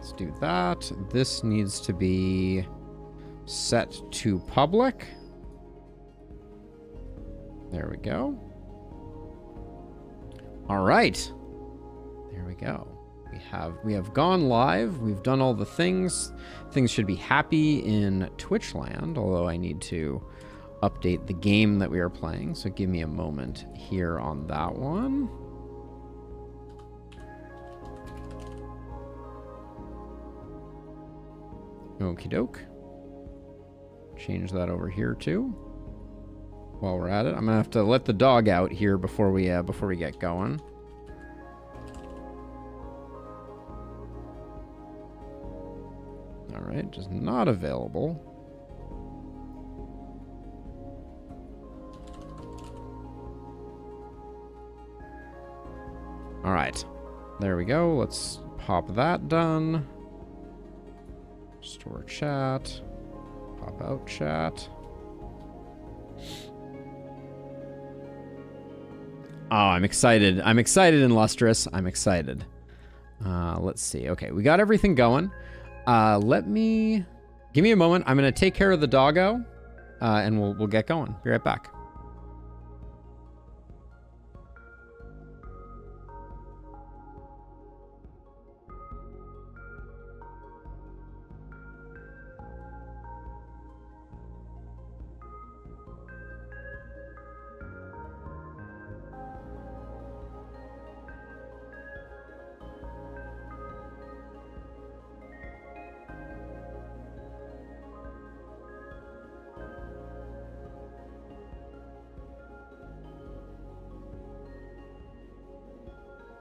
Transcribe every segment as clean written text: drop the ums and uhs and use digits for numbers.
Let's do that. This needs to be set to public. There we go. All right. There we go. We have gone live. We've done all the things. Things should be happy in Twitch land, although I need to update the game that we are playing. So give me a moment here on that one. Okie doke. Change that over here too. While we're at it, I'm gonna have to let the dog out here before we get going. All right, just not available. All right, there we go. Let's pop that done. Store chat. Pop out chat. Oh, I'm excited. I'm excited, Illustrious. I'm excited. Let's see. Okay, we got everything going. Give me a moment. I'm going to take care of the doggo, and we'll get going. Be right back.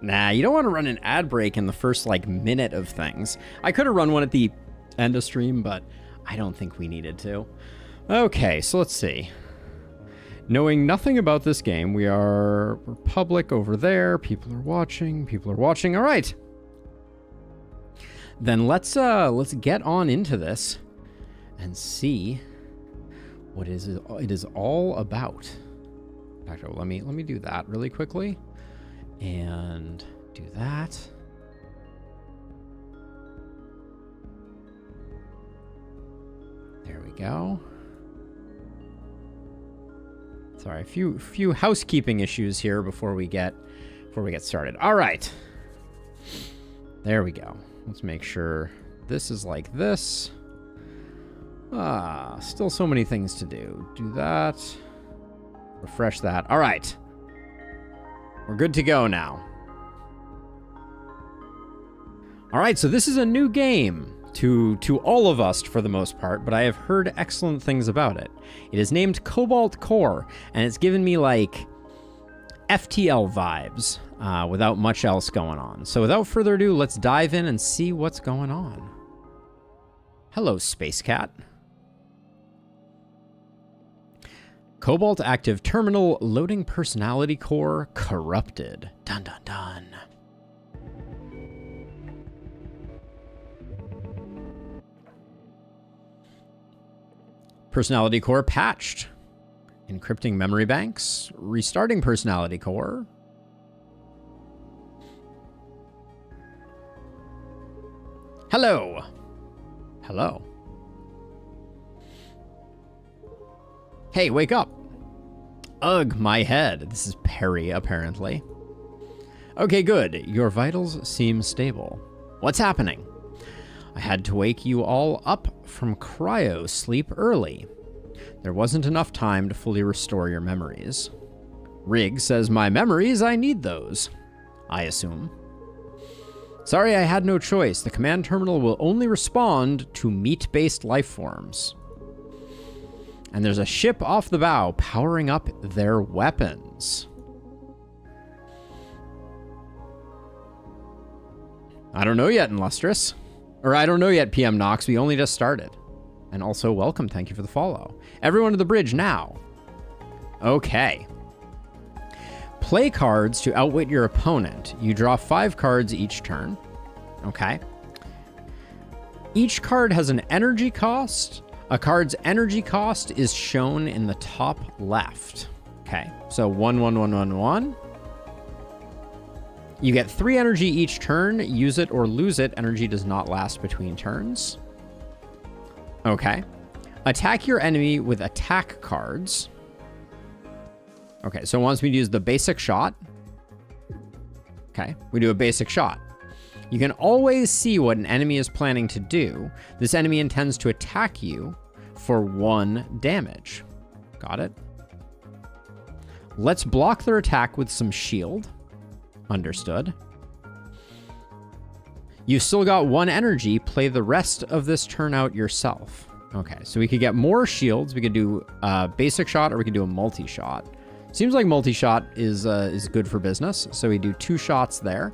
Nah, you don't want to run an ad break in the first, minute of things. I could have run one at the end of stream, but I don't think we needed to. Okay, so let's see. Knowing nothing about this game, we're public over there. People are watching. All right. Then let's get on into this and see what it is all about. Actually, let me do that really quickly. And do that. There we go. Sorry, a few housekeeping issues here before we get started. All right. There we go. Let's make sure this is like this. Still so many things to do. Do that. Refresh that. All right. We're good to go now. All right, so this is a new game to all of us for the most part, but I have heard excellent things about it. It is named Cobalt Core, and it's given me FTL vibes without much else going on. So without further ado, let's dive in and see what's going on. Hello, Space Cat. Cobalt active terminal loading personality core corrupted. Dun dun dun. Personality core patched. Encrypting memory banks. Restarting personality core. Hello. Hello. Hey, wake up. Ugh, my head. This is Perry, apparently. Okay, good. Your vitals seem stable. What's happening? I had to wake you all up from cryo sleep early. There wasn't enough time to fully restore your memories. Rig says my memories, I need those. I assume. Sorry, I had no choice. The command terminal will only respond to meat-based life forms. And there's a ship off the bow powering up their weapons. I don't know yet, Illustrious. Or I don't know yet, PM Knox. We only just started. And also, welcome. Thank you for the follow. Everyone to the bridge now. Okay. Play cards to outwit your opponent. You draw 5 cards each turn. Okay. Each card has an energy cost. A card's energy cost is shown in the top left. Okay, so 1, 1, 1, 1, 1. You get 3 energy each turn. Use it or lose it. Energy does not last between turns. Okay. Attack your enemy with attack cards. Okay, so it wants me to use the basic shot. Okay, we do a basic shot. You can always see what an enemy is planning to do. This enemy intends to attack you for 1 damage. Got it? Let's block their attack with some shield. Understood. You've still got 1 energy. Play the rest of this turn out yourself. Okay, so we could get more shields. We could do a basic shot or we could do a multi-shot. Seems like multi-shot is good for business. So we do 2 shots there.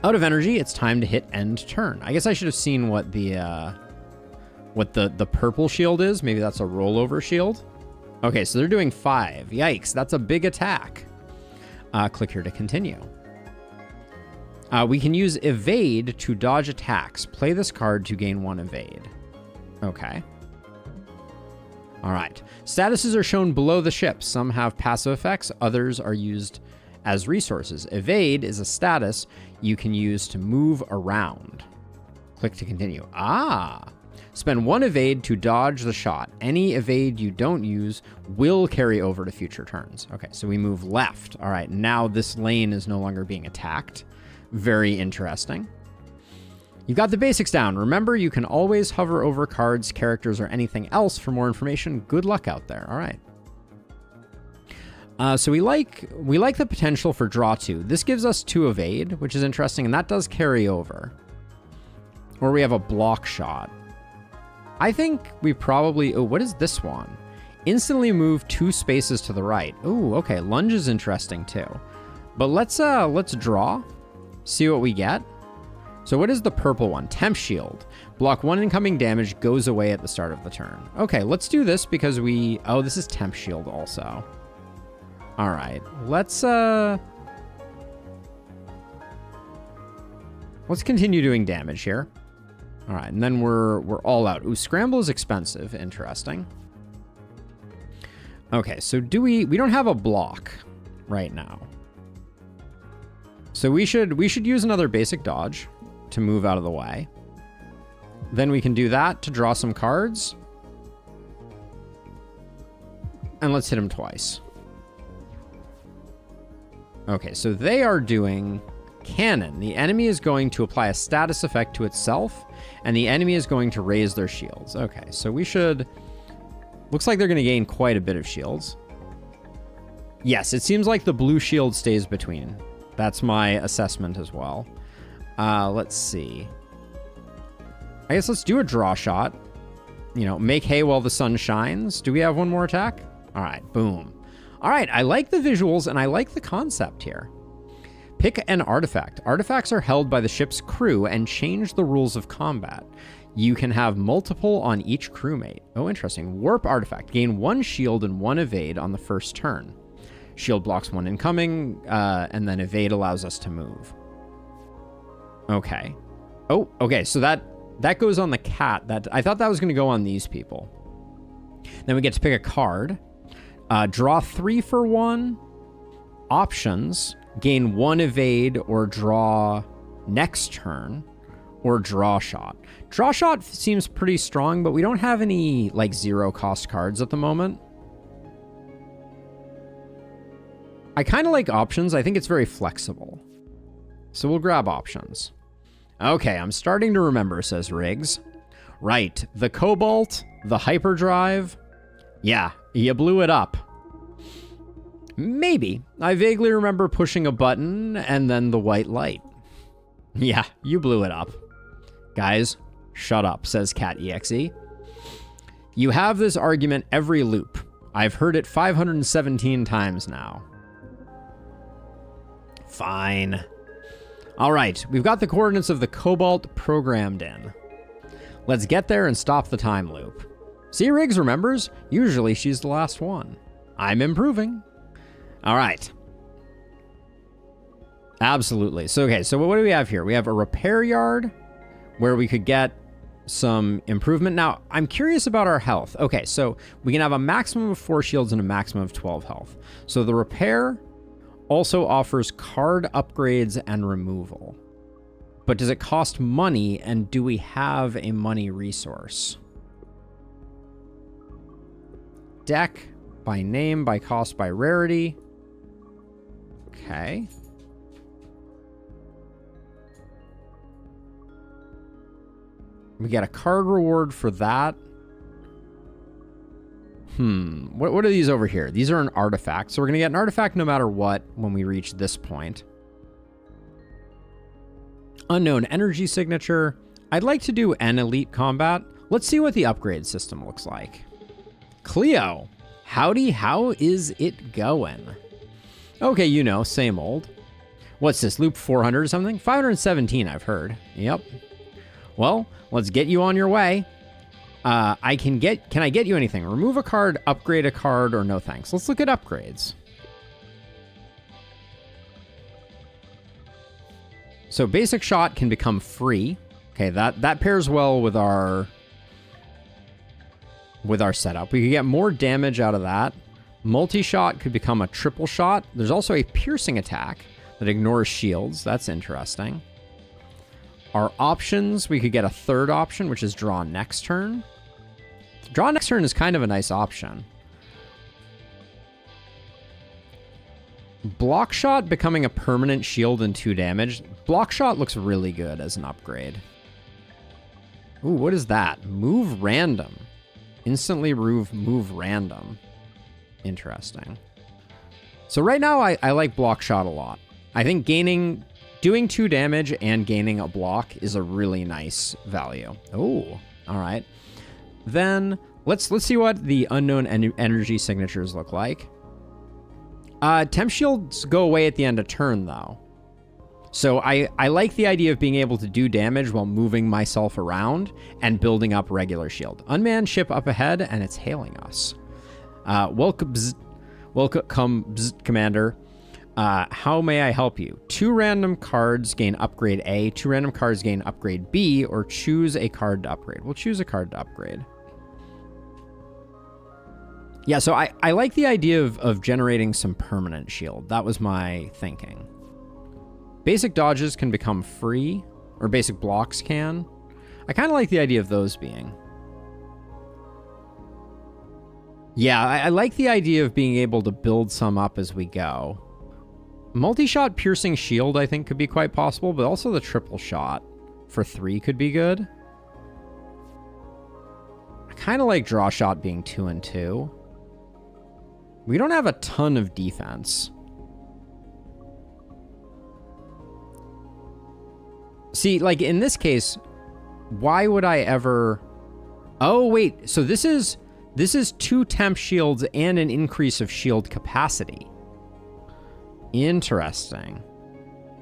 Out of energy, it's time to hit end turn. I guess I should have seen what the purple shield is. Maybe that's a rollover shield. Okay, so they're doing 5. Yikes, that's a big attack. Click here to continue. We can use evade to dodge attacks. Play this card to gain 1 evade. Okay. All right. Statuses are shown below the ship. Some have passive effects. Others are used as resources. Evade is a status you can use to move around. Click to continue. Spend 1 evade to dodge the shot. Any evade you don't use will carry over to future turns. Okay, so we move left. All right, now this lane is no longer being attacked. Very interesting. You've got the basics down. Remember, you can always hover over cards, characters, or anything else for more information. Good luck out there. All right. So we like the potential for draw 2. This gives us 2 evade, which is interesting, and that does carry over. Or we have a block shot. I think we probably... Oh, what is this one? Instantly move 2 spaces to the right. Oh, okay. Lunge is interesting too. But let's draw. See what we get. So what is the purple one? Temp shield. Block 1 incoming damage, goes away at the start of the turn. Okay, let's do this because we... Oh, this is temp shield also. All right. Let's continue doing damage here. All right, and then we're all out. Ooh, scramble is expensive. Interesting. Okay, so we don't have a block right now. So we should use another basic dodge to move out of the way. Then we can do that to draw some cards. And let's hit him twice. Okay, so they are doing cannon. The enemy is going to apply a status effect to itself, and the enemy is going to raise their shields. Okay, so we should... Looks like they're going to gain quite a bit of shields. Yes, it seems like the blue shield stays between. That's my assessment as well. Let's see. I guess let's do a draw shot. You know, make hay while the sun shines. Do we have one more attack? All right, boom. All right, I like the visuals and I like the concept here. Pick an artifact. Artifacts are held by the ship's crew and change the rules of combat. You can have multiple on each crewmate. Oh, interesting. Warp artifact. Gain 1 shield and 1 evade on the first turn. Shield blocks 1 incoming, and then evade allows us to move. Okay. Oh, okay. So that goes on the cat. I thought that was going to go on these people. Then we get to pick a card. Draw 3 for 1. Options. Gain 1 evade or draw next turn. Or draw shot. Draw shot seems pretty strong, but we don't have any like 0 cost cards at the moment. I kind of like options. I think it's very flexible. So we'll grab options. Okay, I'm starting to remember, says Riggs. Right, the Cobalt, the hyperdrive. Yeah, you blew it up. Maybe. I vaguely remember pushing a button and then the white light. Yeah, you blew it up. Guys, shut up, says CatExe. You have this argument every loop. I've heard it 517 times now. Fine. All right, we've got the coordinates of the Cobalt programmed in. Let's get there and stop the time loop. See, Riggs remembers. Usually she's the last one. I'm improving. All right. Absolutely. So, okay, so what do we have here? We have a repair yard where we could get some improvement. Now, I'm curious about our health. Okay, so we can have a maximum of 4 shields and a maximum of 12 health. So the repair Also offers card upgrades and removal. But does it cost money, and do we have a money resource? Deck, by name, by cost, by rarity. Okay. We get a card reward for that. What are these over here? These are an artifact. So we're going to get an artifact no matter what when we reach this point. Unknown energy signature. I'd like to do an elite combat. Let's see what the upgrade system looks like. Cleo. Howdy, how is it going? Okay, you know, same old. What's this, loop 400 or something? 517, I've heard. Yep. Well, let's get you on your way. Can I get you anything? Remove a card, upgrade a card, or no thanks? Let's look at upgrades. So basic shot can become free. Okay, that pairs well with our setup. We could get more damage out of that. Multi-shot could become a triple shot. There's also a piercing attack that ignores shields. That's interesting. Our options, we could get a third option, which is draw next turn. Draw next turn is kind of a nice option. Block shot becoming a permanent shield and 2 damage. Block shot looks really good as an upgrade. Ooh, what is that? Move random. Instantly move random. Interesting. So right now I like block shot a lot. I think doing 2 damage and gaining a block is a really nice value. Oh, all right. Then let's see what the unknown energy signatures look like. Temp shields go away at the end of turn though. So I like the idea of being able to do damage while moving myself around and building up regular shield. Unmanned ship up ahead and it's hailing us. Welcome, Commander. How may I help you? 2 random cards gain upgrade A, 2 random cards gain upgrade B, or choose a card to upgrade. We'll choose a card to upgrade. Yeah, so I like the idea of generating some permanent shield. That was my thinking. Basic dodges can become free, or basic blocks can. I kind of like the idea of those being. Yeah, I like the idea of being able to build some up as we go. Multi-shot piercing shield, I think, could be quite possible, but also the triple shot for 3 could be good. I kind of like draw shot being 2 and 2. We don't have a ton of defense. See, like in this case, why would I ever... Oh, wait. So this is 2 temp shields and an increase of shield capacity. Interesting.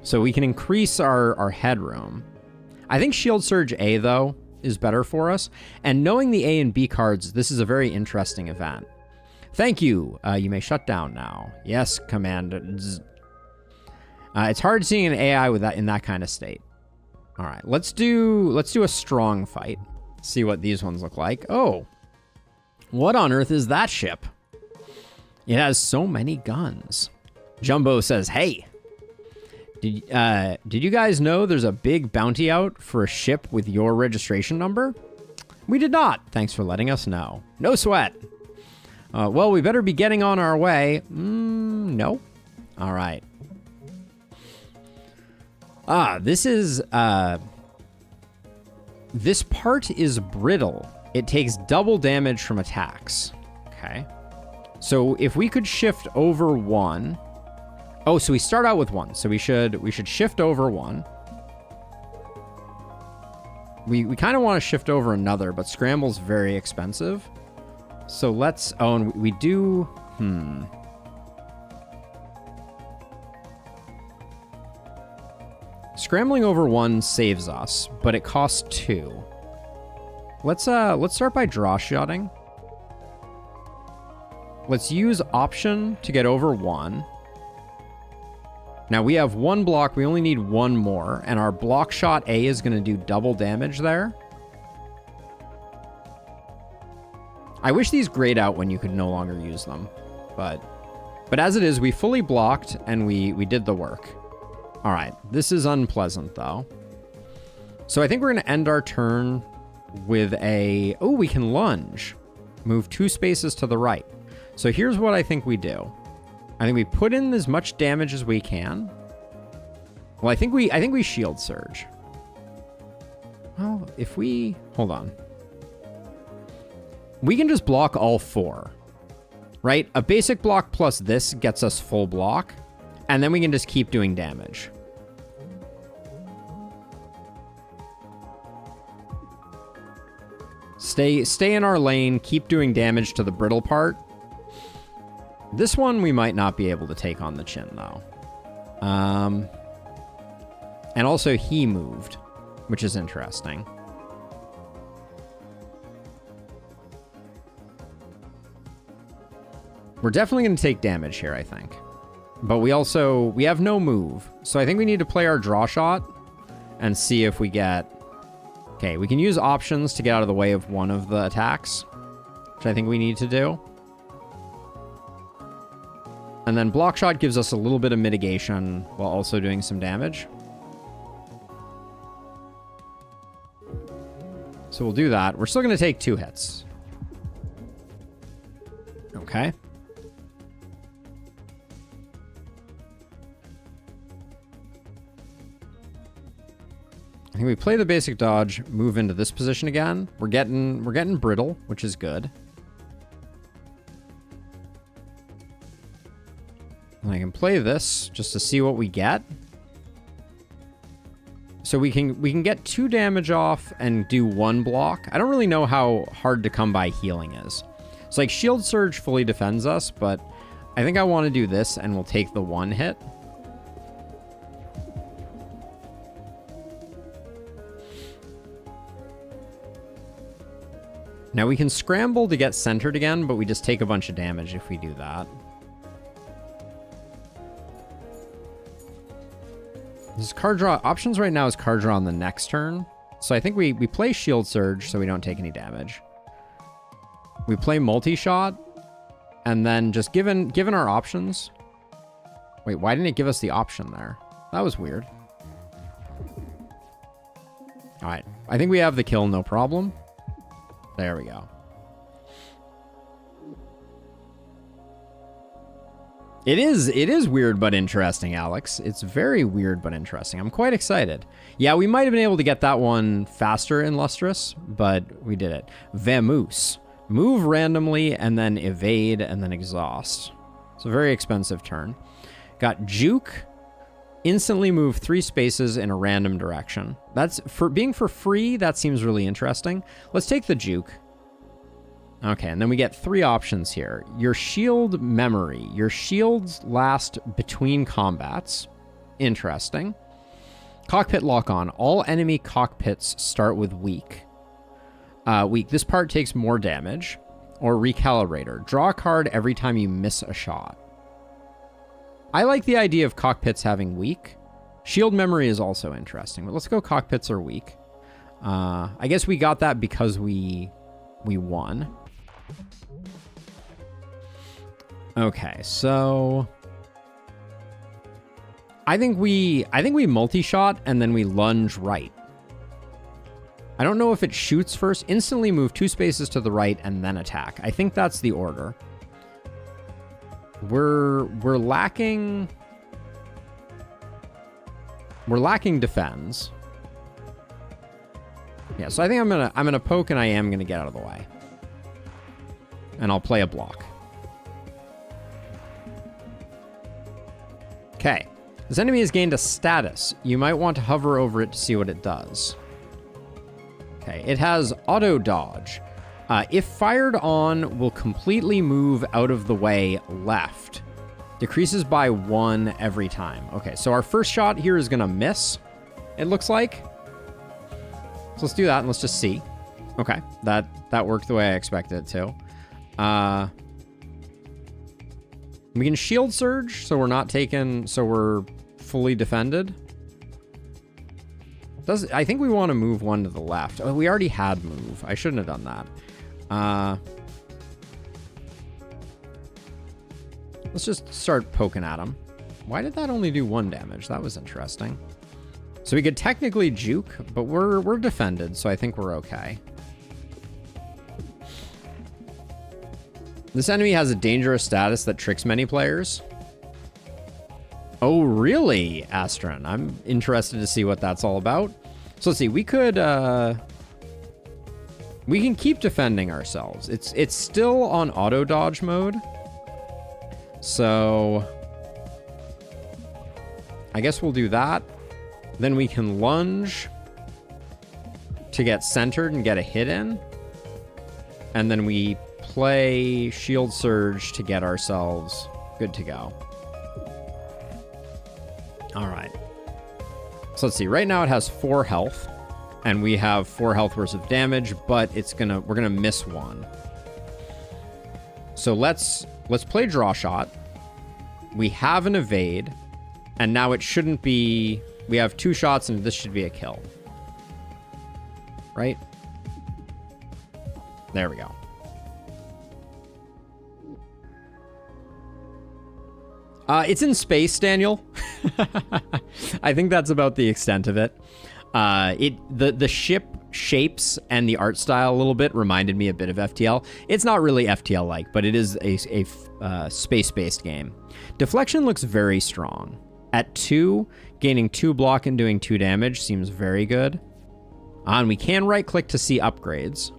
So we can increase our headroom. I think Shield Surge A, though, is better for us. And knowing the A and B cards, this is a very interesting event. Thank you. You may shut down now. Yes, Commander. It's hard seeing an AI with that in that kind of state. All right, let's do a strong fight. See what these ones look like. Oh, what on earth is that ship? It has so many guns. Jumbo says, "Hey, did you guys know there's a big bounty out for a ship with your registration number? We did not. Thanks for letting us know. No sweat. Well, we better be getting on our way. No. All right. This is, this part is brittle. It takes double damage from attacks. Okay. So if we could shift over 1. Oh, so we start out with 1. So we should shift over 1. We kind of want to shift over another, but Scramble's very expensive. So let's, oh, and we do, Scrambling over 1 saves us, but it costs 2. Let's start by draw shotting. Let's use option to get over 1. Now we have 1 block, we only need 1 more, and our block shot A is going to do double damage there. I wish these grayed out when you could no longer use them, but But as it is, we fully blocked and we did the work. All right, this is unpleasant though. So I think we're gonna end our turn with a, oh, we can lunge. Move 2 spaces to the right. So here's what I think we do. I think we put in as much damage as we can. Well, I think we shield surge. Well, if we, hold on. We can just block all 4, right? A basic block plus this gets us full block, and then we can just keep doing damage. Stay in our lane, keep doing damage to the brittle part. This one we might not be able to take on the chin, though. And also he moved, which is interesting. We're definitely going to take damage here, I think. But we have no move. So I think we need to play our draw shot and see if we get... Okay, we can use options to get out of the way of one of the attacks, which I think we need to do. And then block shot gives us a little bit of mitigation while also doing some damage. So we'll do that. We're still going to take 2 hits. Okay. I think we play the basic dodge, move into this position again. We're getting brittle, which is good. And I can play this just to see what we get. So we can get 2 damage off and do 1 block. I don't really know how hard to come by healing is. It's like Shield Surge fully defends us, but I think I want to do this and we'll take the 1 hit. Now we can scramble to get centered again, but we just take a bunch of damage if we do that. This card draw options right now is card draw on the next turn. So I think we play Shield Surge so we don't take any damage. We play multi-shot, and then just given our options. Wait, why didn't it give us the option there? That was weird. All right, I think we have the kill, no problem. There we go. It is weird but interesting, Alex. It's very weird but interesting. I'm quite excited. Yeah, we might have been able to get that one faster in Lustrous, but we did it. Vamoose. Move randomly and then evade and then exhaust. It's a very expensive turn. Got Juke. Instantly move 3 spaces in a random direction. That's for being for free. That seems really interesting. Let's take the Juke. Okay, and then we get 3 options here. Your shield memory. Your shields last between combats. Interesting. Cockpit lock on. All enemy cockpits start with weak. Weak. This part takes more damage. Or recalibrator. Draw a card every time you miss a shot. I like the idea of cockpits having weak. Shield memory is also interesting, but let's go cockpits are weak. I guess we got that because we won. Okay, so I think we multi-shot and then we lunge right. I don't know if it shoots first. Instantly move 2 spaces to the right and then attack. I think that's the order. We're lacking defense. Yeah, so I think I'm gonna poke and I am gonna get out of the way. And I'll play a block. Okay. This enemy has gained a status. You might want to hover over it to see what it does. Okay, it has auto dodge. If fired on, will completely move out of the way left. Decreases by 1 every time. Okay, so our first shot here is gonna miss, it looks like. So let's do that and let's just see. Okay, that worked the way I expected it to. We can shield surge, so we're not taken, so we're fully defended. I think we want to move 1 to the left. Oh, we already had move. I shouldn't have done that. Let's just start poking at him. Why did that only do 1 damage? That was interesting. So we could technically juke, but we're defended, so I think we're okay. This enemy has a dangerous status that tricks many players. Oh, really, Astron? I'm interested to see what that's all about. So let's see. We could... we can keep defending ourselves. It's still on auto dodge mode. So... I guess we'll do that. Then we can lunge to get centered and get a hit in. And then we play Shield Surge to get ourselves good to go. All right. So let's see. Right now it has 4 health, and we have 4 health worth of damage, but we're gonna miss 1. So let's play Draw Shot. We have an evade, and now it shouldn't be. We have 2 shots, and this should be a kill. Right? There we go. It's in space, Daniel. I think that's about the extent of it. The ship shapes and the art style a little bit reminded me a bit of FTL. It's not really FTL-like, but it is a space-based game. Deflection looks very strong. At 2, gaining 2 block and doing 2 damage seems very good. And we can right-click to see upgrades.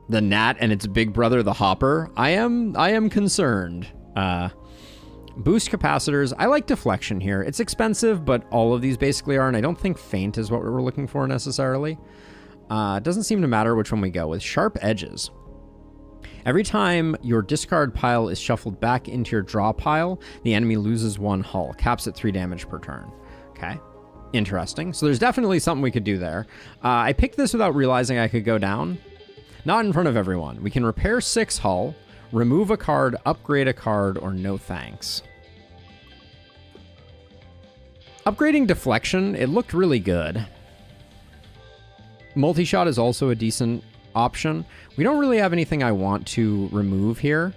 The gnat and its big brother, the hopper. I am concerned. Boost capacitors. I like deflection here. It's expensive, but all of these basically are, and I don't think feint is what we're looking for necessarily. It doesn't seem to matter which one we go with. Sharp edges. Every time your discard pile is shuffled back into your draw pile, the enemy loses 1 hull. Caps at 3 damage per turn. Okay. Interesting. So there's definitely something we could do there. I picked this without realizing I could go down. Not in front of everyone. We can repair 6 hull, remove a card, upgrade a card, or no thanks. Upgrading deflection, it looked really good. Multi-shot is also a decent option. We don't really have anything I want to remove here.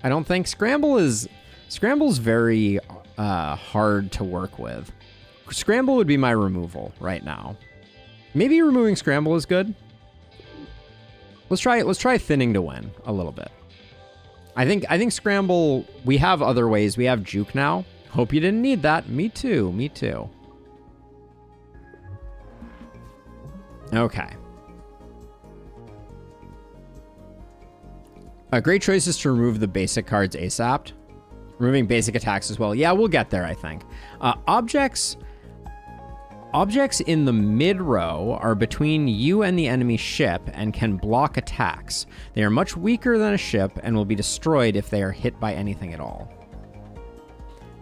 I don't think. Scramble's very hard to work with. Scramble would be my removal right now. Maybe removing Scramble is good. Let's try thinning to win a little bit. I think Scramble, we have other ways. We have juke now. Hope you didn't need that. Me too. Me too. Okay. A great choice is to remove the basic cards ASAP. Removing basic attacks as well. Yeah, we'll get there, I think. Objects in the mid-row are between you and the enemy ship and can block attacks. They are much weaker than a ship and will be destroyed if they are hit by anything at all.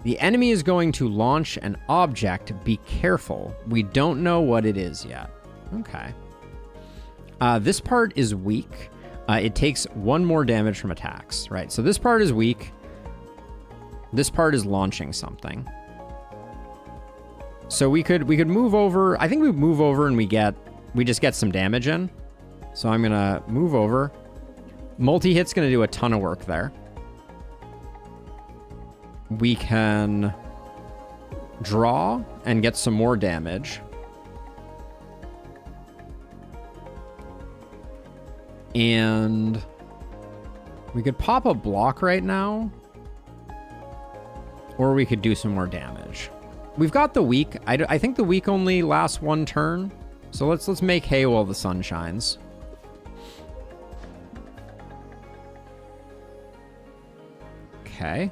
The enemy is going to launch an object. Be careful. We don't know what it is yet. Okay. This part is weak. It takes 1 more damage from attacks, right? So this part is weak. This part is launching something. So we could move over. I think we move over and we just get some damage in. So I'm gonna move over. Multi-hit's gonna do a ton of work there. We can draw and get some more damage. And we could pop a block right now. Or we could do some more damage. We've got the weak. I think the weak only lasts 1 turn. So let's make hay while the sun shines. Okay.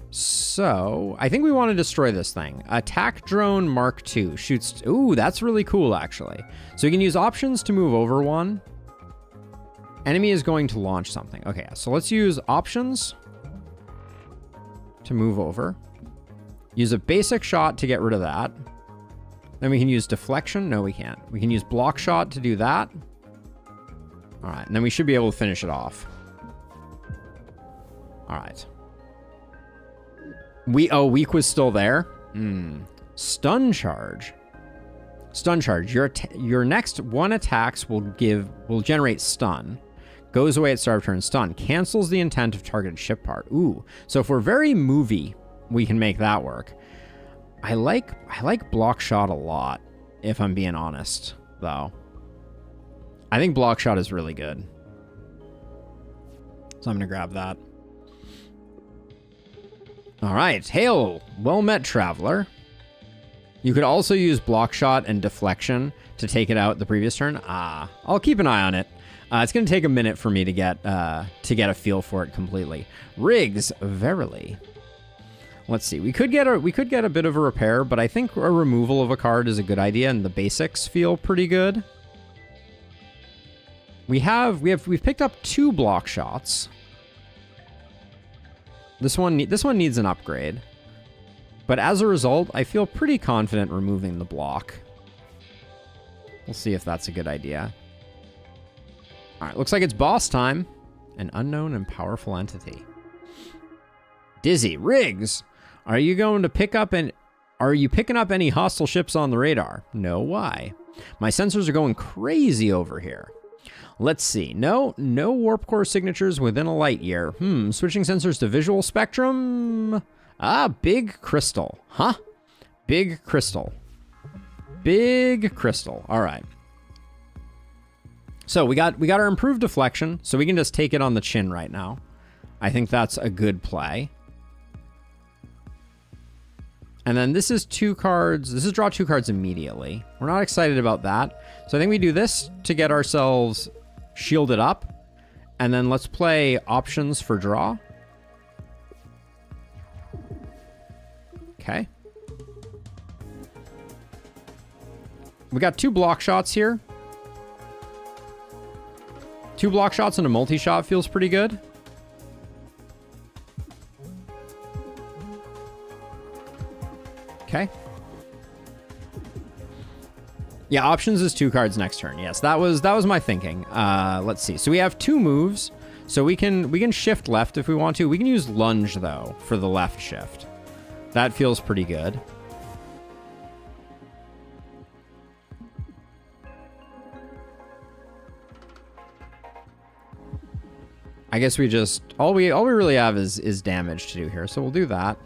So I think we want to destroy this thing. Attack drone Mark II shoots. Ooh, that's really cool, actually. So you can use options to move over 1. Enemy is going to launch something. Okay, so let's use options to move over. Use a basic shot to get rid of that. Then we can use deflection. No, we can't. We can use block shot to do that. All right, and then we should be able to finish it off. All right. Weak was still there. Stun charge. Stun charge. Your next one attacks will generate stun. Goes away at start of turn. Stun. Cancels the intent of targeted ship part. Ooh. So if we're very movie, we can make that work. I like block shot a lot, if I'm being honest, though. I think block shot is really good. So I'm going to grab that. All right. Hail. Well met, traveler. You could also use block shot and deflection to take it out the previous turn. I'll keep an eye on it. It's going to take a minute for me to get a feel for it completely. Rigs, verily. Let's see. We could get a bit of a repair, but I think a removal of a card is a good idea, and the basics feel pretty good. We've picked up 2 block shots. This one needs an upgrade. But as a result, I feel pretty confident removing the block. We'll see if that's a good idea. All right, looks like it's boss time. An unknown and powerful entity. Dizzy. Riggs, are you picking up any hostile ships on the radar? No, why? My sensors are going crazy over here. Let's see. No warp core signatures within a light year. Switching sensors to visual spectrum. Big crystal. Huh? Big crystal. Big crystal. All right. So we got our improved deflection, so we can just take it on the chin right now. I think that's a good play. And then this is 2 cards. This is draw 2 cards immediately. We're not excited about that. So I think we do this to get ourselves shielded up. And then let's play options for draw. Okay. We got 2 block shots here. 2 block shots and a multi-shot feels pretty good. Okay. Yeah, options is 2 cards next turn. Yes, that was my thinking. Let's see. So we have 2 moves. So we can shift left if we want to. We can use lunge though for the left shift. That feels pretty good. I guess we just all we really have is damage to do here, so we'll do that.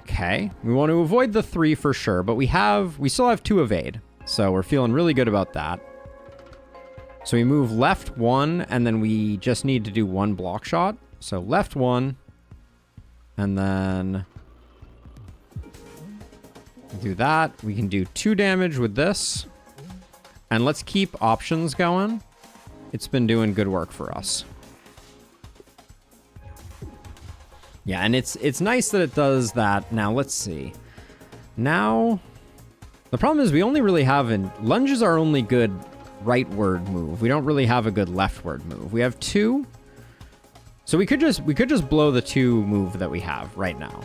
Okay, we want to avoid the 3 for sure, but we still have 2 evade, so we're feeling really good about that. So we move left 1, and then we just need to do 1 block shot. So left 1, and then do that. We can do 2 damage with this, and let's keep options going. It's been doing good work for us. Yeah, and it's nice that it does that. Now, let's see. Now, the problem is we only really have lunge is our only good rightward move. We don't really have a good leftward move. We have 2. So we could just blow the 2 move that we have right now.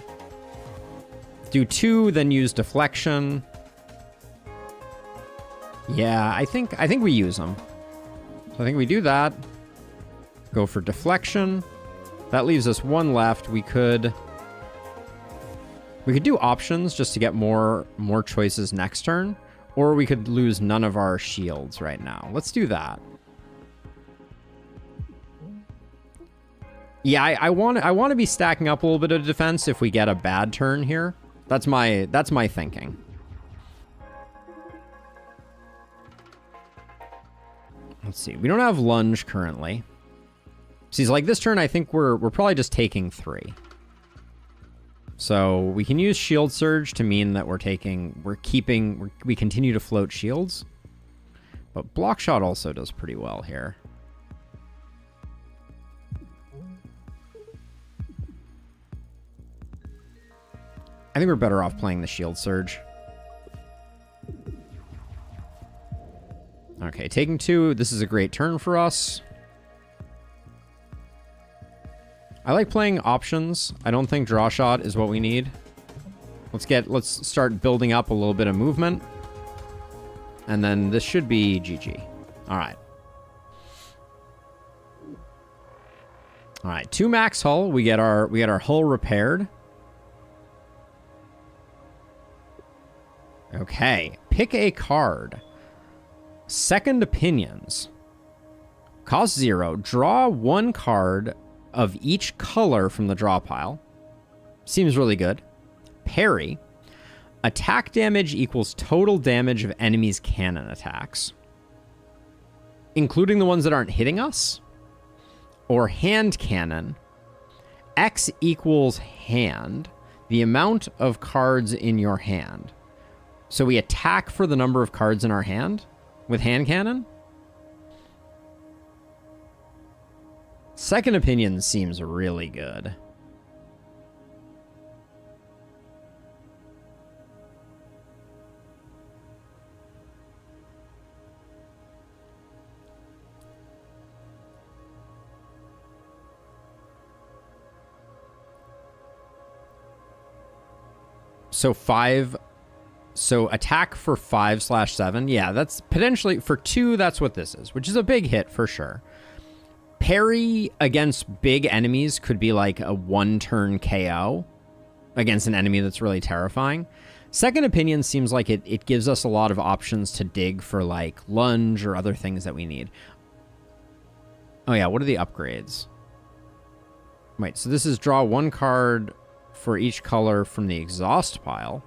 Do 2, then use deflection. Yeah, I think we use them. So I think we do that. Go for deflection. That leaves us 1 left. We could do options just to get more choices next turn, or we could lose none of our shields right now. Let's do that. Yeah, I want to be stacking up a little bit of defense if we get a bad turn here. That's my thinking. Let's see. We don't have lunge currently. See, like this turn, I think we're probably just taking 3. So we can use shield surge to mean that we continue to float shields. But block shot also does pretty well here. I think we're better off playing the shield surge. Okay, taking 2. This is a great turn for us. I like playing options. I don't think draw shot is what we need. Let's start building up a little bit of movement. And then this should be GG. All right. All right, 2 max hull. We get our hull repaired. Okay, pick a card. Second Opinions. Cost 0. Draw 1 card of each color from the draw pile. Seems really good. Parry. Attack damage equals total damage of enemies' cannon attacks, including the ones that aren't hitting us. Or hand cannon. X equals hand, the amount of cards in your hand. So we attack for the number of cards in our hand with hand cannon? Second Opinion seems really good. So 5... So attack for 5/7. Yeah, that's potentially for 2. That's what this is, which is a big hit for sure. Parry against big enemies could be like a 1-turn KO against an enemy that's really terrifying. Second Opinion seems like it gives us a lot of options to dig for like lunge or other things that we need. Oh yeah, what are the upgrades? Wait, so this is draw 1 card for each color from the exhaust pile.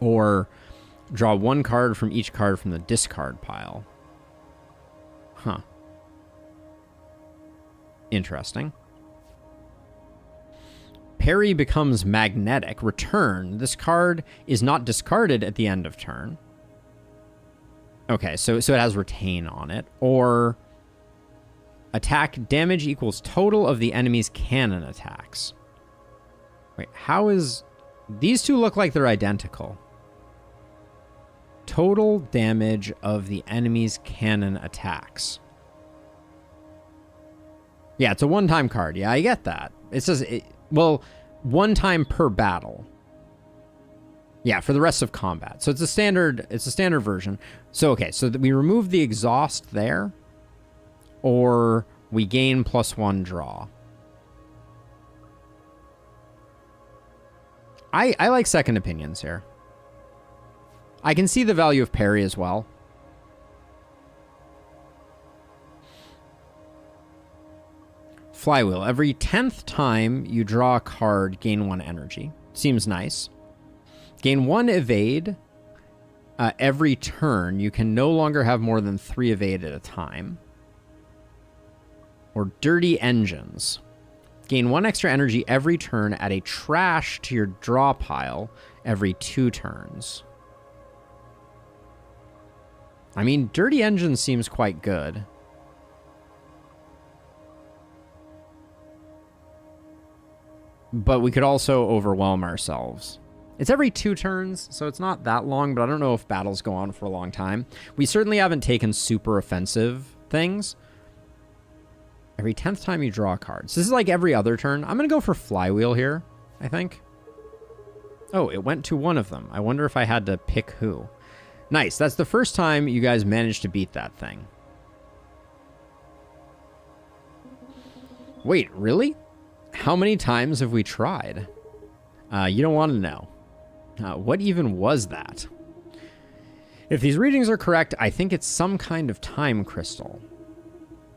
Or draw 1 card from each card from the discard pile. Huh. Interesting. Parry becomes magnetic. Return. This card is not discarded at the end of turn. Okay, so it has retain on it. Or attack damage equals total of the enemy's cannon attacks. Wait, how is... These two look like they're identical. Total damage of the enemy's cannon attacks. Yeah, it's a one-time card. Yeah, I get that. It says, well, 1 time per battle. Yeah, for the rest of combat. So it's a standard version. So, okay, so we remove the exhaust there, or we gain +1 draw. I like Second Opinions here. I can see the value of parry as well. Flywheel. Every 10th time you draw a card, gain 1 energy. Seems nice. Gain 1 evade every turn. You can no longer have more than 3 evade at a time. Or Dirty Engines. Gain 1 extra energy every turn. Add a trash to your draw pile every 2 turns. I mean, Dirty Engine seems quite good. But we could also overwhelm ourselves. It's every 2 turns, so it's not that long, but I don't know if battles go on for a long time. We certainly haven't taken super offensive things. Every 10th time you draw cards. This is like every other turn. I'm going to go for Flywheel here, I think. Oh, it went to one of them. I wonder if I had to pick who. Nice. That's the first time you guys managed to beat that thing. Wait, really? How many times have we tried? You don't want to know. What even was that? If these readings are correct, I think it's some kind of time crystal.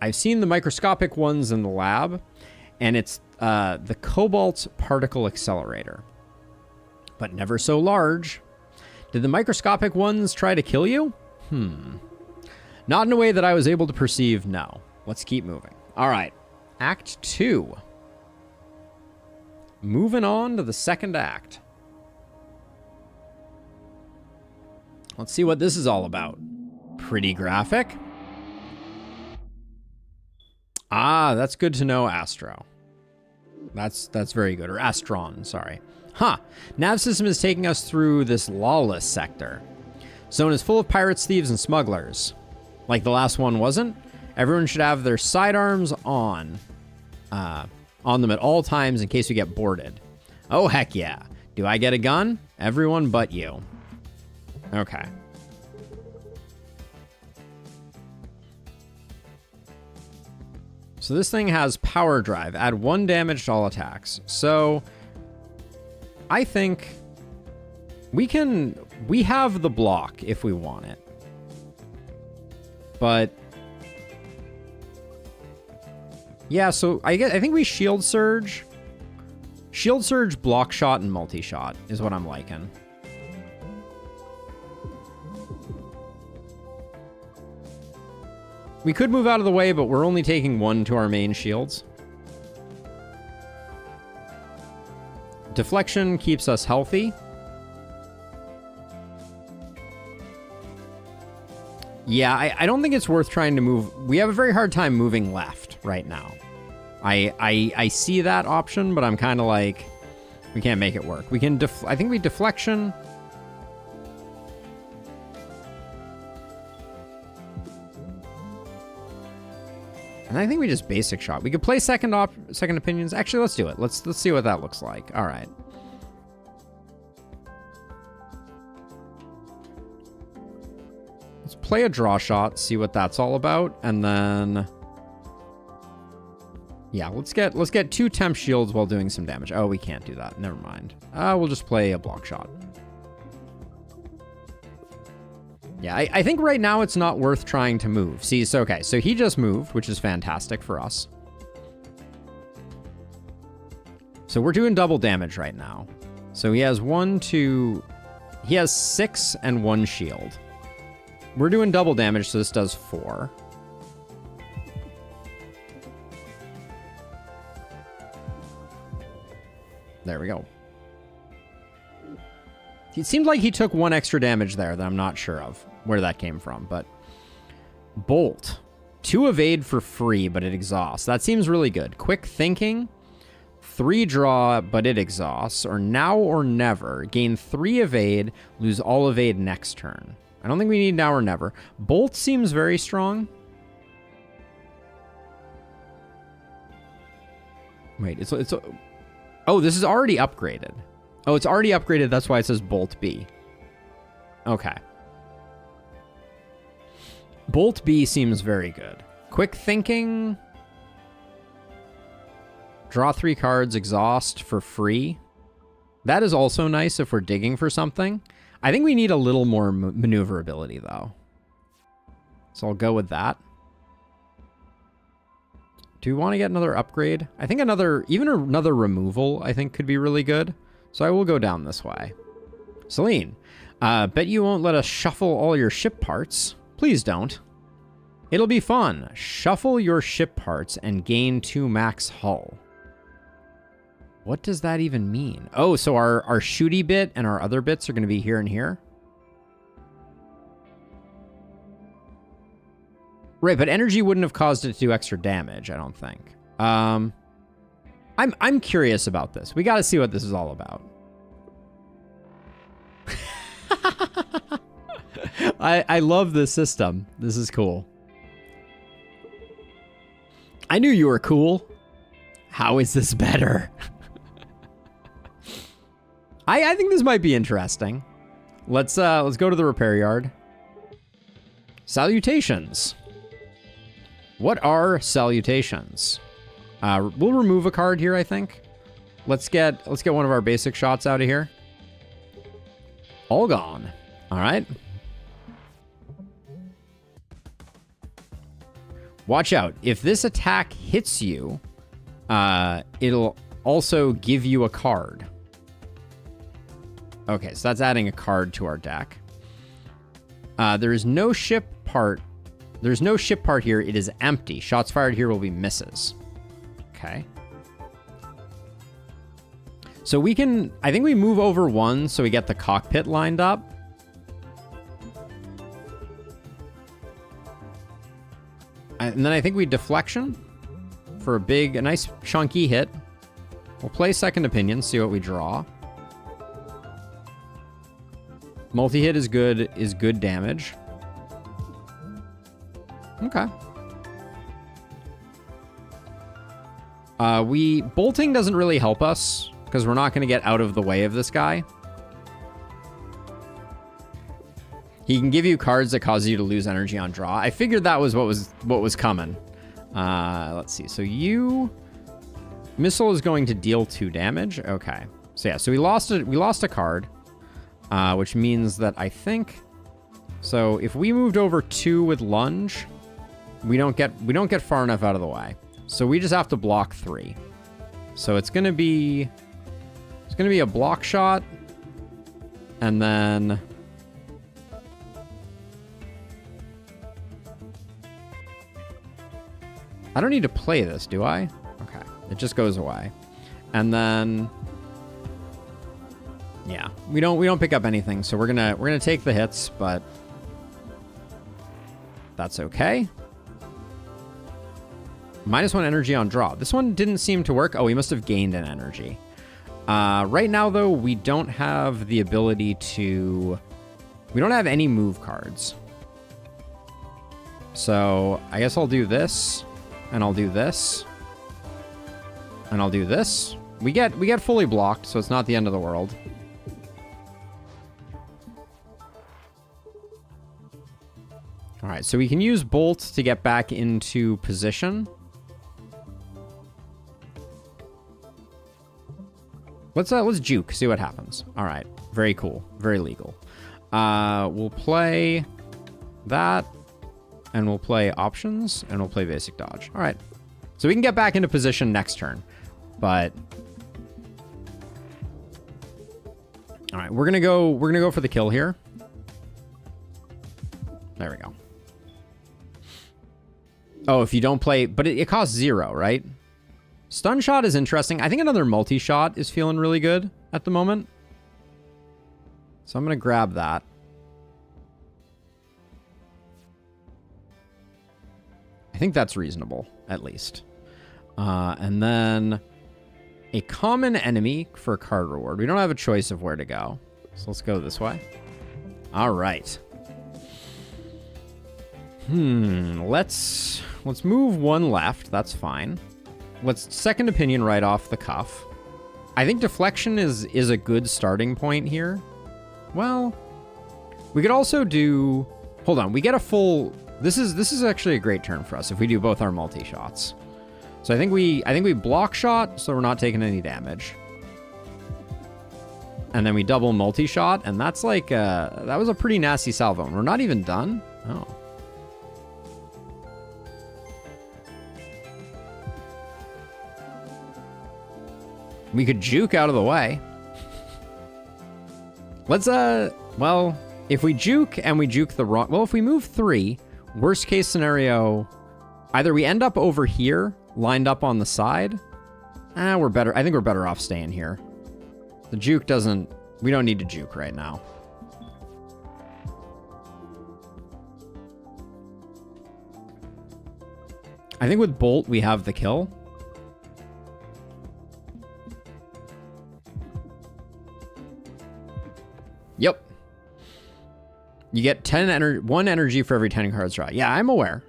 I've seen the microscopic ones in the lab, and it's the Cobalt Particle Accelerator. But never so large. Did the microscopic ones try to kill you? Not in a way that I was able to perceive, no. Let's keep moving. All right. Act 2. Moving on to the second act. Let's see what this is all about. Pretty graphic. Ah, that's good to know, Astro. That's very good. Or Astron, sorry. Huh. Nav system is taking us through this lawless sector. Zone is full of pirates, thieves, and smugglers. Like the last one wasn't. Everyone should have their sidearms on them at all times in case we get boarded. Oh, heck yeah. Do I get a gun? Everyone but you. Okay. So this thing has power drive. Add 1 damage to all attacks. So I think we can We have the block if we want it. But yeah, so I think we shield surge. Shield surge, block shot, and multi-shot is what I'm liking. We could move out of the way, but we're only taking 1 to our main shields. Deflection keeps us healthy. Yeah, I don't think it's worth trying to move. We have a very hard time moving left right now. I see that option, but I'm kind of like, we can't make it work. We can I think we deflection. And I think we just basic shot. We could play second opinions. Actually, let's do it. Let's see what that looks like. All right. Let's play a draw shot, see what that's all about, and then yeah, let's get 2 temp shields while doing some damage. Oh, we can't do that. Never mind. We'll just play a block shot. Yeah, I think right now it's not worth trying to move. See, so okay, so he just moved, which is fantastic for us. So we're doing double damage right now. So he has 1, 2, he has 6 and 1 shield. We're doing double damage, so this does 4. There we go. It seemed like he took 1 extra damage there that I'm not sure of where that came from, but Bolt. 2 evade for free, but it exhausts. That seems really good. Quick thinking. 3 draw, but it exhausts. Or now or never. Gain 3 evade, lose all evade next turn. I don't think we need now or never. Bolt seems very strong. Wait, it's oh, this is already upgraded. Oh, it's already upgraded. That's why it says Bolt B. Okay. Bolt B seems very good. Quick thinking. Draw 3 cards, exhaust for free. That is also nice if we're digging for something. I think we need a little more maneuverability, though. So I'll go with that. Do we want to get another upgrade? I think even another removal, I think could be really good. So I will go down this way. Celine, bet you won't let us shuffle all your ship parts. Please don't. It'll be fun. Shuffle your ship parts and gain 2 max hull. What does that even mean? Oh, so our shooty bit and our other bits are going to be here and here? Right, but energy wouldn't have caused it to do extra damage, I don't think. I'm curious about this. We got to see what this is all about. I love this system. This is cool. I knew you were cool. How is this better? I think this might be interesting. Let's go to the repair yard. Salutations. What are salutations? We'll remove a card here, I think. Let's get one of our basic shots out of here. All gone. All right. Watch out. If this attack hits you, it'll also give you a card. Okay, so that's adding a card to our deck. There is no ship part. There's no ship part here. It is empty. Shots fired here will be misses. Okay. So we can, I think we move over 1 so we get the cockpit lined up. And then I think we deflection for a nice chunky hit. We'll play second opinion, see what we draw. Multi-hit is good damage. Okay. Bolting doesn't really help us because we're not going to get out of the way of this guy. He can give you cards that cause you to lose energy on draw. I figured that was what was coming. Let's see. So missile is going to deal 2 damage. Okay. So yeah, so we lost a card. which means that I think... So if we moved over 2 with lunge, we don't get far enough out of the way. So we just have to block 3. So it's gonna be a block shot, and then I don't need to play this, do I? Okay, it just goes away, and then yeah, we don't pick up anything, so we're gonna take the hits, but that's okay. -1 energy on draw. This one didn't seem to work. Oh, we must have gained an energy. Right now, though, we don't have the ability to... We don't have any move cards. So I guess I'll do this, and I'll do this, and I'll do this. We get fully blocked, so it's not the end of the world. All right, so we can use Bolt to get back into position. Let's juke, see what happens. All right, very cool, very legal. We'll play that, and we'll play options, and we'll play basic dodge. All right, so we can get back into position next turn, but all right, we're gonna go for the kill here. There we go. Oh, if you don't play, but it costs 0, right? Stun shot is interesting. I think another multi-shot is feeling really good at the moment. So I'm going to grab that. I think that's reasonable, at least. And then a common enemy for card reward. We don't have a choice of where to go. So let's go this way. All right. Let's move 1 left. That's fine. Let's second opinion right off the cuff. I think deflection is a good starting point here. Well, we could also do... Hold on, we get a full... This is actually a great turn for us if we do both our multi-shots. So I think we block shot, so we're not taking any damage. And then we double multi-shot, and that's like... that was a pretty nasty salvo. And we're not even done? Oh. We could juke out of the way. Let's, well, if we juke and we juke the wrong... Well, if we move 3, worst case scenario, either we end up over here, lined up on the side. We're better. I think we're better off staying here. The juke doesn't... We don't need to juke right now. I think with Bolt, we have the kill. Yep. You get 1 energy for every 10 cards draw. Yeah, I'm aware.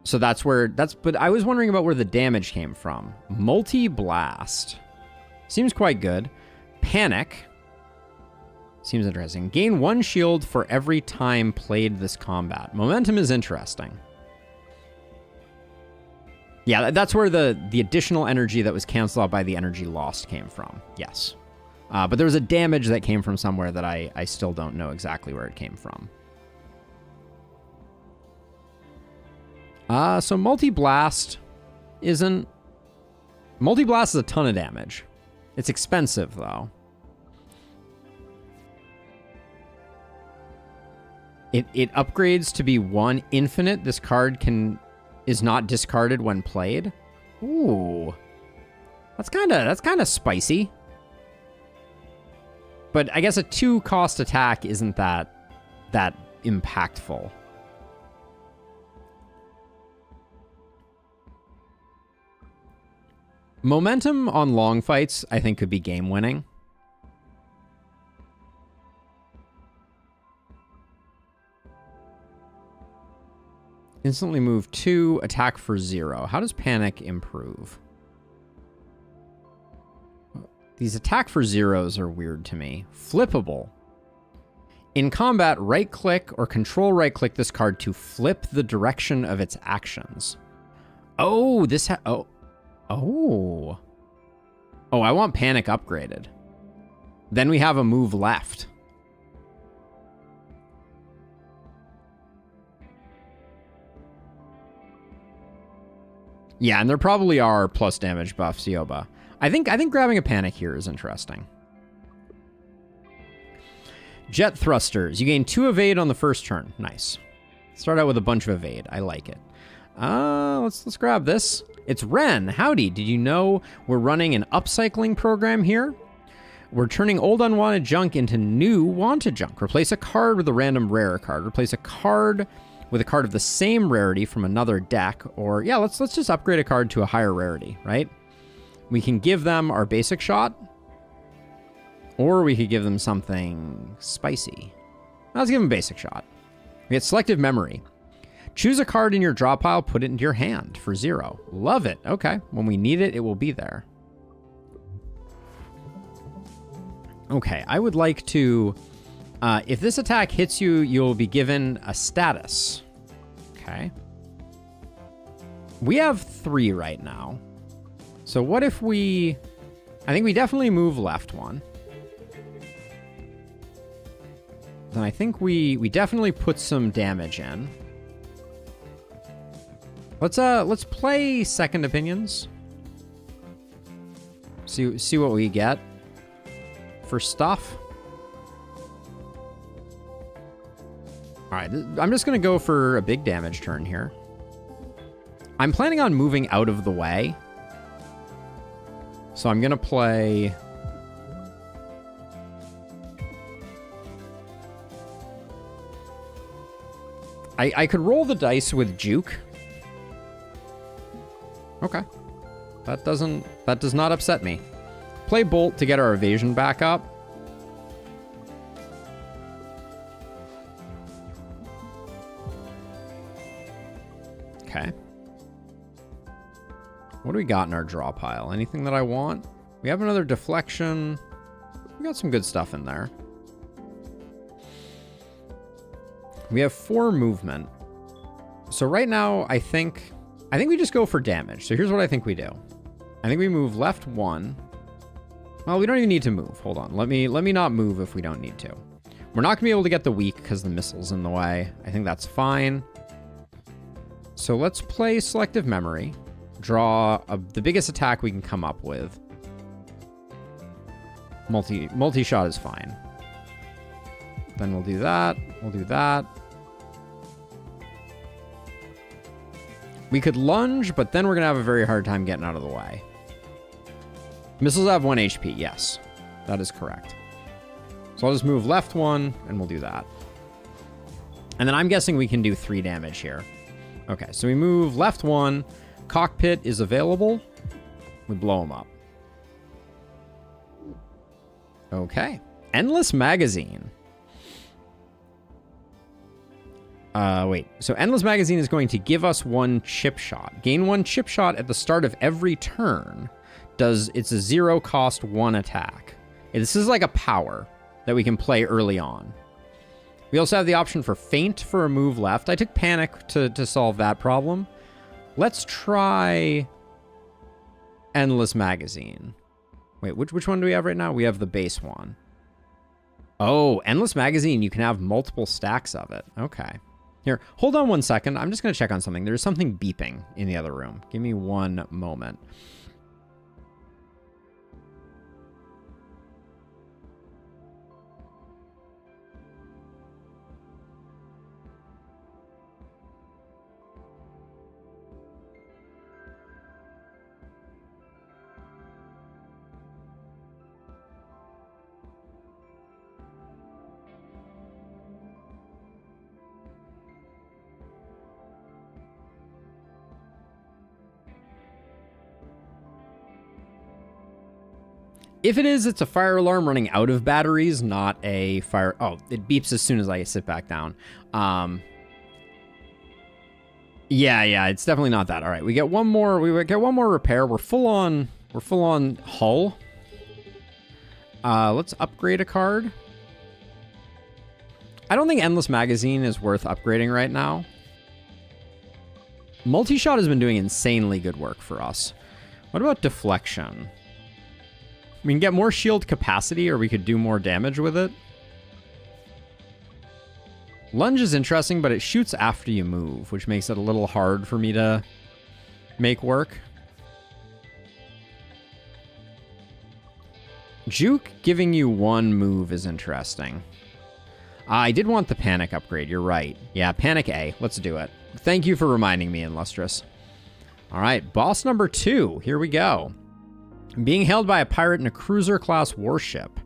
So that's where... But I was wondering about where the damage came from. Multi-blast. Seems quite good. Panic. Seems interesting. Gain 1 shield for every time played this combat. Momentum is interesting. Yeah, that's where the additional energy that was canceled out by the energy lost came from. Yes. But there was a damage that came from somewhere that I still don't know exactly where it came from. So Multi-Blast isn't... Multi-Blast is a ton of damage. It's expensive, though. It upgrades to be 1 infinite. This card is not discarded when played. Ooh. That's kind of spicy. But I guess a 2-cost attack isn't that impactful. Momentum on long fights, I think, could be game-winning. Instantly move 2, attack for 0. How does Panic improve? These attack for 0s are weird to me. Flippable. In combat, right-click or control right-click this card to flip the direction of its actions. Oh, this Oh, I want Panic upgraded. Then we have a move left. Yeah, and there probably are plus damage buffs, Yoba. I think grabbing a panic here is interesting. Jet thrusters. You gain 2 evade on the first turn. Nice. Start out with a bunch of evade. I like it. Let's grab this. It's Ren. Howdy. Did you know we're running an upcycling program here? We're turning old unwanted junk into new wanted junk. Replace a card with a random rare card. Replace a card with a card of the same rarity from another deck. Or, yeah, let's just upgrade a card to a higher rarity, right? We can give them our basic shot. Or we could give them something spicy. Let's give them basic shot. We get selective memory. Choose a card in your draw pile, put it into your hand for 0. Love it. Okay. When we need it, it will be there. Okay. I would like to... if this attack hits you, you'll be given a status. Okay. We have 3 right now. So what if we... I think we definitely move left 1. Then I think we definitely put some damage in. Let's play Second Opinions. See what we get for stuff. All right, I'm just gonna go for a big damage turn here. I'm planning on moving out of the way. So I'm gonna play... I could roll the dice with Juke. Okay. That does not upset me. Play Bolt to get our evasion back up. Okay. What do we got in our draw pile? Anything that I want? We have another deflection. We got some good stuff in there. We have 4 movement. So right now, I think we just go for damage. So here's what I think we do. I think we move left 1. Well, we don't even need to move. Hold on. Let me not move if we don't need to. We're not gonna be able to get the weak because the missile's in the way. I think that's fine. So let's play selective memory. Draw the biggest attack we can come up with. Multi-shot is fine. Then we'll do that. We'll do that. We could lunge, but then we're going to have a very hard time getting out of the way. Missiles have 1 HP. Yes, that is correct. So I'll just move left 1, and we'll do that. And then I'm guessing we can do 3 damage here. Okay, so we move left 1. Cockpit is available. We blow him up. Okay. Endless Magazine. Wait. So Endless Magazine is going to give us 1 chip shot. Gain 1 chip shot at the start of every turn. It's a 0 cost 1 attack. This is like a power that we can play early on. We also have the option for Feint for a move left. I took Panic to solve that problem. Let's try Endless Magazine. Wait, which one do we have right now? We have the base one. Oh, Endless Magazine. You can have multiple stacks of it. Okay. Here, hold on 1 second. I'm just going to check on something. There's something beeping in the other room. Give me 1 moment. If it is, it's a fire alarm running out of batteries, not a fire... Oh, it beeps as soon as I sit back down. Yeah, it's definitely not that. All right, we get one more repair. We're full on hull. Let's upgrade a card. I don't think Endless Magazine is worth upgrading right now. Multi-shot has been doing insanely good work for us. What about deflection? We can get more shield capacity, or we could do more damage with it. Lunge is interesting, but it shoots after you move, which makes it a little hard for me to make work. Juke giving you one move is interesting. I did want the Panic upgrade, you're right. Yeah, Panic A, let's do it. Thank you for reminding me, Illustrious. All right, boss number 2, here we go. Being held by a pirate in a cruiser-class warship.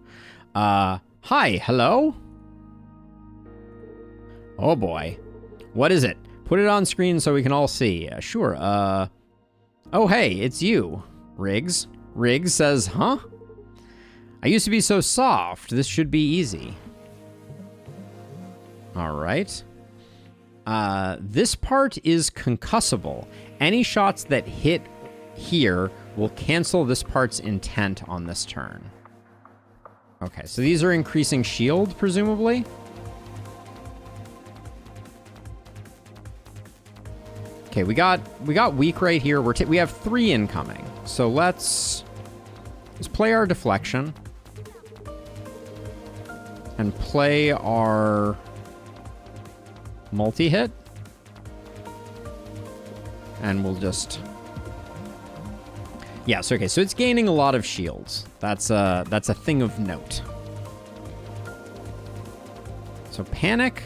Hi, hello? Oh boy. What is it? Put it on screen so we can all see. Sure, Oh hey, it's you, Riggs. Riggs says, huh? I used to be so soft. This should be easy. All right. This part is concussable. Any shots that hit here will cancel this part's intent on this turn. Okay, so these are increasing shield, presumably. Okay, we got weak right here. We have 3 incoming. So let's play our deflection and play our multi-hit. And we'll just... Yes, okay, so it's gaining a lot of shields. That's a thing of note. So Panic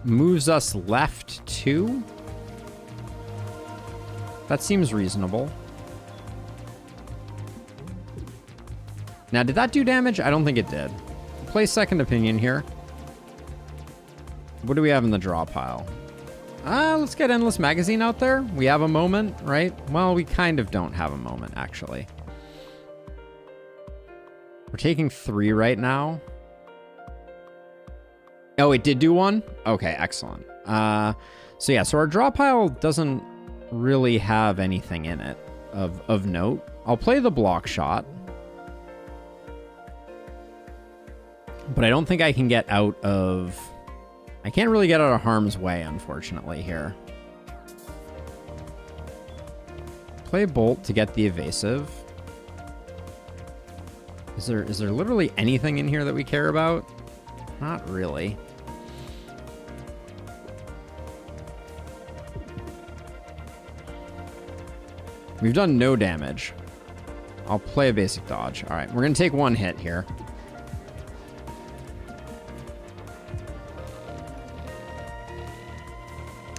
moves us left 2. That seems reasonable. Now, did that do damage? I don't think it did. Play Second Opinion here. What do we have in the draw pile? Let's get Endless Magazine out there. We have a moment, right? Well, we kind of don't have a moment, actually. We're taking 3 right now. Oh, it did do 1? Okay, excellent. So yeah, so our draw pile doesn't really have anything in it of note. I'll play the block shot. But I don't think I can get out of... I can't really get out of harm's way, unfortunately, here. Play Bolt to get the evasive. Is there literally anything in here that we care about? Not really. We've done no damage. I'll play a basic dodge. All right, we're going to take 1 hit here.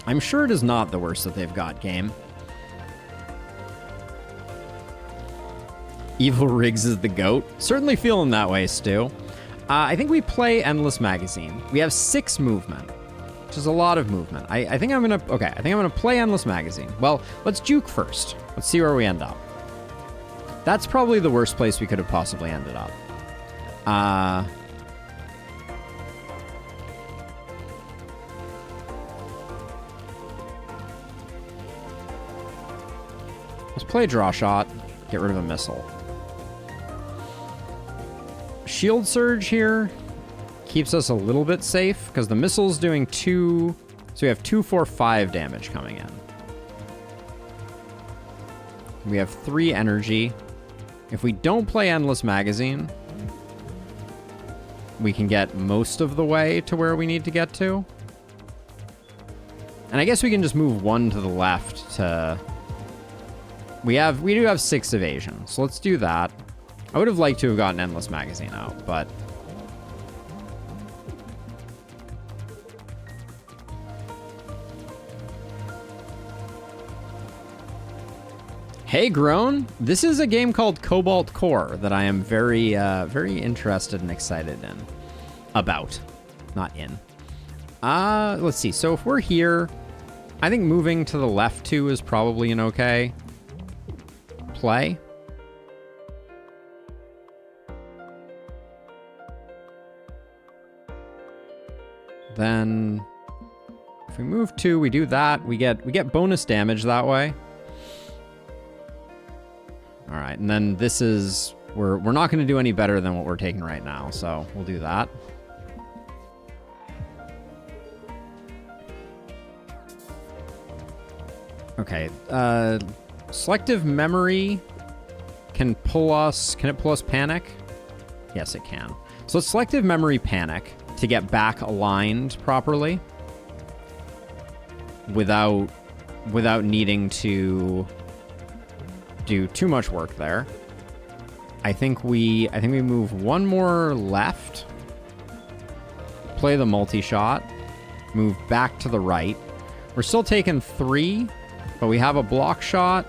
I'm sure it is not the worst that they've got, game. Evil Riggs is the GOAT. Certainly feeling that way, Stu. I think we play Endless Magazine. We have 6 movement, which is a lot of movement. I think I'm gonna... Okay, I think I'm gonna play Endless Magazine. Well, let's juke first. Let's see where we end up. That's probably the worst place we could have possibly ended up. Let's play Draw Shot. Get rid of a missile. Shield Surge here keeps us a little bit safe because the missile's doing 2... So we have 2, 4, 5 damage coming in. We have 3 energy. If we don't play Endless Magazine, we can get most of the way to where we need to get to. And I guess we can just move 1 to the left to... We do have 6 evasion, so let's do that. I would have liked to have gotten Endless Magazine out, but... Hey, Grown. This is a game called Cobalt Core that I am very, very interested and excited in. About. Not in. Let's see. So if we're here, I think moving to the left 2 is probably an okay play. Then if we move 2, we do that. We get bonus damage that way. All right, and then this is we're not going to do any better than what we're taking right now, so we'll do that. Okay, selective memory can it pull us Panic? Yes, it can. So it's Selective Memory Panic to get back aligned properly without needing to do too much work there. I think we move one more left, play the multi-shot, move back to the right. We're still taking 3, but we have a block shot,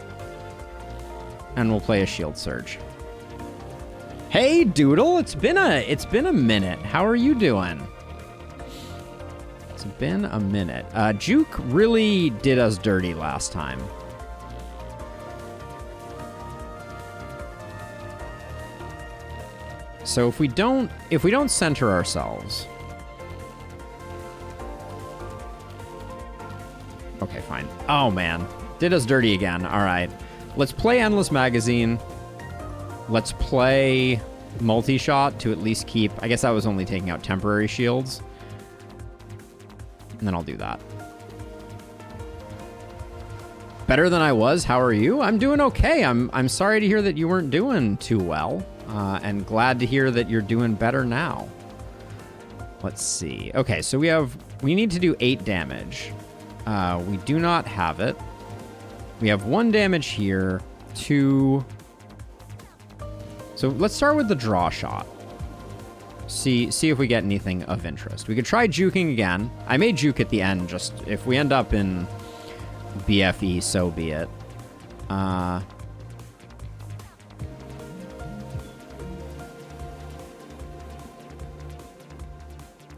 and we'll play a shield surge. Hey, Doodle, it's been a minute. How are you doing? It's been a minute. Juke really did us dirty last time. So if we don't center ourselves. Okay, fine. Oh man, did us dirty again. All right, let's play Endless Magazine. Let's play multi-shot to at least keep. I guess that was only taking out temporary shields, and then I'll do that. Better than I was. How are you? I'm doing okay. I'm sorry to hear that you weren't doing too well. And glad to hear that you're doing better now. Let's see. Okay, so we need to do 8 damage. We do not have it. We have 1 damage here, 2. So let's start with the draw shot. See if we get anything of interest. We could try juking again. I may juke at the end, just if we end up in BFE, so be it.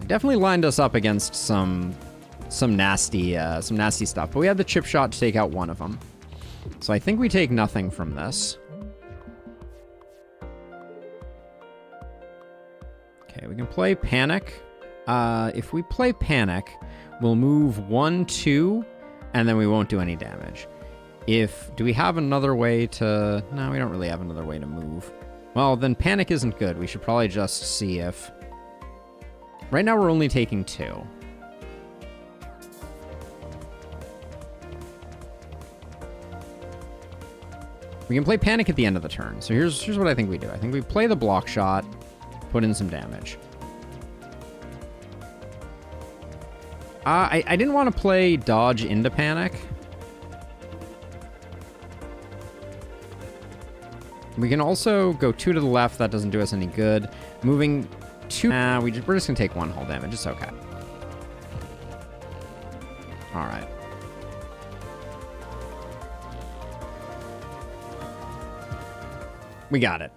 Definitely lined us up against some nasty stuff, but we had the chip shot to take out one of them. So I think we take nothing from this. Okay, we can play Panic. If we play Panic, we'll move 1, 2, and then we won't do any damage. Do we have another way to... No, we don't really have another way to move. Well, then Panic isn't good. We should probably just see if... Right now, we're only taking 2. We can play Panic at the end of the turn. So here's what I think we do. I think we play the block shot, put in some damage. I didn't want to play dodge into Panic. We can also go 2 to the left. That doesn't do us any good. Moving 2. We're just going to take 1 hull damage. It's okay. All right. We got it.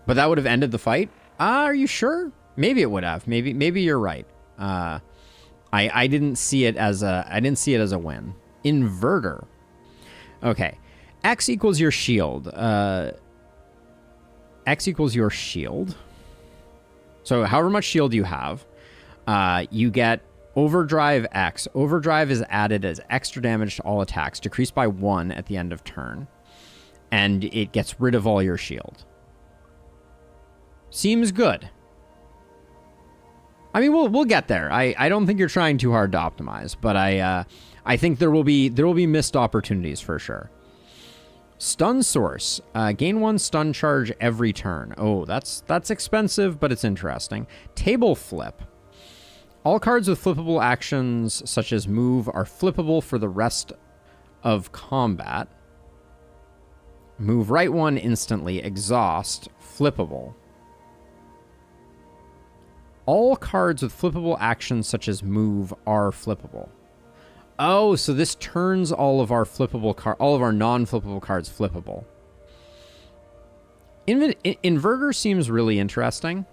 But that would have ended the fight? Are you sure? Maybe it would have. Maybe you're right. I didn't see it as a win. Inverter. Okay. X equals your shield. X equals your shield. So however much shield you have, you get Overdrive X. Overdrive is added as extra damage to all attacks, decreased by 1 at the end of turn. And it gets rid of all your shield. Seems good. I mean, we'll get there. I don't think you're trying too hard to optimize, but I think there will be missed opportunities for sure. Stun source. Gain 1 stun charge every turn. Oh, that's expensive, but it's interesting. Table flip. All cards with flippable actions such as move are flippable for the rest of combat. Move right 1 instantly. Exhaust. Flippable. All cards with flippable actions such as move are flippable. Oh, so this turns all of our non-flippable cards flippable. Inverter seems really interesting.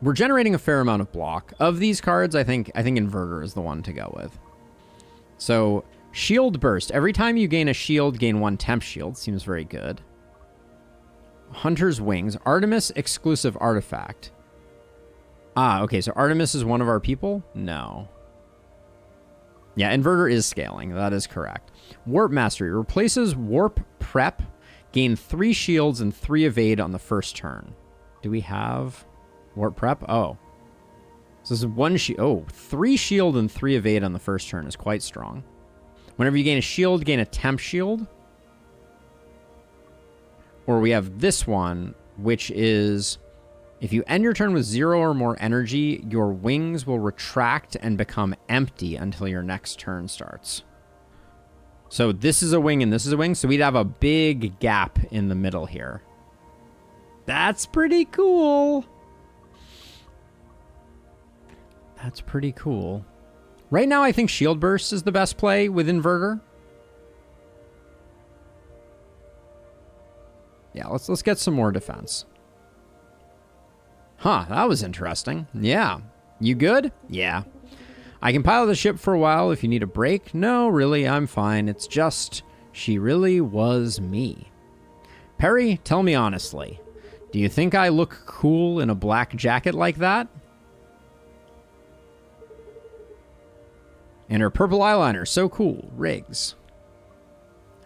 We're generating a fair amount of block. Of these cards, I think Inverter is the one to go with. So, Shield Burst. Every time you gain a shield, gain 1 temp shield. Seems very good. Hunter's Wings. Artemis exclusive artifact. Okay, so Artemis is one of our people? No. Yeah, Inverter is scaling. That is correct. Warp Mastery. Replaces Warp Prep. Gain 3 shields and 3 evade on the first turn. Do we have Warp Prep? Oh. So this is 1 shield. Oh, 3 shield and 3 evade on the first turn is quite strong. Whenever you gain a shield, gain a temp shield. Or we have this one, which is if you end your turn with 0 or more energy, your wings will retract and become empty until your next turn starts. So this is a wing and this is a wing, so we'd have a big gap in the middle here. That's pretty cool. That's pretty cool. Right now, I think Shield Burst is the best play with Inverter. Yeah, let's get some more defense. Huh, that was interesting. Yeah. You good? Yeah. I can pilot the ship for a while if you need a break. No, really, I'm fine. It's just, she really was me. Perry, tell me honestly, do you think I look cool in a black jacket like that? And her purple eyeliner, so cool. Riggs.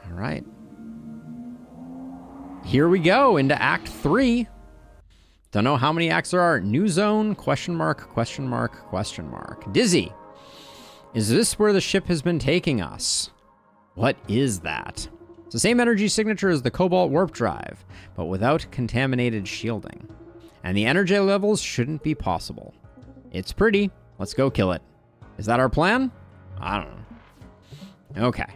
All right. Here we go into Act 3. Don't know how many acts there are. New zone, question mark, question mark, question mark. Dizzy. Is this where the ship has been taking us? What is that? It's the same energy signature as the Cobalt warp drive, but without contaminated shielding. And the energy levels shouldn't be possible. It's pretty. Let's go kill it. Is that our plan? I don't know. Okay.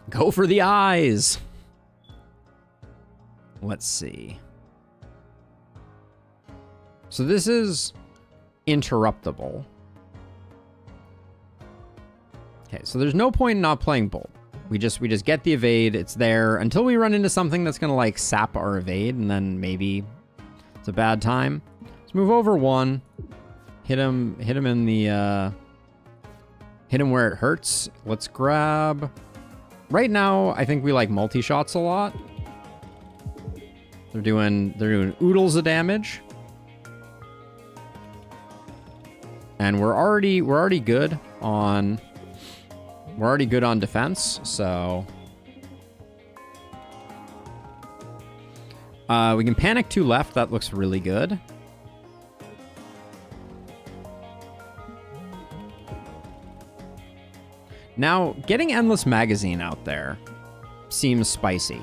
Go for the eyes. Let's see. So this is interruptible. Okay, so there's no point in not playing Bolt. We just get the evade. It's there until we run into something that's gonna like sap our evade, and then maybe it's a bad time. Let's move over one. Hit him in the hit him where it hurts. Let's grab. Right now, I think we like multi-shots a lot. They're doing oodles of damage. And we're already good on defense, so we can panic 2 left. That looks really good. Now, getting Endless Magazine out there seems spicy.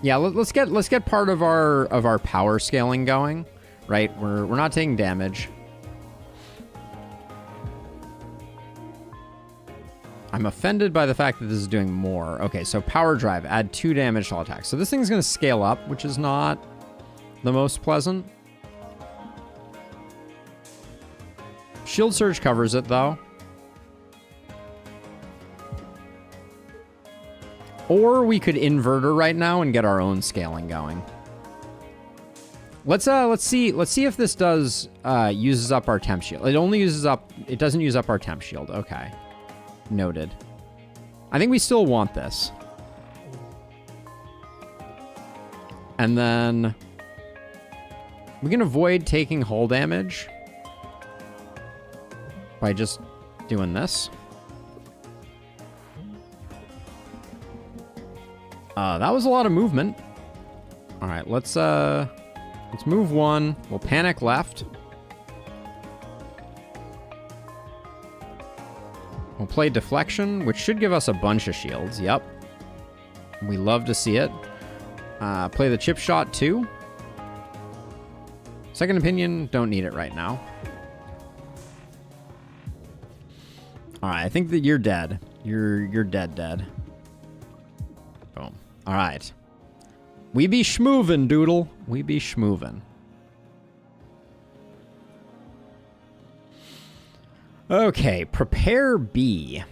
Yeah, let's get part of our power scaling going, right? We're not taking damage. I'm offended by the fact that this is doing more. Okay, so power drive, add 2 damage to all attacks. So this thing's gonna scale up, which is not the most pleasant. Shield Surge covers it, though. Or we could Inverter right now and get our own scaling going. Let's see if this does uses up our temp shield. It doesn't use up our temp shield. Okay. Noted. I think we still want this. And then we can avoid taking hull damage by just doing this. That was a lot of movement. All right, let's move 1. We'll panic left. We'll play deflection, which should give us a bunch of shields. Yep. We love to see it. Play the chip shot too. Second opinion, don't need it right now. All right, I think that you're dead. You're dead. Boom. All right. We be schmoovin', Doodle. We be schmoovin'. Okay, prepare B.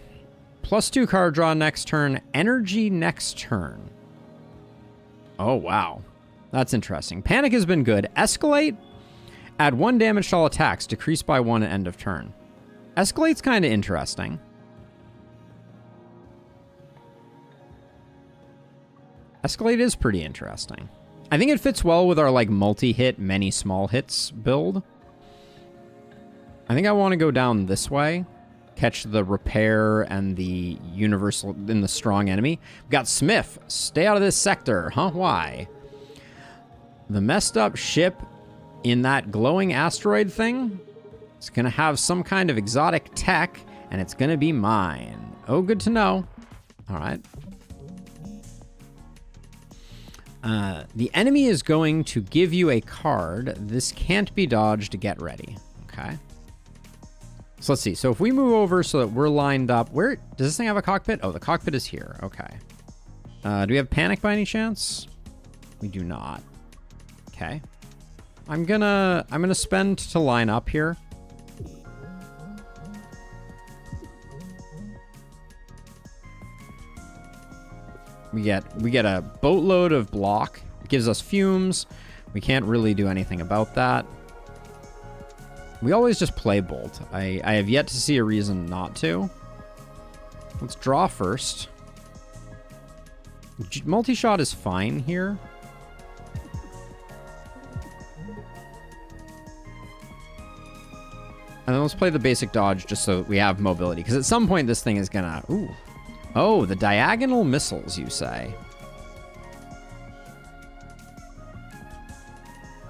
+2 card draw next turn, energy next turn. Oh, wow. That's interesting. Panic has been good. Escalate, add 1 damage to all attacks, decrease by 1 at end of turn. Escalate's kind of interesting. Escalate is pretty interesting. I think it fits well with our like multi-hit, many small hits build. I think I want to go down this way, catch the repair and the universal in the strong enemy. We've got Smith. Stay out of this sector. Huh? Why? The messed up ship in that glowing asteroid thing It's going to have some kind of exotic tech, and it's going to be mine. Oh, good to know. All right. The enemy is going to give you a card. This can't be dodged. Get ready. Okay. So let's see. So if we move over so that we're lined up, where does this thing have a cockpit? Oh, the cockpit is here. Okay. Do we have panic by any chance? We do not. Okay. I'm gonna spend to line up here. We get a boatload of block. It gives us fumes. We can't really do anything about that. We always just play Bolt. I have yet to see a reason not to. Let's draw first. Multi-shot is fine here. And then let's play the basic dodge just so we have mobility. Because at some point this thing is gonna... Ooh. Oh, the diagonal missiles, you say.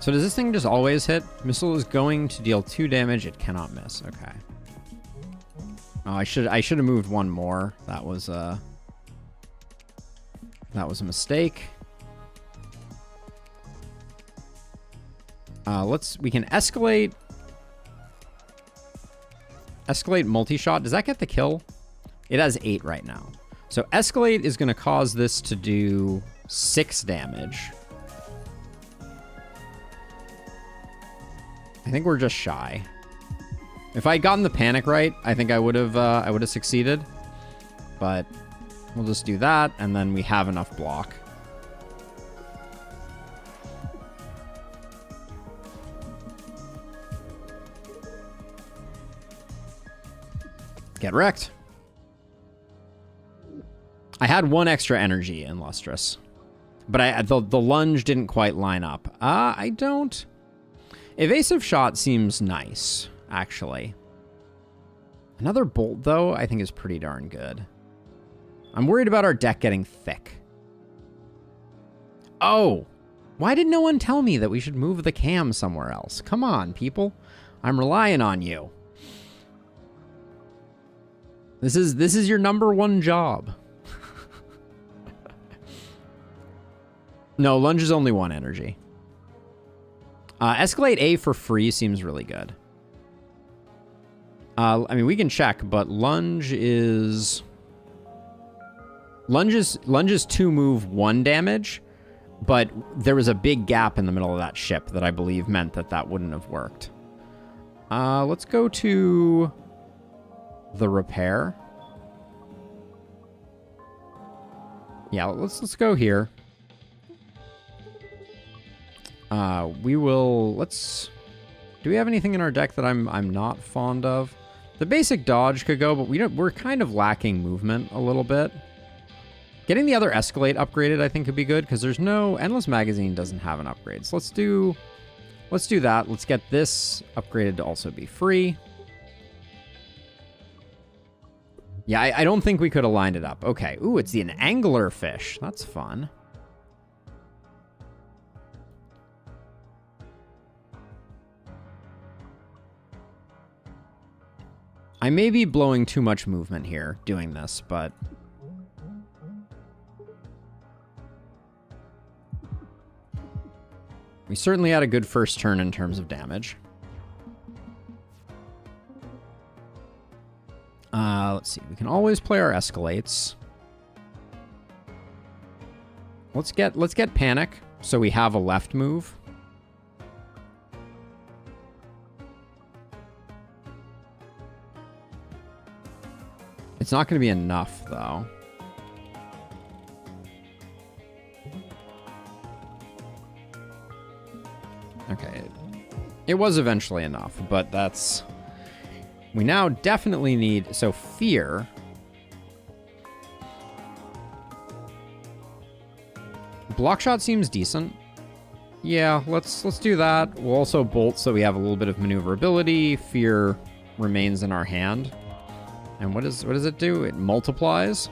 So does this thing just always hit? Missile is going to deal 2 damage. It cannot miss. Okay. Oh, I should have moved one more. That was a mistake. We can escalate multi-shot. Does that get the kill? It has 8 right now. So escalate is going to cause this to do 6 damage. I think we're just shy. If I had gotten the panic right, I think I would have succeeded. But we'll just do that, and then we have enough block. Get wrecked. I had 1 extra energy in Lustrous, but the lunge didn't quite line up. I don't... Evasive shot seems nice, actually. Another bolt, though, I think is pretty darn good. I'm worried about our deck getting thick. Oh! Why did no one tell me that we should move the cam somewhere else? Come on, people. I'm relying on you. This is your #1 job. No, lunge is only 1 energy. Escalate A for free seems really good. I mean, we can check, but lunge is 2 move 1 damage, but there was a big gap in the middle of that ship that I believe meant that wouldn't have worked. Let's go to the repair. Yeah, let's go here. Do we have anything in our deck that I'm not fond of? The basic dodge could go, but we're kind of lacking movement a little bit. Getting the other escalate upgraded, I think, could be good, because there's no... Endless Magazine doesn't have an upgrade. So let's do that. Let's get this upgraded to also be free. Yeah, I don't think we could have lined it up. Okay. Ooh, it's an angler fish. That's fun. I may be blowing too much movement here doing this, but... we certainly had a good first turn in terms of damage. Let's see. We can always play our escalates. Let's get panic so we have a left move. It's not going to be enough, though. Okay. It was eventually enough, but that's... We now definitely need... So, fear. Block shot seems decent. Yeah, let's do that. We'll also bolt so we have a little bit of maneuverability. Fear remains in our hand. And what does it do? It multiplies.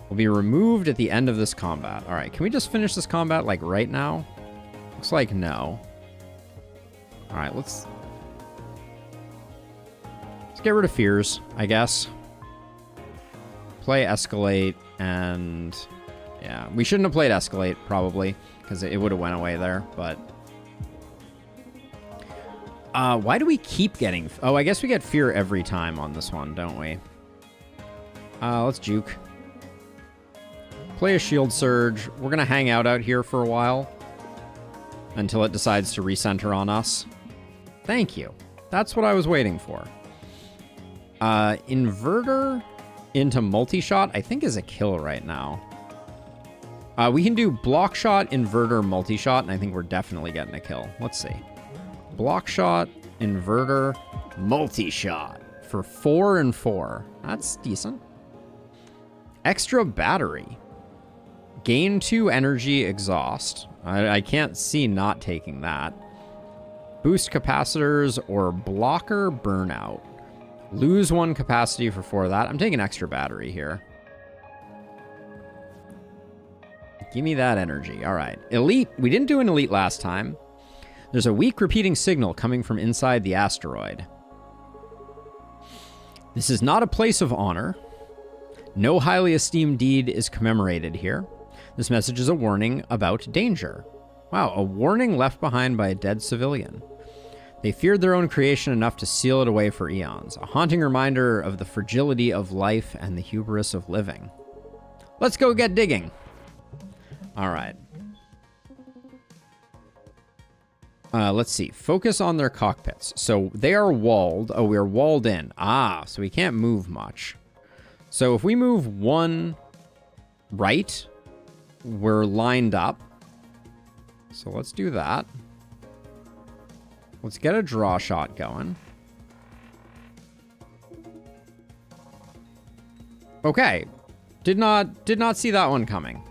Will be removed at the end of this combat. All right, can we just finish this combat like right now? Looks like no. All right, let's Let's get rid of fears, I guess. Play escalate, and yeah, we shouldn't have played escalate probably because it would have went away there. But why do we keep getting? Oh, I guess we get fear every time on this one, don't we? Let's juke. Play a shield surge. We're gonna hang out here for a while until it decides to recenter on us. Thank you. That's what I was waiting for. Inverter into multi-shot, I think, is a kill right now. We can do block shot, inverter, multi-shot, and I think we're definitely getting a kill. Let's see. Block shot, inverter, multi-shot for 4 and 4. That's decent. Extra battery. Gain 2 energy exhaust. I can't see not taking that. Boost capacitors or blocker burnout. Lose 1 capacity for 4 of that. I'm taking extra battery here. Give me that energy. All right. Elite. We didn't do an elite last time. There's a weak repeating signal coming from inside the asteroid. This is not a place of honor. No highly esteemed deed is commemorated here. This message is a warning about danger. Wow, a warning left behind by a dead civilian. They feared their own creation enough to seal it away for eons. A haunting reminder of the fragility of life and the hubris of living. Let's go get digging. All right. Let's see. Focus on their cockpits. So they are walled. Oh, we're walled in. Ah, so we can't move much. So if we move 1 right, we're lined up. So let's do that. Let's get a draw shot going. Okay. Did not see that one coming.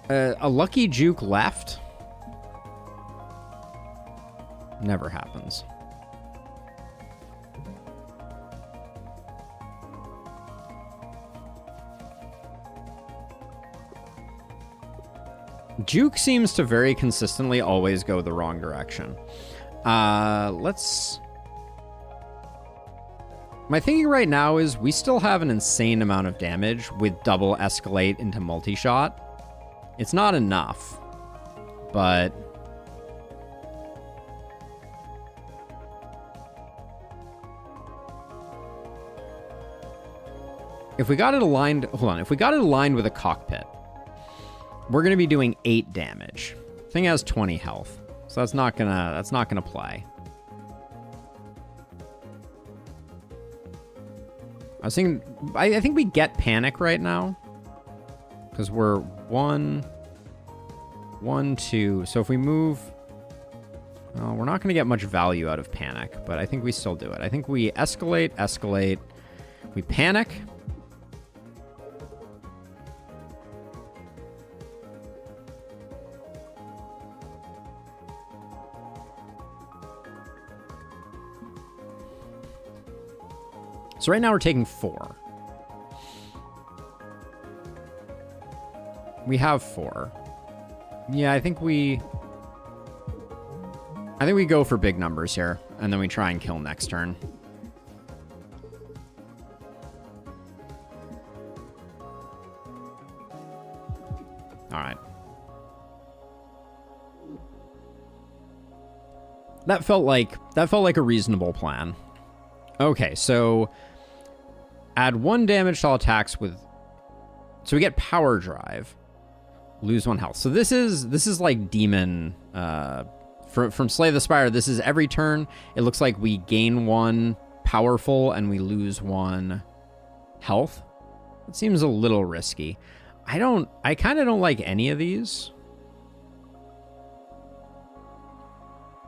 A lucky juke left. Never happens. Juke seems to very consistently always go the wrong direction. Let's... My thinking right now is we still have an insane amount of damage with double escalate into multi-shot. It's not enough, but... If we got it aligned... Hold on. If we got it aligned with a cockpit, we're going to be doing 8 damage. Thing has 20 health, so that's not gonna play. I was thinking, I think we get panic right now because we're 1, 2. So if we move, well, we're not going to get much value out of panic, but I think we still do it. I think we escalate, we panic. So right now we're taking 4. We have 4. Yeah, I think we go for big numbers here, and then we try and kill next turn. All right. That felt like a reasonable plan. Okay, so add 1 damage to all attacks with... So we get power drive. Lose 1 health. So this is like demon... From Slay the Spire, this is every turn. It looks like we gain 1 powerful and we lose 1 health. It seems a little risky. I kind of don't like any of these.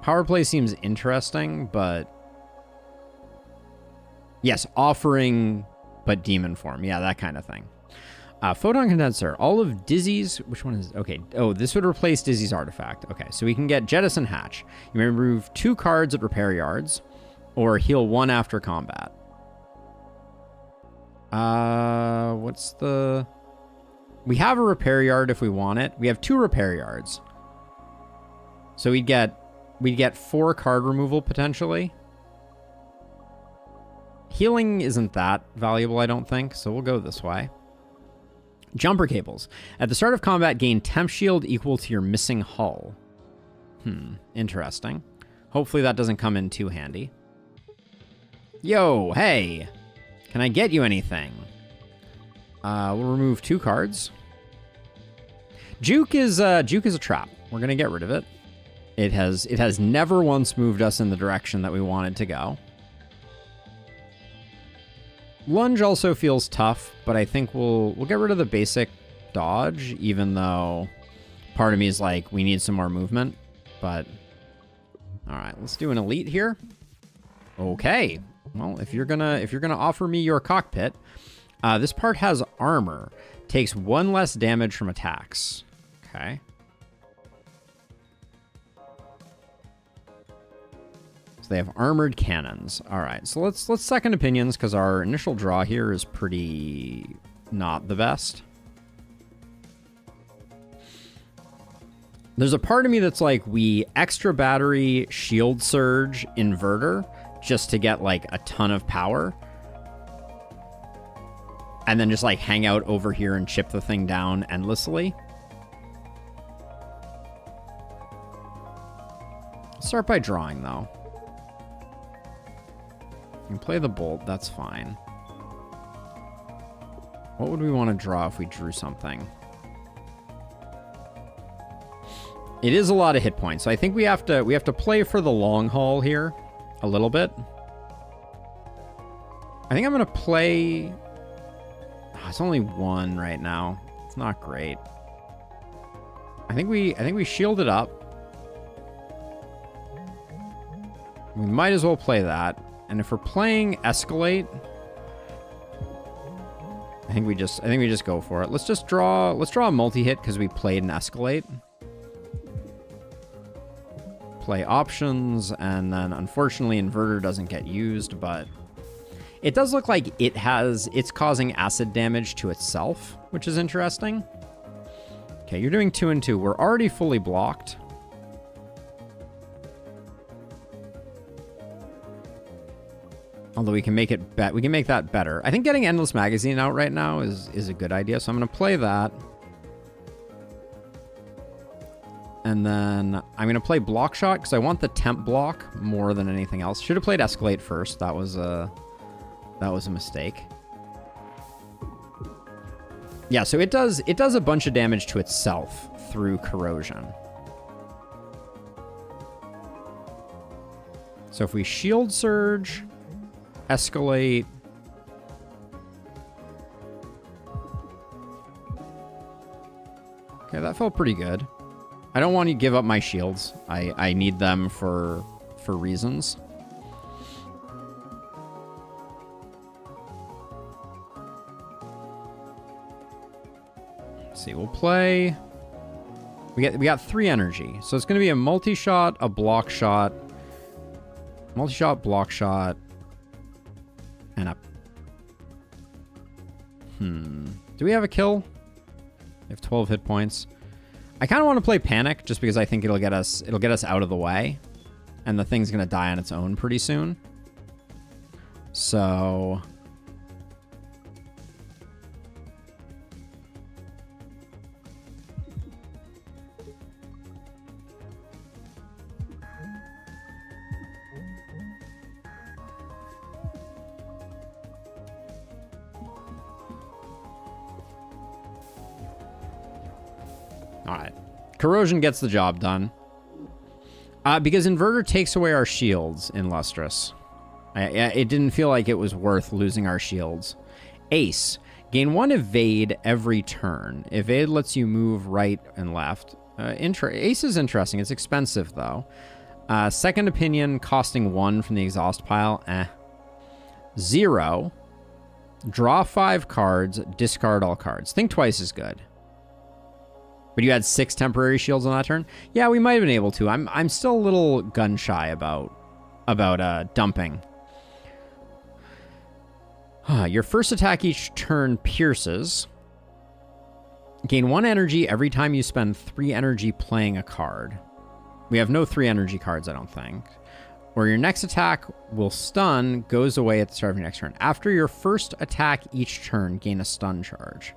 Power play seems interesting, but... Yes, offering, but demon form. Yeah, that kind of thing. Photon condenser. All of Dizzy's... Which one is... Okay. Oh, this would replace Dizzy's artifact. Okay, so we can get Jettison Hatch. You may remove 2 cards at repair yards, or heal 1 after combat. What's the... We have a repair yard if we want it. We have 2 repair yards. So we'd get 4 card removal potentially. Healing isn't that valuable, I don't think, so we'll go this way. Jumper cables. At the start of combat, gain temp shield equal to your missing hull. Interesting. Hopefully that doesn't come in too handy. Yo, hey! Can I get you anything? We'll remove 2 cards. Juke is a trap. We're gonna get rid of it. It has never once moved us in the direction that we wanted to go. Lunge also feels tough, but I think we'll get rid of the basic dodge, even though part of me is like, we need some more movement. But all right, let's do an elite here. Okay. Well, if you're gonna offer me your cockpit, this part has armor. Takes 1 less damage from attacks. Okay. So they have armored cannons. All right, so let's second opinions because our initial draw here is pretty not the best. There's a part of me that's like, we extra battery shield surge inverter just to get like a ton of power. And then just like hang out over here and chip the thing down endlessly. Start by drawing though. You can play the bolt, that's fine. What would we want to draw if we drew something? It is a lot of hit points, so I think we have to play for the long haul here a little bit. I think I'm gonna play. Oh, it's only 1 right now. It's not great. I think we shield it up. We might as well play that. And if we're playing escalate, I think we just go for it. Let's draw a multi-hit because we played an escalate. Play options, and then unfortunately inverter doesn't get used, but it does look like it's causing acid damage to itself, which is interesting. Okay, you're doing 2 and 2. We're already fully blocked. Although we can make that better. I think getting Endless Magazine out right now is a good idea, so I'm going to play that. And then I'm going to play Block Shot because I want the temp block more than anything else. Should have played Escalate first. That was a mistake. Yeah, so it does a bunch of damage to itself through corrosion. So if we Shield Surge, Escalate, okay, that felt pretty good. I don't want to give up my shields. I need them for reasons. Let's see, we'll play. We got 3 energy, so it's going to be a multi-shot, a block shot, multi-shot, block shot, and a. Do we have a kill? We have 12 hit points. I kind of want to play Panic just because I think it'll get us out of the way, and the thing's gonna die on its own pretty soon. So all right. Corrosion gets the job done. Because Inverter takes away our shields in Lustrous. It didn't feel like it was worth losing our shields. Ace. Gain 1 evade every turn. Evade lets you move right and left. Ace is interesting. It's expensive, though. Second Opinion, costing 1 from the exhaust pile. 0. Draw 5 cards. Discard all cards. Think twice is good. But you had 6 temporary shields on that turn? Yeah, we might have been able to. I'm still a little gun-shy about dumping. Your first attack each turn pierces. Gain 1 energy every time you spend 3 energy playing a card. We have no 3 energy cards, I don't think. Or your next attack will stun, goes away at the start of your next turn. After your first attack each turn, gain a stun charge.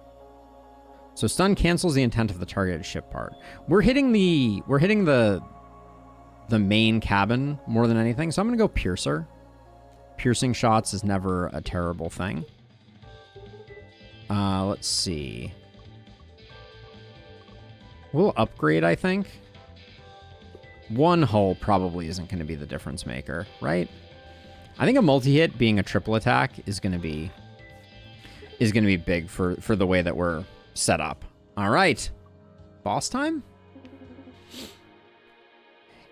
So stun cancels the intent of the targeted ship part. We're hitting the main cabin more than anything, so I'm gonna go Piercer. Piercing shots is never a terrible thing. Let's see. We'll upgrade, I think. 1 hull probably isn't going to be the difference maker, right? I think a multi-hit being a triple attack is going to be big for the way that we're set up. All right. Boss time?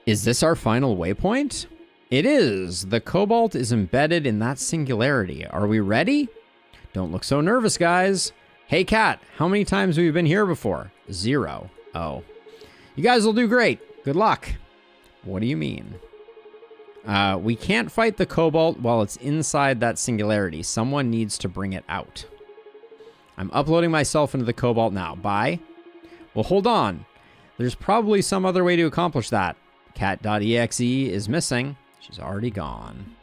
Is this our final waypoint? It is. The Cobalt is embedded in that singularity. Are we ready? Don't look so nervous, guys. Hey, Cat, how many times have we been here before? 0. Oh. You guys will do great. Good luck. What do you mean? We can't fight the Cobalt while it's inside that singularity. Someone needs to bring it out. I'm uploading myself into the Cobalt now. Bye. Well, hold on. There's probably some other way to accomplish that. Cat.exe is missing. She's already gone.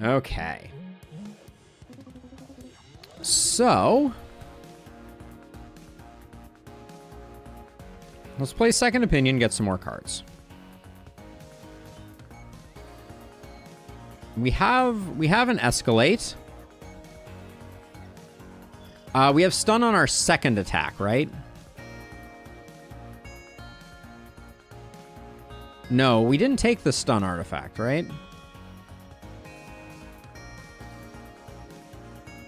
Okay. So, let's play Second Opinion, get some more cards. We have an Escalate. We have stun on our second attack, right? No, we didn't take the stun artifact, right?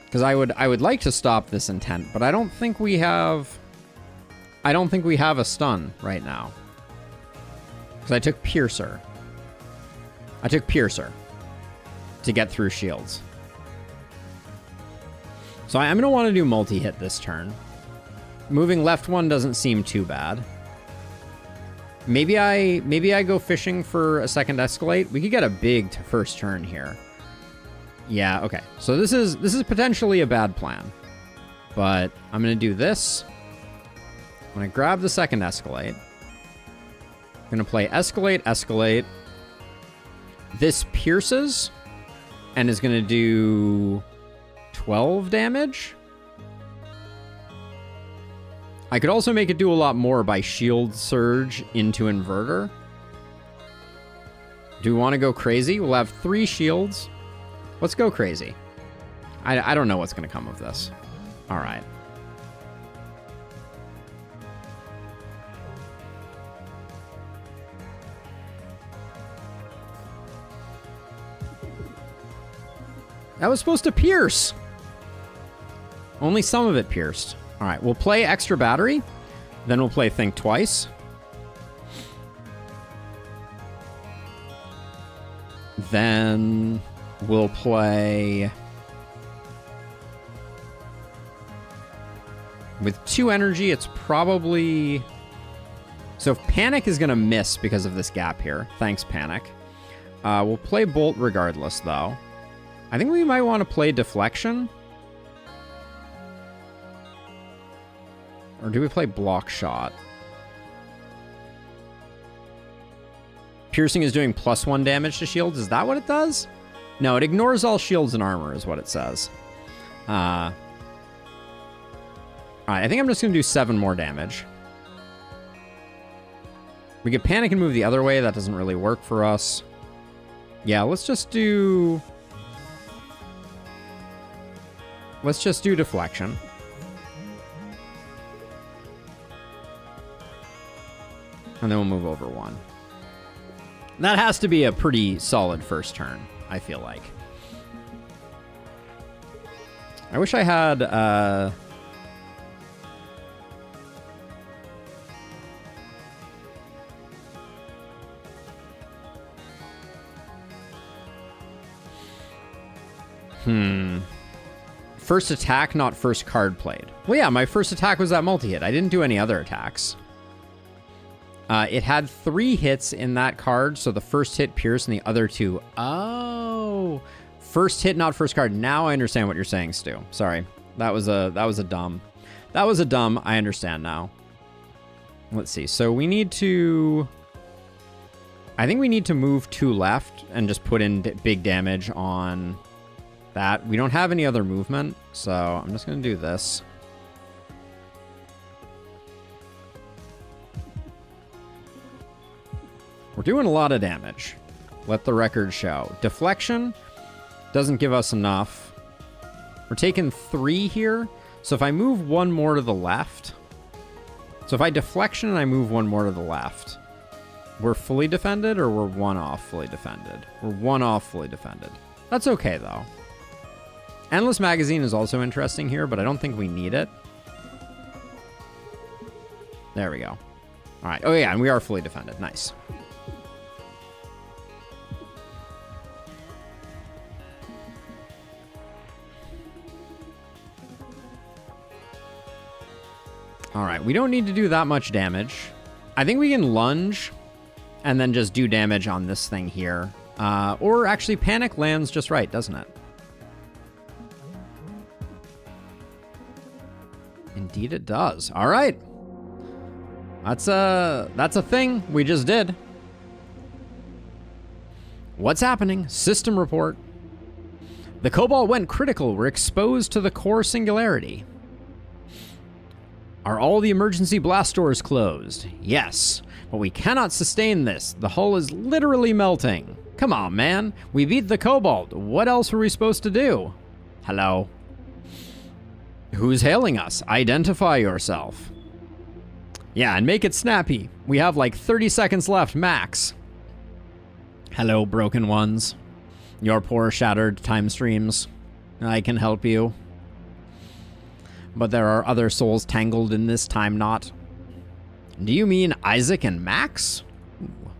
Because I would like to stop this intent, but I don't think we have a stun right now. Because I took Piercer. I took Piercer to get through shields. So I'm going to want to do multi-hit this turn. Moving left 1 doesn't seem too bad. Maybe I go fishing for a second Escalate. We could get a big first turn here. Yeah, okay. So this is potentially a bad plan. But I'm going to do this. I'm going to grab the second Escalate. I'm going to play Escalate, Escalate. This pierces and is going to do 12 damage. I could also make it do a lot more by Shield Surge into Inverter. Do we want to go crazy? We'll have 3 shields. Let's go crazy. I don't know what's going to come of this. All right. That was supposed to pierce. Only some of it pierced. All right, we'll play Extra Battery. Then we'll play Think Twice. Then we'll play... With 2 energy, it's probably... So if Panic is going to miss because of this gap here. Thanks, Panic. We'll play Bolt regardless, though. I think we might want to play Deflection. Or do we play Block Shot? Piercing is doing +1 damage to shields. Is that what it does? No, it ignores all shields and armor is what it says. Alright, I think I'm just going to do 7 more damage. We could Panic and move the other way. That doesn't really work for us. Yeah, let's just do Deflection. And then we'll move over 1. That has to be a pretty solid first turn, I feel like. I wish I had... First attack, not first card played. Well, yeah, my first attack was that multi-hit. I didn't do any other attacks. It had 3 hits in that card, so the first hit pierced and the other 2. Oh, first hit, not first card. Now I understand what you're saying, Stu. Sorry, that was a dumb That was a dumb. I understand now. Let's see. So we need to... I think we need to move 2 left and just put in big damage on that. We don't have any other movement, so I'm just going to do this. We're doing a lot of damage. Let the record show. Deflection doesn't give us enough. We're taking 3 here. So if I move 1 more to the left... So if I deflection and I move 1 more to the left, we're fully defended or we're 1 off fully defended? We're 1 off fully defended. That's okay, though. Endless Magazine is also interesting here, but I don't think we need it. There we go. All right. Oh, yeah, and we are fully defended. Nice. All right, we don't need to do that much damage. I think we can lunge and then just do damage on this thing here. Or actually, Panic lands just right, doesn't it? Indeed it does. All right. That's a thing we just did. What's happening? System report. The Cobalt went critical. We're exposed to the core singularity. Are all the emergency blast doors closed? Yes, but we cannot sustain this. The hull is literally melting. Come on, man. We beat the Cobalt. What else were we supposed to do? Hello? Who's hailing us? Identify yourself. Yeah, and make it snappy. We have like 30 seconds left, max. Hello, broken ones. Your poor shattered time streams. I can help you. But there are other souls tangled in this time knot. Do you mean Isaac and Max? Ooh.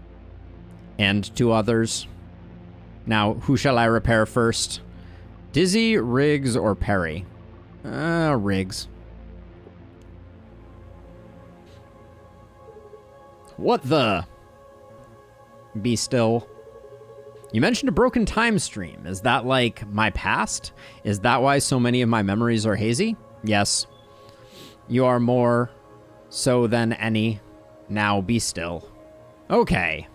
And 2 others. Now, who shall I repair first? Dizzy, Riggs, or Perry? Riggs. What the? Be still. You mentioned a broken time stream. Is that like my past? Is that why so many of my memories are hazy? Yes. You are more so than any. Now be still. Okay.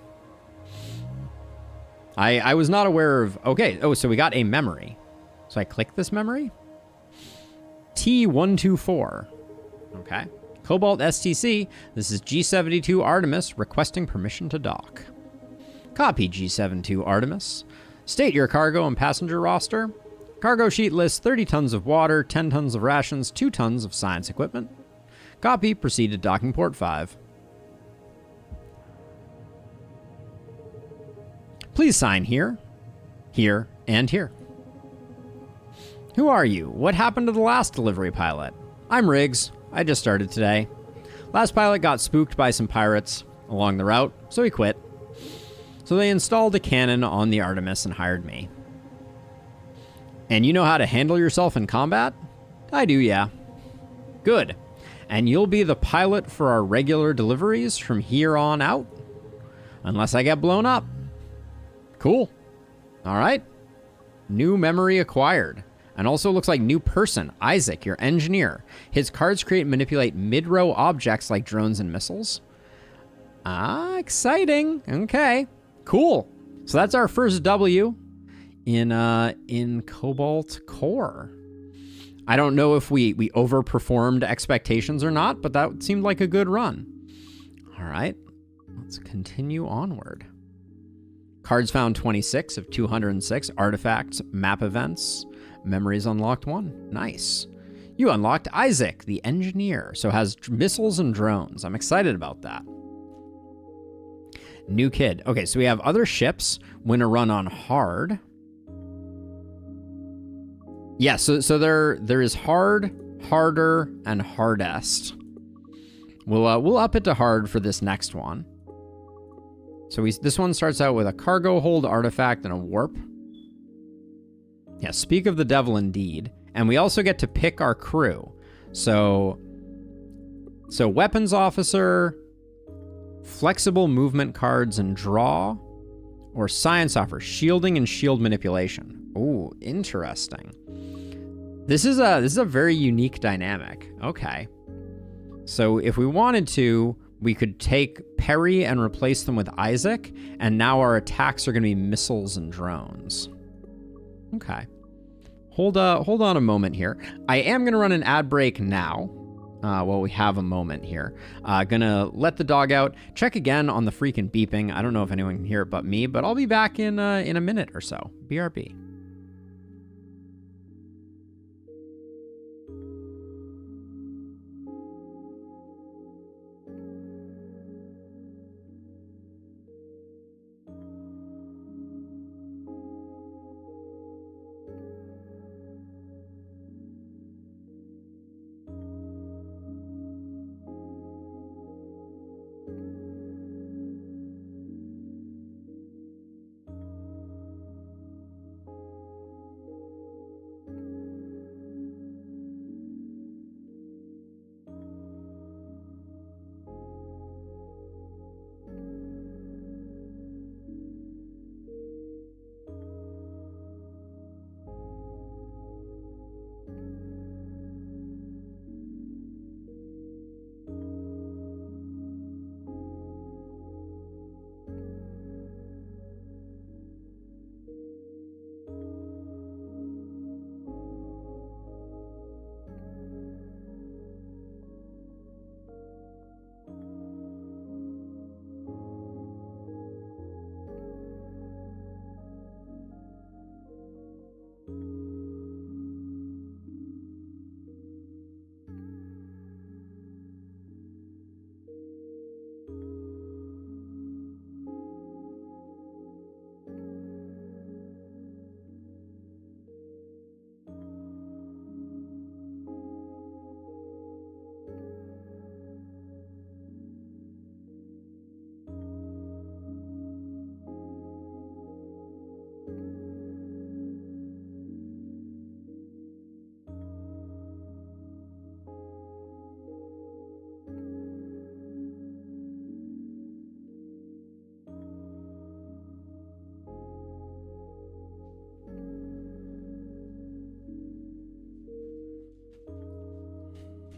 I was not aware of... Okay. Oh, so we got a memory. So I click this memory? T124. Okay. Cobalt STC. This is G72 Artemis requesting permission to dock. Copy G72 Artemis. State your cargo and passenger roster. Cargo sheet lists 30 tons of water, 10 tons of rations, 2 tons of science equipment. Copy. Proceed to docking port 5. Please sign here, here, and here. Who are you? What happened to the last delivery pilot? I'm Riggs. I just started today. Last pilot got spooked by some pirates along the route, so he quit. So they installed a cannon on the Artemis and hired me. And you know how to handle yourself in combat? I do, yeah. Good. And you'll be the pilot for our regular deliveries from here on out? Unless I get blown up. Cool. All right. New memory acquired. And also looks like new person, Isaac, your engineer. His cards create and manipulate mid-row objects like drones and missiles. Ah, exciting. Okay. Cool. So that's our first W in Cobalt Core. I don't know if we overperformed expectations or not, but that seemed like a good run. All right, let's continue onward. Cards found 26 of 206. Artifacts, map events, memories unlocked 1. Nice. You unlocked Isaac, the engineer, so has missiles and drones. I'm excited about that. New kid. Okay, so we have other ships. Win a run on hard. Yeah, so there is hard, harder, and hardest. We'll up it to hard for this next one. So this one starts out with a cargo hold artifact and a warp. Yeah, speak of the devil indeed. And we also get to pick our crew. So weapons officer, flexible movement cards and draw, or science offer, shielding and shield manipulation. Ooh, interesting. This is a very unique dynamic. Okay. So if we wanted to, we could take Perry and replace them with Isaac, and now our attacks are going to be missiles and drones. Okay. Hold on a moment here. I am going to run an ad break now. While we have a moment here. Gonna let the dog out. Check again on the freaking beeping. I don't know if anyone can hear it but me, but I'll be back in a minute or so. BRB.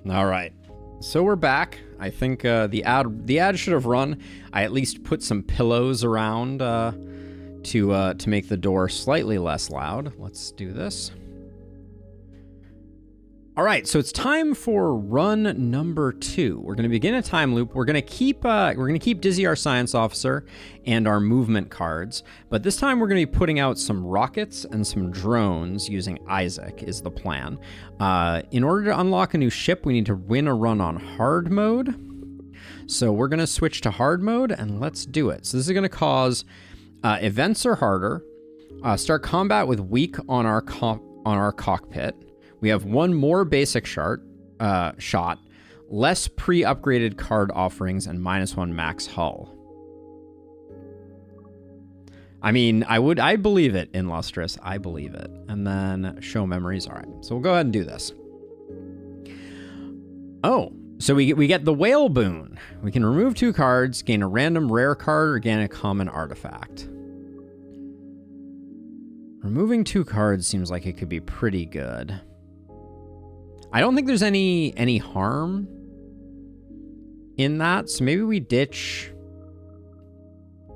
All right, so we're back. I think the ad should have run. I at least put some pillows around to make the door slightly less loud. Let's do this. All right, so it's time for run number 2. We're going to begin a time loop. We're going to keep Dizzy, our science officer, and our movement cards, but this time we're going to be putting out some rockets and some drones using Isaac is the plan. In order to unlock a new ship, we need to win a run on hard mode. So we're going to switch to hard mode and let's do it. So this is going to cause events are harder. Start combat with weak on our cockpit. We have one more basic shot, less pre-upgraded card offerings, and -1 max hull. I mean, I believe it, Illustrious. I believe it. And then show memories. All right, so we'll go ahead and do this. Oh, so we get the whale boon. We can remove 2 cards, gain a random rare card, or gain a common artifact. Removing 2 cards seems like it could be pretty good. I don't think there's any harm in that, so maybe we ditch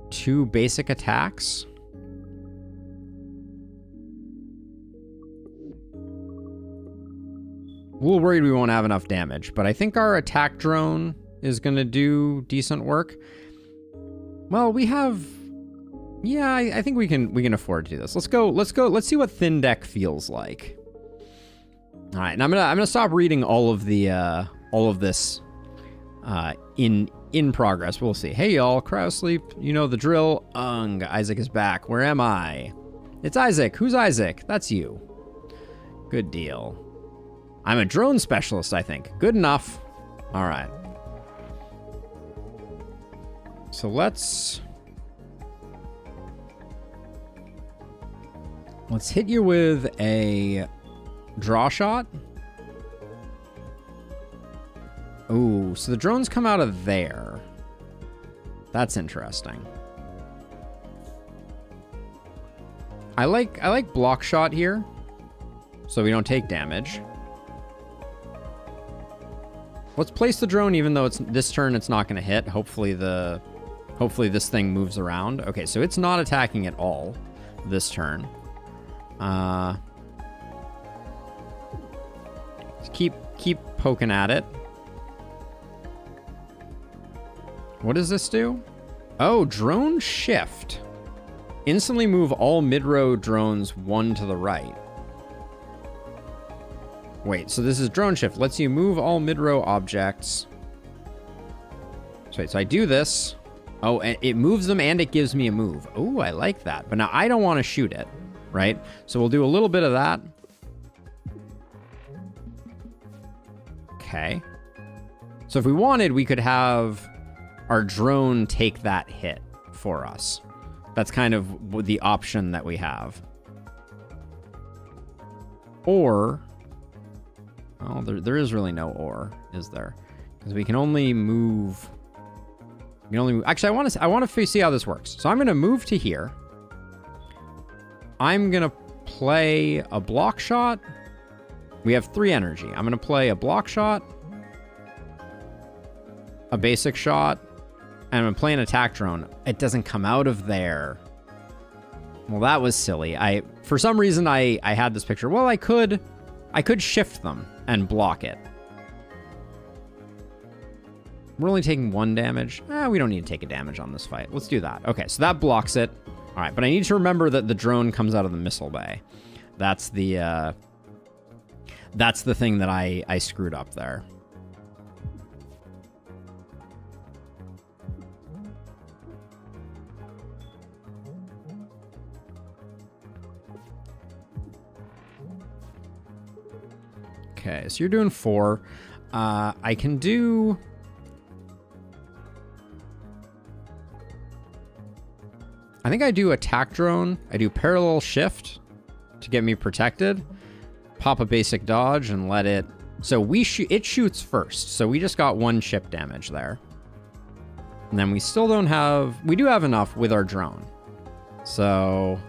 2 basic attacks. A little worried we won't have enough damage, but I think our attack drone is going to do decent work. Well, we have... Yeah, I think we can afford to do this. Let's go. Let's see what thin deck feels like. All right, and I'm gonna stop reading all of this in progress. We'll see. Hey y'all, cryo sleep. You know the drill. Isaac is back. Where am I? It's Isaac. Who's Isaac? That's you. Good deal. I'm a drone specialist, I think. Good enough. All right. So let's hit you with a draw shot. Ooh, so the drones come out of there. That's interesting. I like block shot here. so we don't take damage. Let's place the drone even though it's this turn it's not going to hit. Hopefully this thing moves around. Okay, so it's not attacking at all this turn. Keep poking at it. What does this do? Oh, drone shift. Instantly move all mid-row drones one to the right. Wait, so this is drone shift. Lets you move all mid-row objects. So wait, so I do this. Oh, and it moves them and it gives me a move. Oh, I like that. But now I don't want to shoot it, right? So we'll do a little bit of that. Okay. So if we wanted, we could have our drone take that hit for us. That's kind of the option that we have. Or, well, there is really no or, is there? Because we can only move. We can only actually, I want to see how this works. So I'm going to move to here. I'm going to play a block shot. We have 3 energy. I'm going to play a block shot, a basic shot, and I'm going to play an attack drone. It doesn't come out of there. Well, that was silly. For some reason, I had this picture. Well, I could shift them and block it. We're only taking 1 damage. We don't need to take a damage on this fight. Let's do that. Okay, so that blocks it. All right, but I need to remember that the drone comes out of the missile bay. That's the thing that I screwed up there. Okay, so you're doing 4. I can do... I think I do attack drone. I do parallel shift to get me protected. Pop a basic dodge and let it... So it shoots first. So we just got 1 chip damage there. And then we still don't have... We do have enough with our drone. So...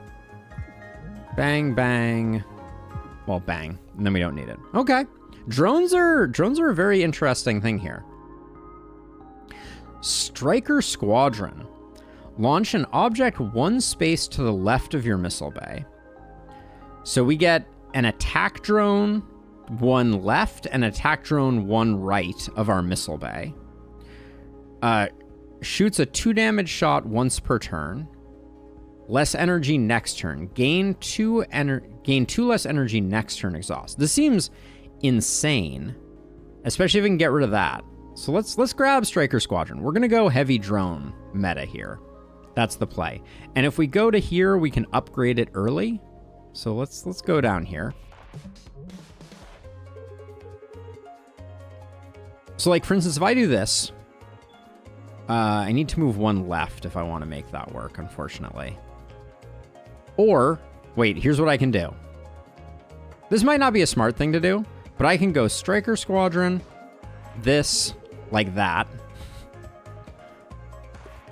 Bang, bang. Well, bang. And then we don't need it. Okay. Drones are a very interesting thing here. Striker Squadron. Launch an object 1 space to the left of your missile bay. So we get an attack drone 1 left and attack drone 1 right of our missile bay. Shoots a 2 damage shot once per turn. Less energy next turn. Gain 2 less energy next turn exhaust. This seems insane, especially if we can get rid of that. So let's grab Striker Squadron. We're gonna go heavy drone meta here. That's the play. And if we go to here, we can upgrade it early. So let's go down here. So like, for instance, if I do this, I need to move 1 left if I want to make that work, unfortunately. Or, wait, here's what I can do. This might not be a smart thing to do, but I can go Striker Squadron, this, like that.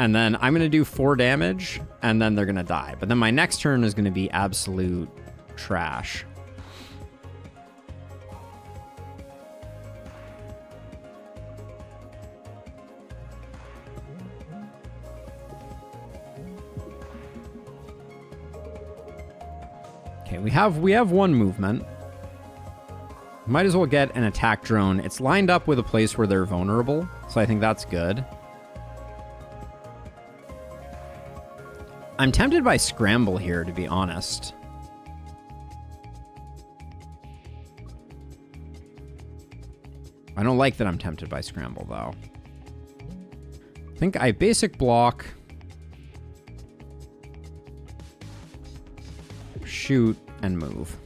And then I'm going to do 4 damage, and then they're going to die. But then my next turn is going to be absolute trash. Okay, we have 1 movement. Might as well get an attack drone. It's lined up with a place where they're vulnerable, so I think that's good. I'm tempted by Scramble here, to be honest. I don't like that I'm tempted by Scramble, though. I think I basic block. Shoot and move.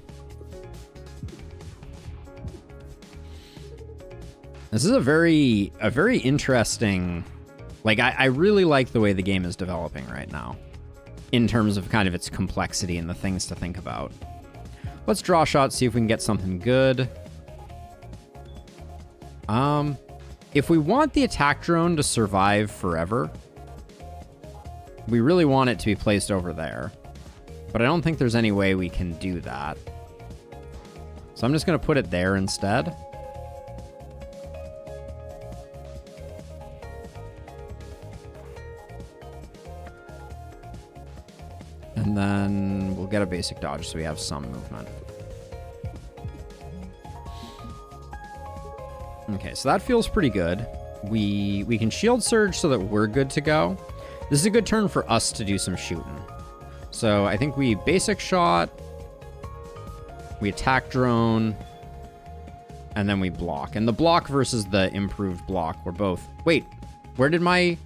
This is a very interesting... Like, I really like the way the game is developing right now, in terms of kind of its complexity and the things to think about. Let's draw a shot, see if we can get something good. If we want the attack drone to survive forever, we really want it to be placed over there. But I don't think there's any way we can do that. So I'm just going to put it there instead. And then we'll get a basic dodge so we have some movement. Okay, so that feels pretty good. We can shield surge so that we're good to go. This is a good turn for us to do some shooting. So I think we basic shot, we attack drone, and then we block. And the block versus the improved block were both... Wait, where did my...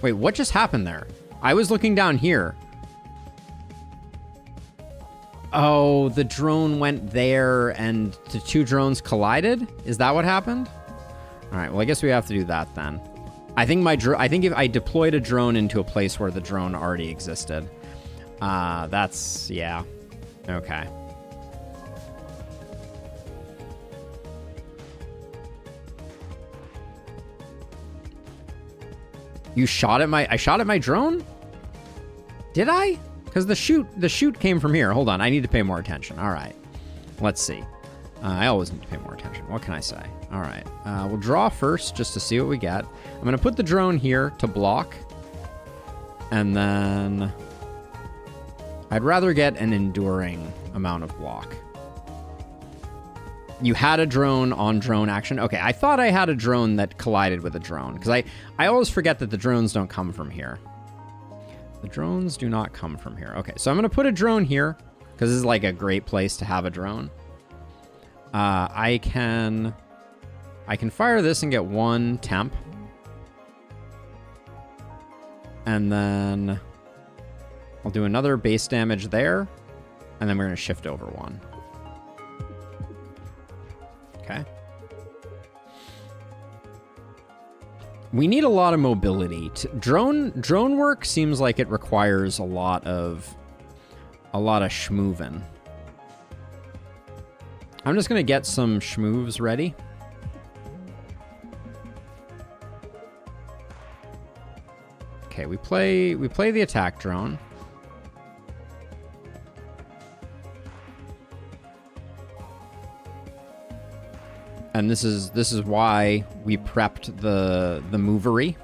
Wait, what just happened there? I was looking down here. Oh, the drone went there and the two drones collided? Is that what happened? All right, well, I guess we have to do that then. I think if I deployed a drone into a place where the drone already existed, that's, yeah, okay. You shot at I shot at my drone? Did I? Because the shoot came from here. Hold on, I need to pay more attention. All right, let's see. I always need to pay more attention. What can I say? All right, we'll draw first just to see what we get. I'm gonna put the drone here to block. And then I'd rather get an enduring amount of block. You had a drone on drone action. Okay, I thought I had a drone that collided with a drone because I always forget that the drones don't come from here. The drones do not come from here. Okay, so I'm gonna put a drone here because this is like a great place to have a drone. I can fire this and get one temp. And then I'll do another base damage there. And then we're going to shift over one. Okay. We need a lot of mobility. Drone work seems like it requires a lot of schmoovin'. I'm just going to get some schmoovs ready. Okay, we play the attack drone. And this is why we prepped the movery.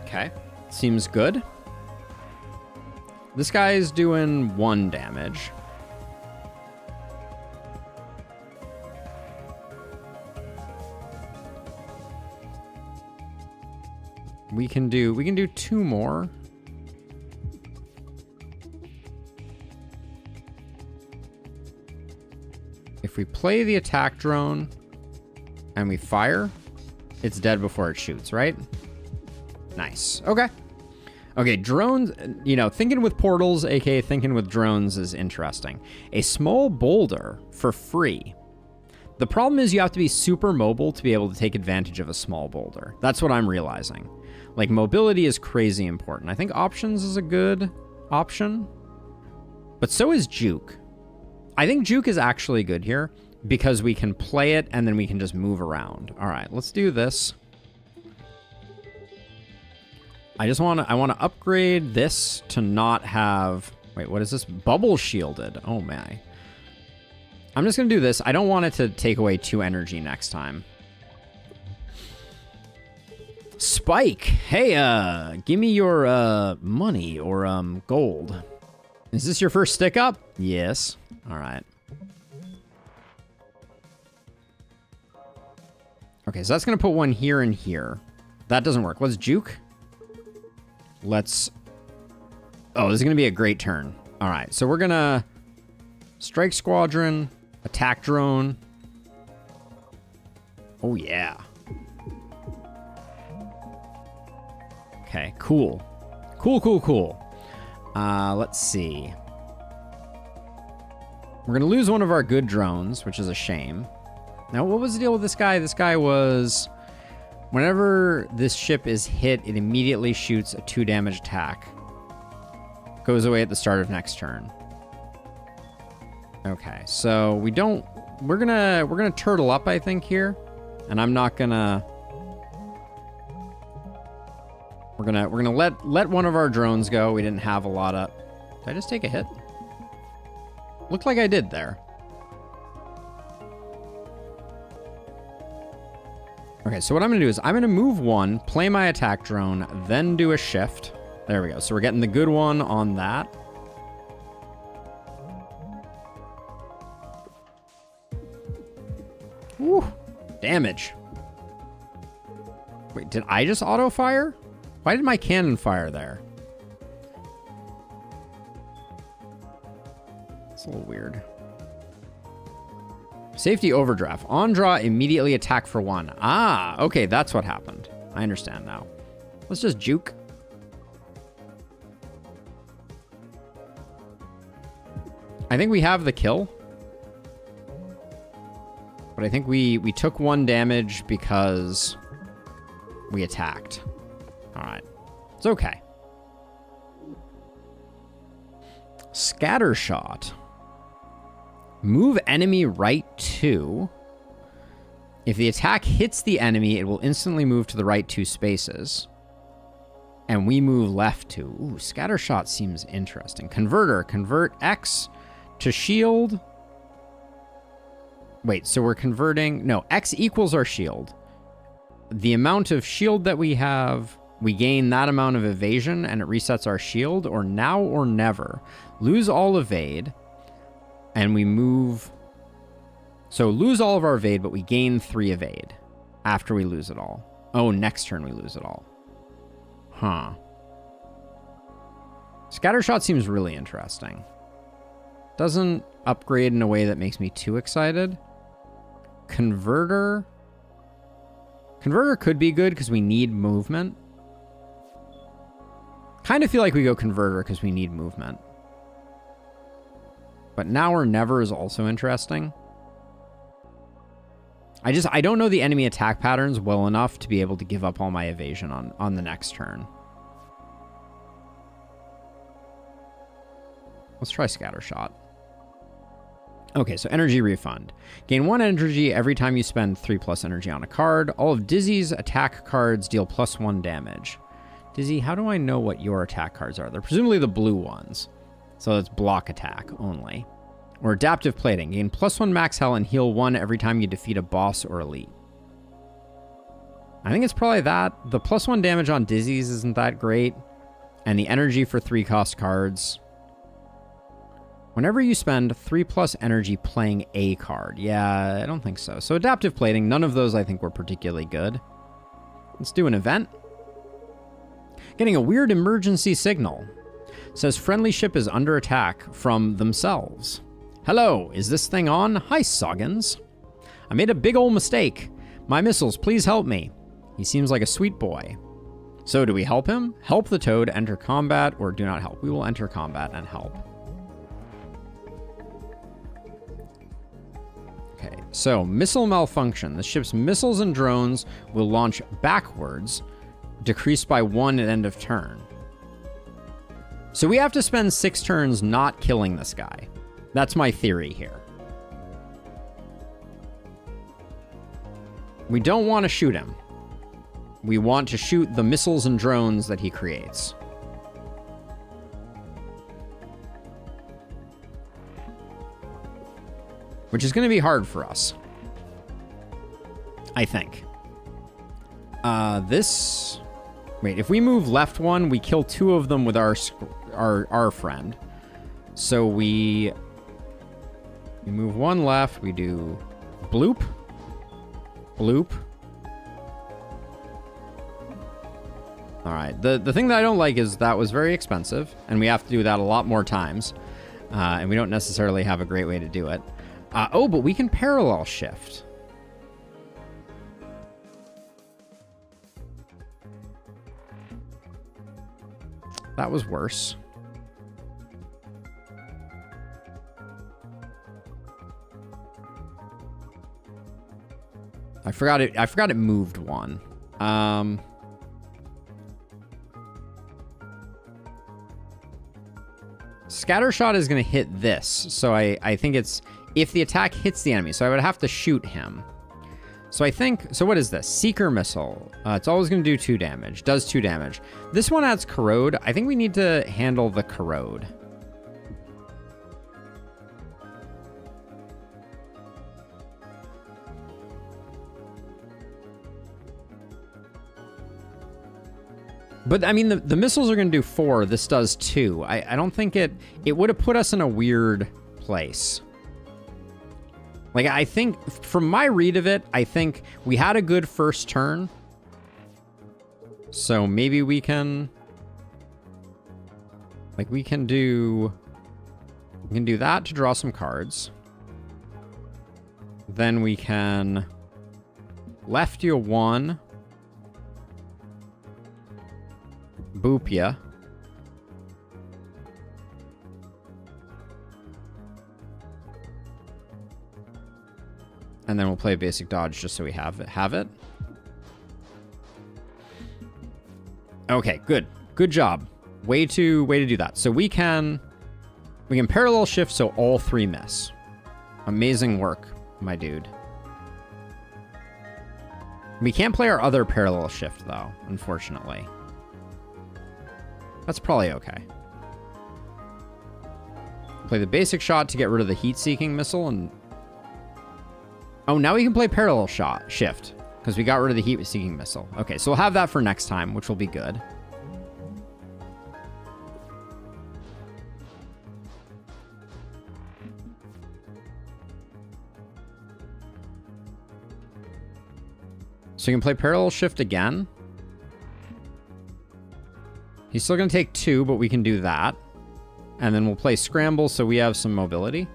Okay, seems good. This guy's doing 1 damage. We can do 2 more. If we play the attack drone and we fire, it's dead before it shoots, right? Nice. Okay. Okay, drones, you know, thinking with portals, aka thinking with drones, is interesting. A small boulder for free. The problem is you have to be super mobile to be able to take advantage of a small boulder. That's what I'm realizing. Like, mobility is crazy important. I think options is a good option, but so is juke. I think juke is actually good here because we can play it and then we can just move around. All right, let's do this. I want to upgrade this to not have, wait, what is this? Bubble shielded. Oh my. I'm just going to do this. I don't want it to take away 2 energy next time. Spike. Hey, give me your money or gold. Is this your first stick up? Yes. All right. Okay, so that's going to put one here and here. That doesn't work. Let's juke. Let's... Oh, this is going to be a great turn. All right, so we're going to strike squadron, attack drone. Oh, yeah. Okay, cool. Cool. Let's see. We're going to lose one of our good drones, which is a shame. Now, what was the deal with this guy? This guy was... Whenever this ship is hit, it immediately shoots a 2 damage attack. Goes away at the start of next turn. Okay, so we don't... We're gonna turtle up, I think, here. And I'm not gonna... We're We're gonna let one of our drones go. We didn't have a lot of... Did I just take a hit? Looked like I did there. Okay, so what I'm gonna do is I'm gonna move one, play my attack drone, then do a shift. There we go. So we're getting the good one on that. Woo, damage. Wait, did I just auto fire? Why did my cannon fire there? It's a little weird. Safety overdraft. On draw, immediately attack for 1. Ah, okay, that's what happened. I understand now. Let's just juke. I think we have the kill. But I think we took 1 damage because we attacked. All right. It's okay. Scattershot. Move enemy right 2. If the attack hits the enemy, it will instantly move to the right 2 spaces. And we move left 2. Ooh, Scattershot seems interesting. Converter. Convert X to shield. Wait, so we're converting... No, X equals our shield. The amount of shield that we have, we gain that amount of evasion, and it resets our shield, or now or never. Lose all evade, and we move... So lose all of our evade, but we gain 3 evade after we lose it all. Oh, next turn we lose it all. Huh. Scattershot seems really interesting. Doesn't upgrade in a way that makes me too excited. Converter. Converter could be good because we need movement. Kind of feel like we go Converter because we need movement. But now or never is also interesting. I don't know the enemy attack patterns well enough to be able to give up all my evasion on the next turn. Let's try Scattershot. Okay, so energy refund. Gain 1 energy every time you spend 3+ energy on a card. All of Dizzy's attack cards deal +1 damage. Dizzy, how do I know what your attack cards are? They're presumably the blue ones. So it's block attack only. Or adaptive plating. Gain +1 max health and heal 1 every time you defeat a boss or elite. I think it's probably that. The +1 damage on Dizzy's isn't that great. And the energy for 3-cost cards. Whenever you spend 3+ energy playing a card. Yeah, I don't think so. So adaptive plating, none of those I think were particularly good. Let's do an event. Getting a weird emergency signal. It says friendly ship is under attack from themselves. Hello, is this thing on? Hi, Soggins. I made a big ol' mistake. My missiles, please help me. He seems like a sweet boy. So do we help him? Help the toad, enter combat, or do not help? We will enter combat and help. Okay, so missile malfunction. The ship's missiles and drones will launch backwards, decreased by 1 at end of turn. So we have to spend 6 turns not killing this guy. That's my theory here. We don't want to shoot him. We want to shoot the missiles and drones that he creates. Which is going to be hard for us. I think. Wait, if we move left 1, we kill 2 of them with our friend. So we move 1 left, we do bloop, bloop. All right, the thing that I don't like is that was very expensive, and we have to do that a lot more times, and we don't necessarily have a great way to do it. Oh, but we can parallel shift. That was worse. I forgot it moved 1. Scattershot is going to hit this. So I think it's if the attack hits the enemy. So I would have to shoot him. So I think, so what is this? Seeker Missile. It's always going to do 2 damage. Does 2 damage. This one adds Corrode. I think we need to handle the Corrode. But, I mean, the missiles are going to do 4. This does 2. I don't think it would have put us in a weird place. Like, I think, from my read of it, I think we had a good first turn. So maybe we can... Like, we can do that to draw some cards. Then we can left you a 1. Boop ya. And then we'll play a basic dodge just so we have it. Okay, good. Good job. Way to do that. So we can parallel shift so all 3 miss. Amazing work, my dude. We can't play our other parallel shift though, unfortunately. That's probably okay. Play the basic shot to get rid of the heat-seeking missile and... Oh, now we can play parallel shift because we got rid of the heat-seeking missile. Okay, so we'll have that for next time, which will be good. So you can play parallel shift again. He's still going to take 2, but we can do that. And then we'll play scramble so we have some mobility.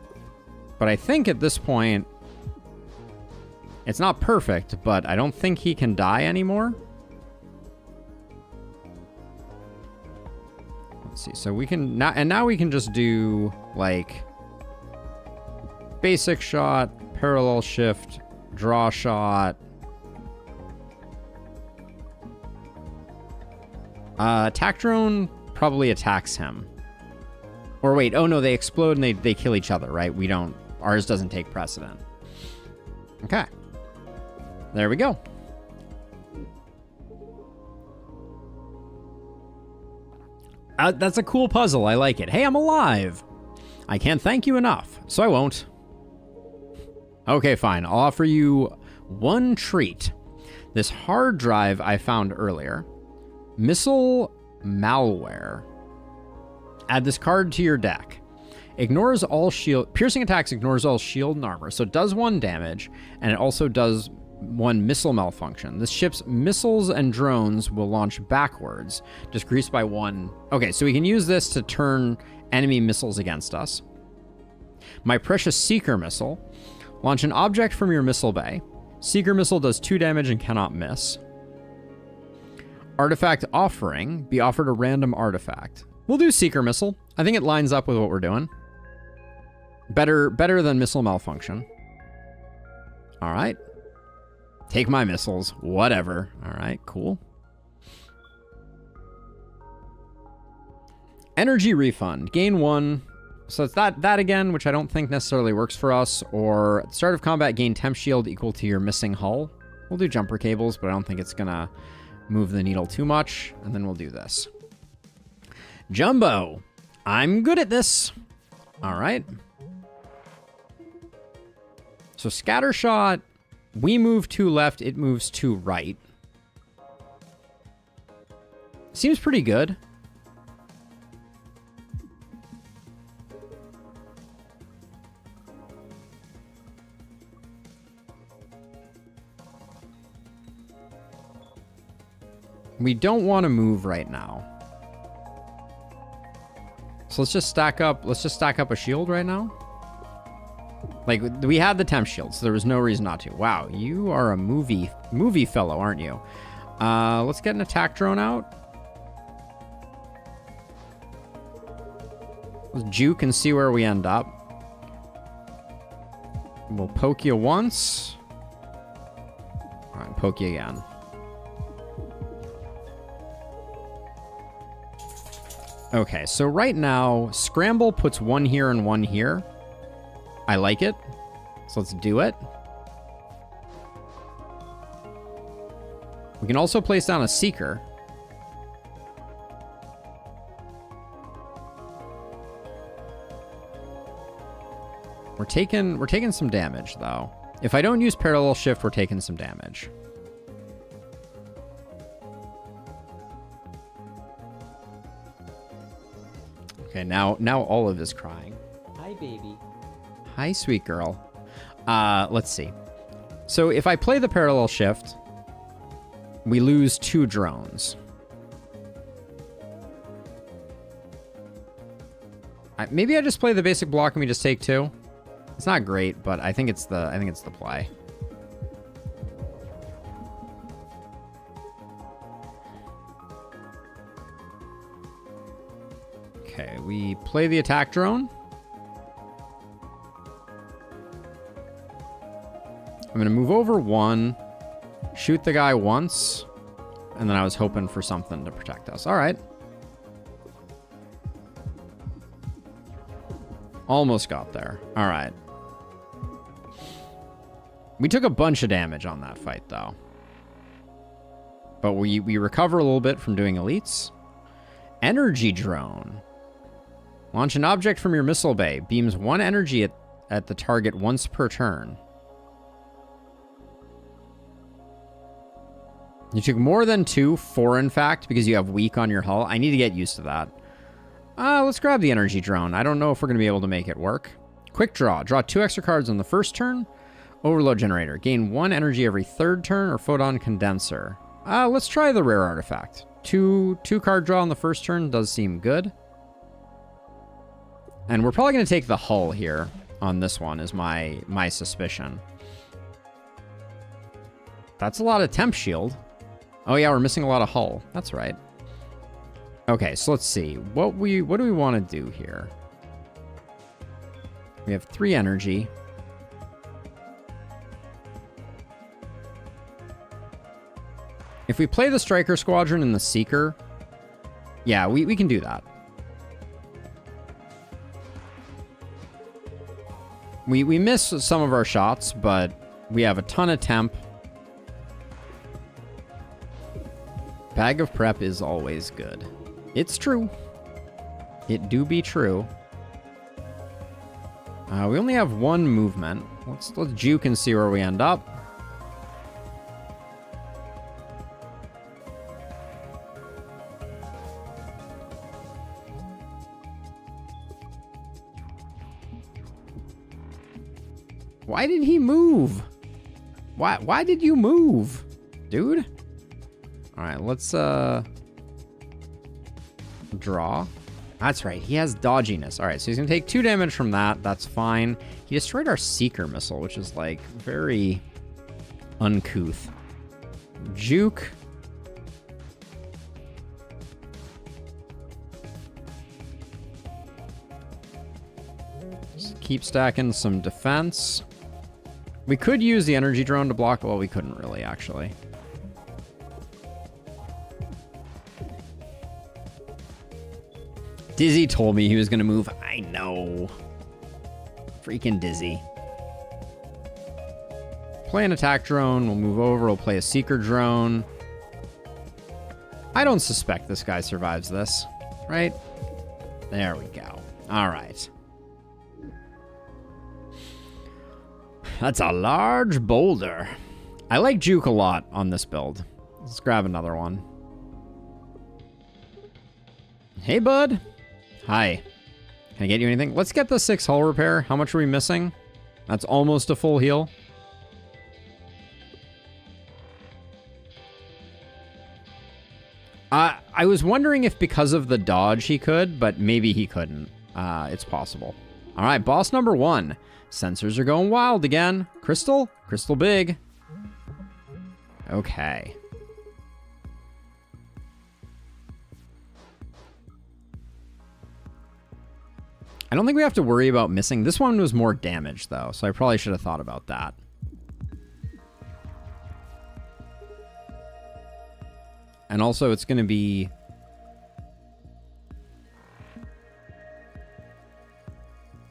But I think at this point, it's not perfect, but I don't think he can die anymore. Let's see. So we can now we can just do like basic shot, parallel shift, draw shot. Attack drone probably attacks him. Or wait, oh no, they explode and they kill each other, right? Ours doesn't take precedent. Okay. There we go. That's a cool puzzle. I like it. Hey, I'm alive. I can't thank you enough, so I won't. Okay, fine. I'll offer you one treat. This hard drive I found earlier. Missile malware. Add this card to your deck. Ignores all shield... Piercing attacks ignores all shield and armor. So it does 1 damage, and it also does 1 missile malfunction. This ship's missiles and drones will launch backwards, decreased by 1. Okay, so we can use this to turn enemy missiles against us. My precious Seeker Missile. Launch an object from your missile bay. Seeker Missile does 2 damage and cannot miss. Artifact Offering. Be offered a random artifact. We'll do Seeker Missile. I think it lines up with what we're doing. Better than Missile Malfunction. All right. Take my missiles. Whatever. All right, cool. Energy Refund. Gain 1. So it's that again, which I don't think necessarily works for us. Or at the start of combat, gain temp shield equal to your missing hull. We'll do jumper cables, but I don't think it's going to move the needle too much. And then we'll do this. Jumbo. I'm good at this. All right. So scatter shot. We move 2 left. It moves 2 right. Seems pretty good. We don't want to move right now. So let's just stack up a shield right now. Like, we had the temp shield, so there was no reason not to. Wow, you are a movie fellow, aren't you? Let's get an attack drone out. Let's juke and see where we end up. We'll poke you once. All right, poke you again. Okay, so right now, Scramble puts 1 here and 1 here. I like it. So let's do it. We can also place down a Seeker. We're taking some damage, though. If I don't use Parallel Shift, we're taking some damage. Okay, now Olive is crying. Hi, baby. Hi, sweet girl. Let's see. So if I play the Parallel Shift, we lose 2 drones. Maybe I just play the basic block and we just take 2. It's not great, but I think it's the play. Okay, we play the attack drone. I'm gonna move over 1, shoot the guy once, and then I was hoping for something to protect us. All right. Almost got there. All right. We took a bunch of damage on that fight, though. But we recover a little bit from doing elites. Energy drone. Launch an object from your missile bay. Beams 1 energy at the target once per turn. You took more than 2, 4 in fact, because you have weak on your hull. I need to get used to that. Let's grab the energy drone. I don't know if we're going to be able to make it work. Quick draw. Draw 2 extra cards on the first turn. Overload generator. Gain 1 energy every 3rd turn, or photon condenser. Let's try the rare artifact. 2 card draw on the first turn does seem good. And we're probably going to take the hull here on this one, is my suspicion. That's a lot of temp shield. Oh yeah, we're missing a lot of hull. That's right. Okay, so let's see. What do we want to do here? We have 3 energy. If we play the Striker Squadron and the Seeker, yeah, we can do that. We miss some of our shots, but we have a ton of temp. Bag of prep is always good. It's true. It do be true. We only have 1 movement. Let's juke and see where we end up. Why did he move? Why did you move, dude? All right, let's draw. That's right, he has dodginess. All right, so he's gonna take 2 damage from that. That's fine. He destroyed our Seeker missile, which is like very uncouth. Juke. Just keep stacking some defense. We could use the energy drone to block. Well, we couldn't really, actually. Dizzy told me he was going to move. I know. Freaking Dizzy. Play an attack drone. We'll move over. We'll play a Seeker drone. I don't suspect this guy survives this, right? There we go. All right. That's a large boulder. I like Juke a lot on this build. Let's grab another one. Hey, bud. Hi. Can I get you anything? Let's get the 6 hull repair. How much are we missing? That's almost a full heal. I was wondering if because of the dodge he could, but maybe he couldn't. It's possible. All right, boss number 1. Sensors are going wild again. Crystal? Crystal big. Okay. I don't think we have to worry about missing. This one was more damage, though, so I probably should have thought about that. And also, it's going to be...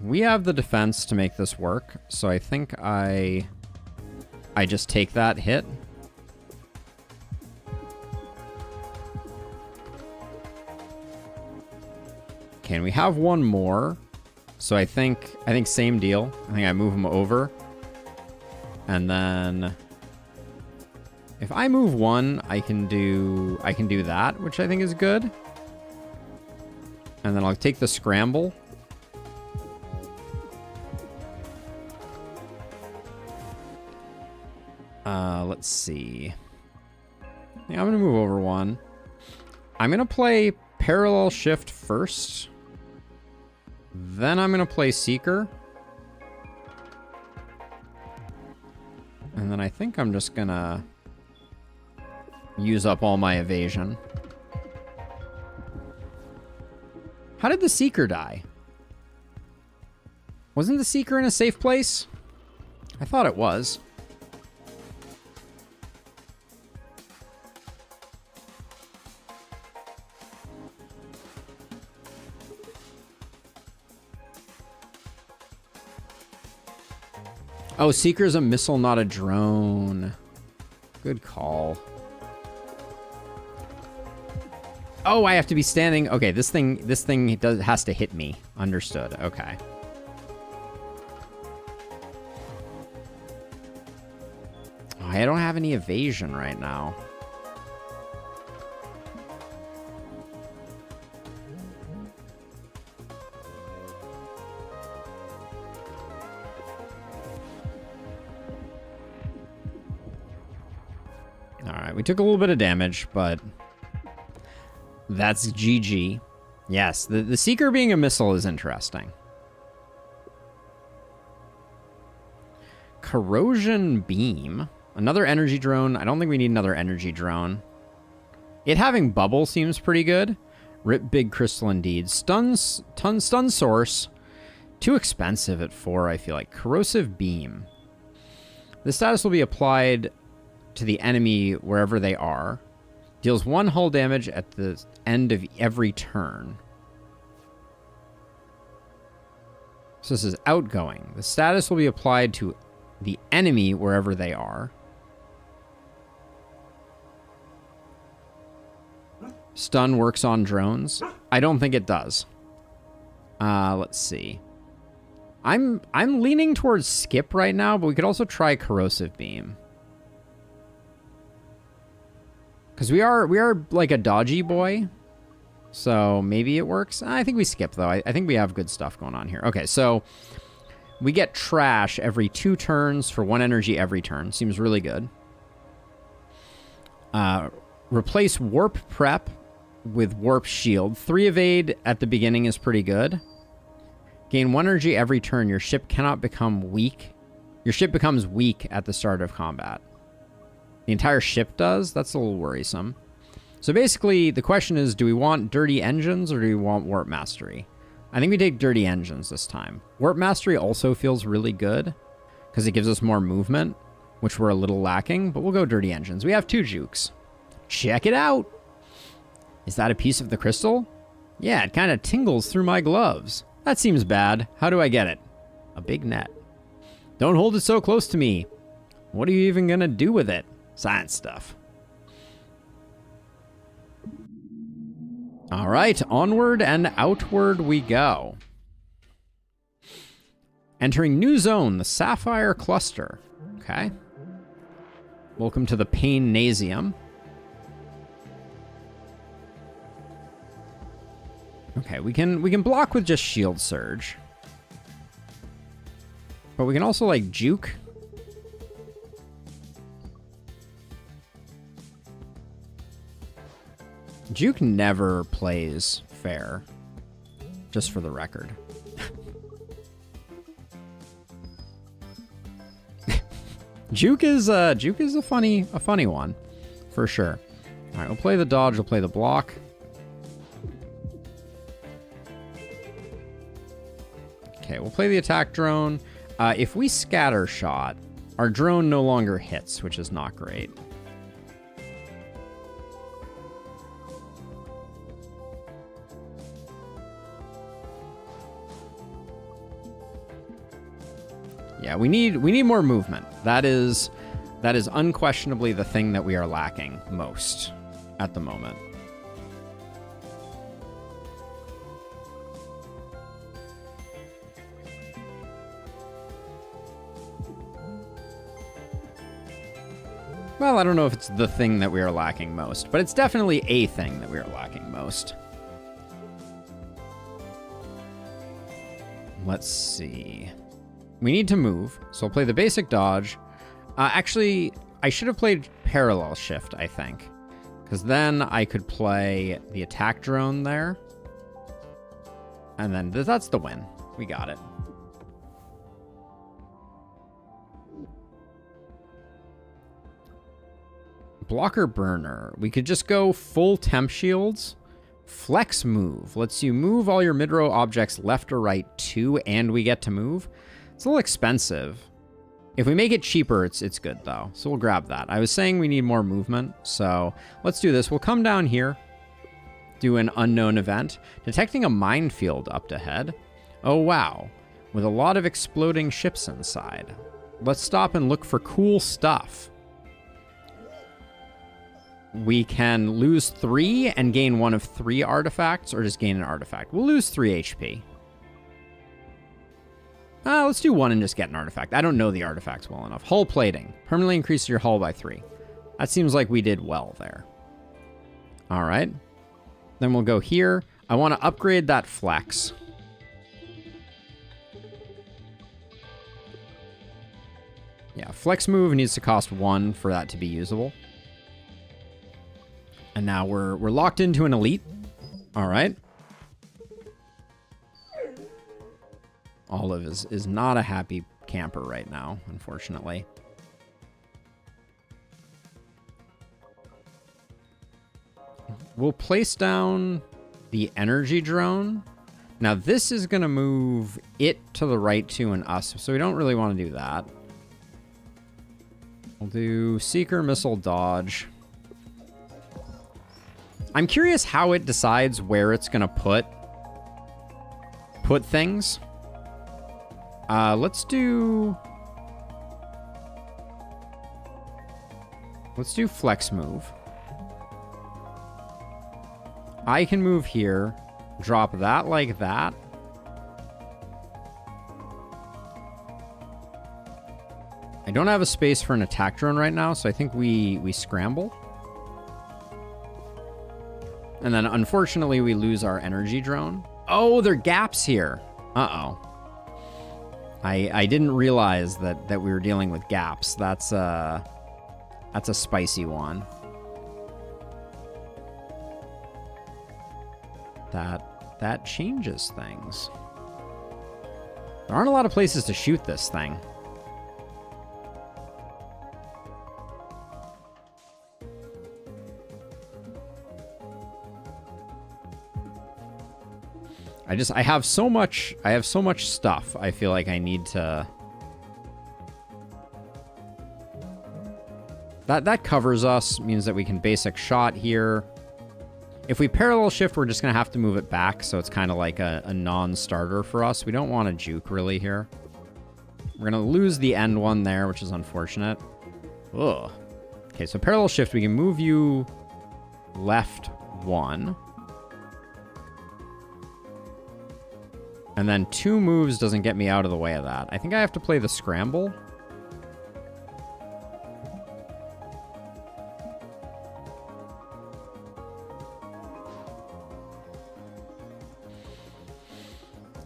We have the defense to make this work, so I think I just take that hit. Okay, and we have one more. So I think same deal. I think I move him over. And then if I move one, I can do that, which I think is good. And then I'll take the scramble. Let's see. Yeah, I'm going to move over one. I'm going to play Parallel Shift first. Then I'm going to play Seeker. And then I think I'm just going to use up all my evasion. How did the Seeker die? Wasn't the Seeker in a safe place? I thought it was. Oh, Seeker's a missile, not a drone. Good call. Oh, I have to be standing. Okay, this thing has to hit me. Understood. Okay. Oh, I don't have any evasion right now. We took a little bit of damage, but that's GG. Yes, the Seeker being a missile is interesting. Corrosion Beam. Another energy drone. I don't think we need another energy drone. It having bubble seems pretty good. Rip Big Crystal indeed. Stun Source. Too expensive at 4, I feel like. Corrosive Beam. The status will be applied to the enemy wherever they are. Deals 1 hull damage at the end of every turn. So this is outgoing. The status will be applied to the enemy wherever they are. Stun works on drones. I don't think it does. Let's see. I'm leaning towards skip right now, but we could also try Corrosive Beam. Because we are like a dodgy boy. So maybe it works. I think we skip, though. I think we have good stuff going on here. Okay, so we get trash every 2 turns for 1 energy every turn. Seems really good. Replace Warp Prep with Warp Shield. 3 evade at the beginning is pretty good. Gain 1 energy every turn. Your ship cannot become weak. Your ship becomes weak at the start of combat. The entire ship does? That's a little worrisome. So basically, the question is, do we want Dirty Engines or do we want Warp Mastery? I think we take Dirty Engines this time. Warp Mastery also feels really good because it gives us more movement, which we're a little lacking, but we'll go Dirty Engines. We have 2 jukes. Check it out! Is that a piece of the crystal? Yeah, it kind of tingles through my gloves. That seems bad. How do I get it? A big net. Don't hold it so close to me. What are you even gonna do with it? Science stuff. All right, onward and outward we go. Entering new zone, the Sapphire Cluster. Okay. Welcome to the Pain-nasium. Okay, we can block with just Shield Surge. But we can also, like, juke. Juke never plays fair, just for the record. Juke is a funny one, for sure. All right, we'll play the dodge. We'll play the block. Okay, we'll play the attack drone. If we scatter shot, our drone no longer hits, which is not great. Yeah, we need more movement. That is unquestionably the thing that we are lacking most at the moment. Well, I don't know if it's the thing that we are lacking most, but it's definitely a thing that we are lacking most. Let's see. We need to move, so I'll play the basic dodge. Actually, I should have played parallel shift, I think, because then I could play the attack drone there. And then that's the win. We got it. Blocker burner. We could just go full temp shields. Flex move lets you move all your mid-row objects left or right 2, and we get to move. It's a little expensive. If we make it cheaper, it's good though. So we'll grab that. I was saying we need more movement, so let's do this. We'll come down here, do an unknown event, detecting a minefield up ahead. Oh wow, with a lot of exploding ships inside. Let's stop and look for cool stuff. We can lose 3 and gain 1 of 3 artifacts, or just gain an artifact. We'll lose 3 HP. Let's do 1 and just get an artifact. I don't know the artifacts well enough. Hull plating. Permanently increase your hull by 3. That seems like we did well there. All right. Then we'll go here. I want to upgrade that flex. Yeah, flex move needs to cost 1 for that to be usable. And now we're locked into an elite. All right. Olive is not a happy camper right now, unfortunately. We'll place down the energy drone. Now this is going to move it to the right 2 and us, so we don't really want to do that. We'll do Seeker Missile Dodge. I'm curious how it decides where it's going to put things. Let's do flex move. I can move here, drop that like that. I don't have a space for an attack drone right now, so I think we scramble. And then, unfortunately, we lose our energy drone. Oh, there are gaps here. Uh-oh. I didn't realize that we were dealing with gaps. That's a spicy one. That changes things. There aren't a lot of places to shoot this thing. I have so much stuff. I feel like I need to. That covers us, means that we can basic shot here. If we parallel shift, we're just gonna have to move it back, so it's kind of like a non-starter for us. We don't want to juke really here. We're gonna lose the end one there, which is unfortunate. Ugh. Okay, so parallel shift, we can move you left 1. And then 2 moves doesn't get me out of the way of that. I think I have to play the scramble.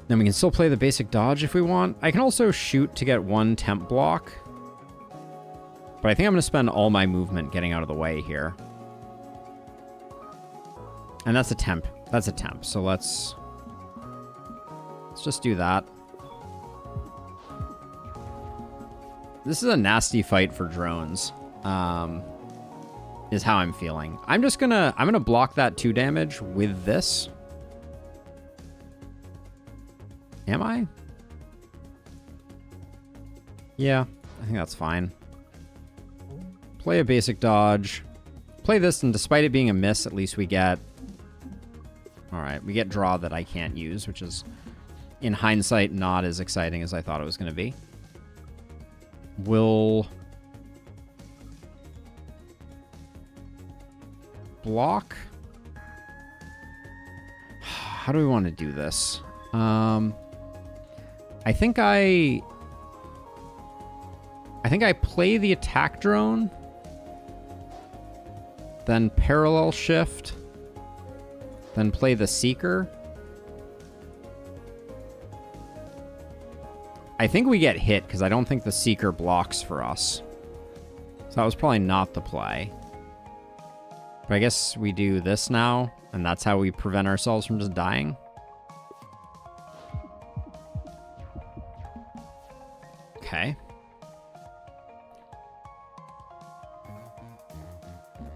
Then we can still play the basic dodge if we want. I can also shoot to get 1 temp block. But I think I'm going to spend all my movement getting out of the way here. And that's a temp. That's a temp. So let's just do that. This is a nasty fight for drones. Is how I'm feeling. I'm gonna block that 2 damage with this. Am I? Yeah, I think that's fine. Play a basic dodge. Play this, and despite it being a miss, at least we get... Alright, we get draw that I can't use, which is, in hindsight, not as exciting as I thought it was going to be. We'll... block. How do we want to do this? I think I play the attack drone then parallel shift, then play the Seeker. I think we get hit because I don't think the Seeker blocks for us. So that was probably not the play. But I guess we do this now, and that's how we prevent ourselves from just dying. Okay.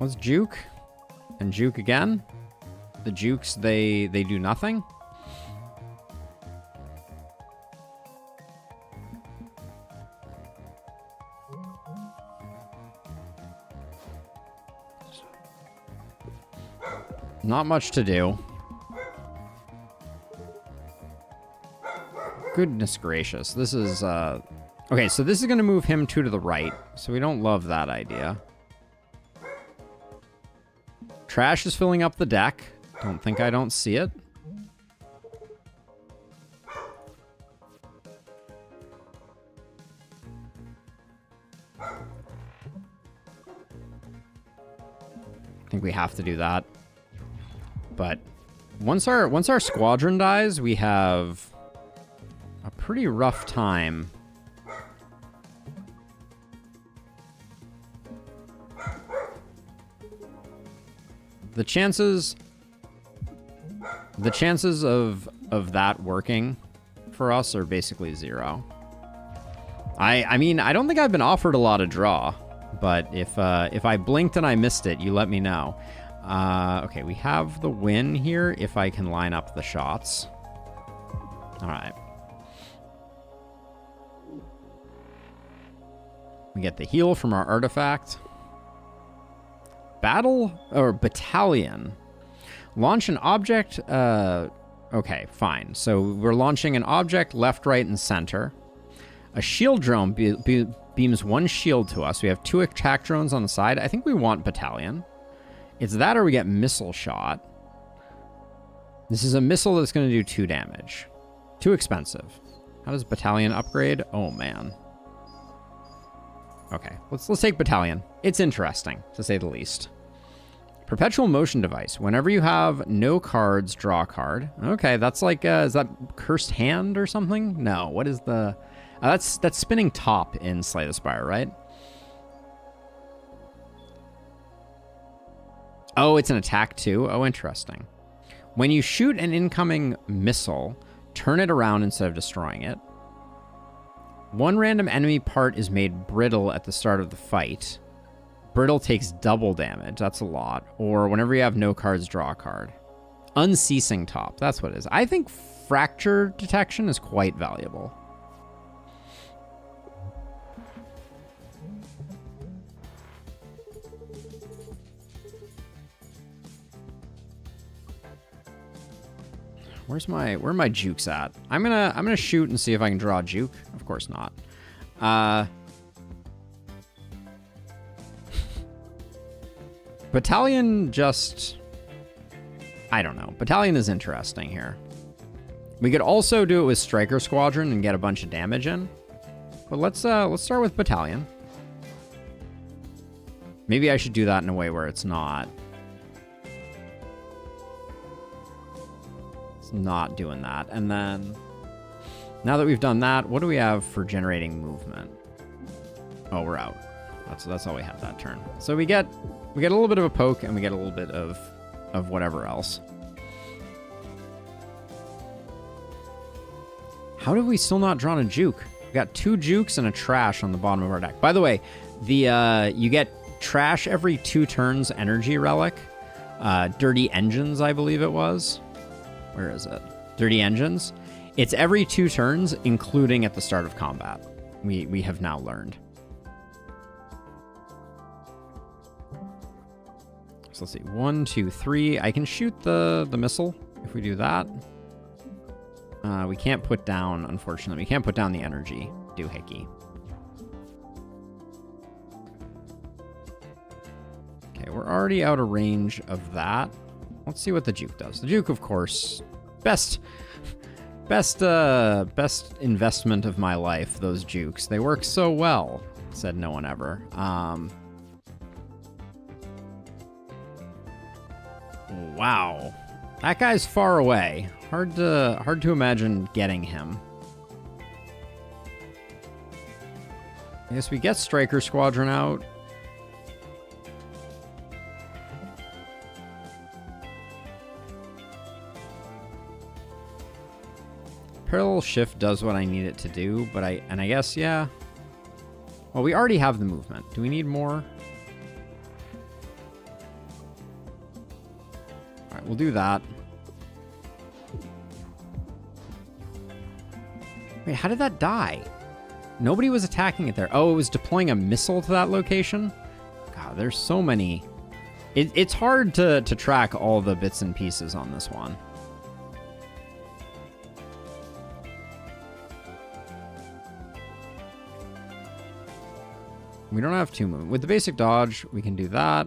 Let's juke. And juke again. The jukes, they do nothing. Not much to do. Goodness gracious. This is, okay, so this is going to move him 2 to the right. So we don't love that idea. Trash is filling up the deck. Don't think I don't see it. I think we have to do that. But once our squadron dies, we have a pretty rough time. The chances of that working for us are basically 0. I mean, I don't think I've been offered a lot of draw, but if I blinked and I missed it, you let me know. Okay, we have the win here if I can line up the shots. All right. We get the heal from our artifact. Battle or battalion. Launch an object. Okay, fine. So we're launching an object left, right, and center. A shield drone beams 1 shield to us. We have 2 attack drones on the side. I think we want battalion. It's that or we get missile shot. This is a missile that's going to do 2 damage. Too expensive. How does battalion upgrade? Oh, man. Okay, let's take battalion. It's interesting, to say the least. Perpetual motion device. Whenever you have no cards, draw a card. Okay, that's like, is that cursed hand or something? No, what is the... that's spinning top in Slay the Spire, right? Oh, it's an attack too? Oh, interesting. When you shoot an incoming missile, turn it around instead of destroying it. 1 random enemy part is made brittle at the start of the fight. Brittle takes double damage. That's a lot. Or whenever you have no cards, draw a card. Unceasing top. That's what it is. I think fracture detection is quite valuable. Where are my jukes at? I'm gonna shoot and see if I can draw a juke. Of course not. Battalion just... I don't know. Battalion is interesting here. We could also do it with Striker Squadron and get a bunch of damage in. But let's start with Battalion. Maybe I should do that in a way where it's not doing that. And then now that we've done that, what do we have for generating movement? Oh, we're out. That's all we have that turn. So we get a little bit of a poke and we get a little bit of whatever else. How have we still not drawn a juke? We got 2 jukes and a trash on the bottom of our deck. By the way, the you get trash every 2 turns energy relic. Dirty Engines, I believe it was. Where is it? Dirty Engines. It's every 2 turns, including at the start of combat. We have now learned. So let's see. 1, 2, 3. I can shoot the missile if we do that. We can't put down, unfortunately. We can't put down the energy doohickey. Okay, we're already out of range of that. Let's see what the juke does. The juke, of course, best investment of my life, those jukes. They work so well, said no one ever. Wow. That guy's far away. Hard to imagine getting him. I guess we get Striker Squadron out. Parallel shift does what I need it to do, but I guess, yeah. Well, we already have the movement. Do we need more? All right, we'll do that. Wait, how did that die? Nobody was attacking it there. Oh, it was deploying a missile to that location? God, there's so many. It's hard to track all the bits and pieces on this one. We don't have 2 movement. With the basic dodge, we can do that.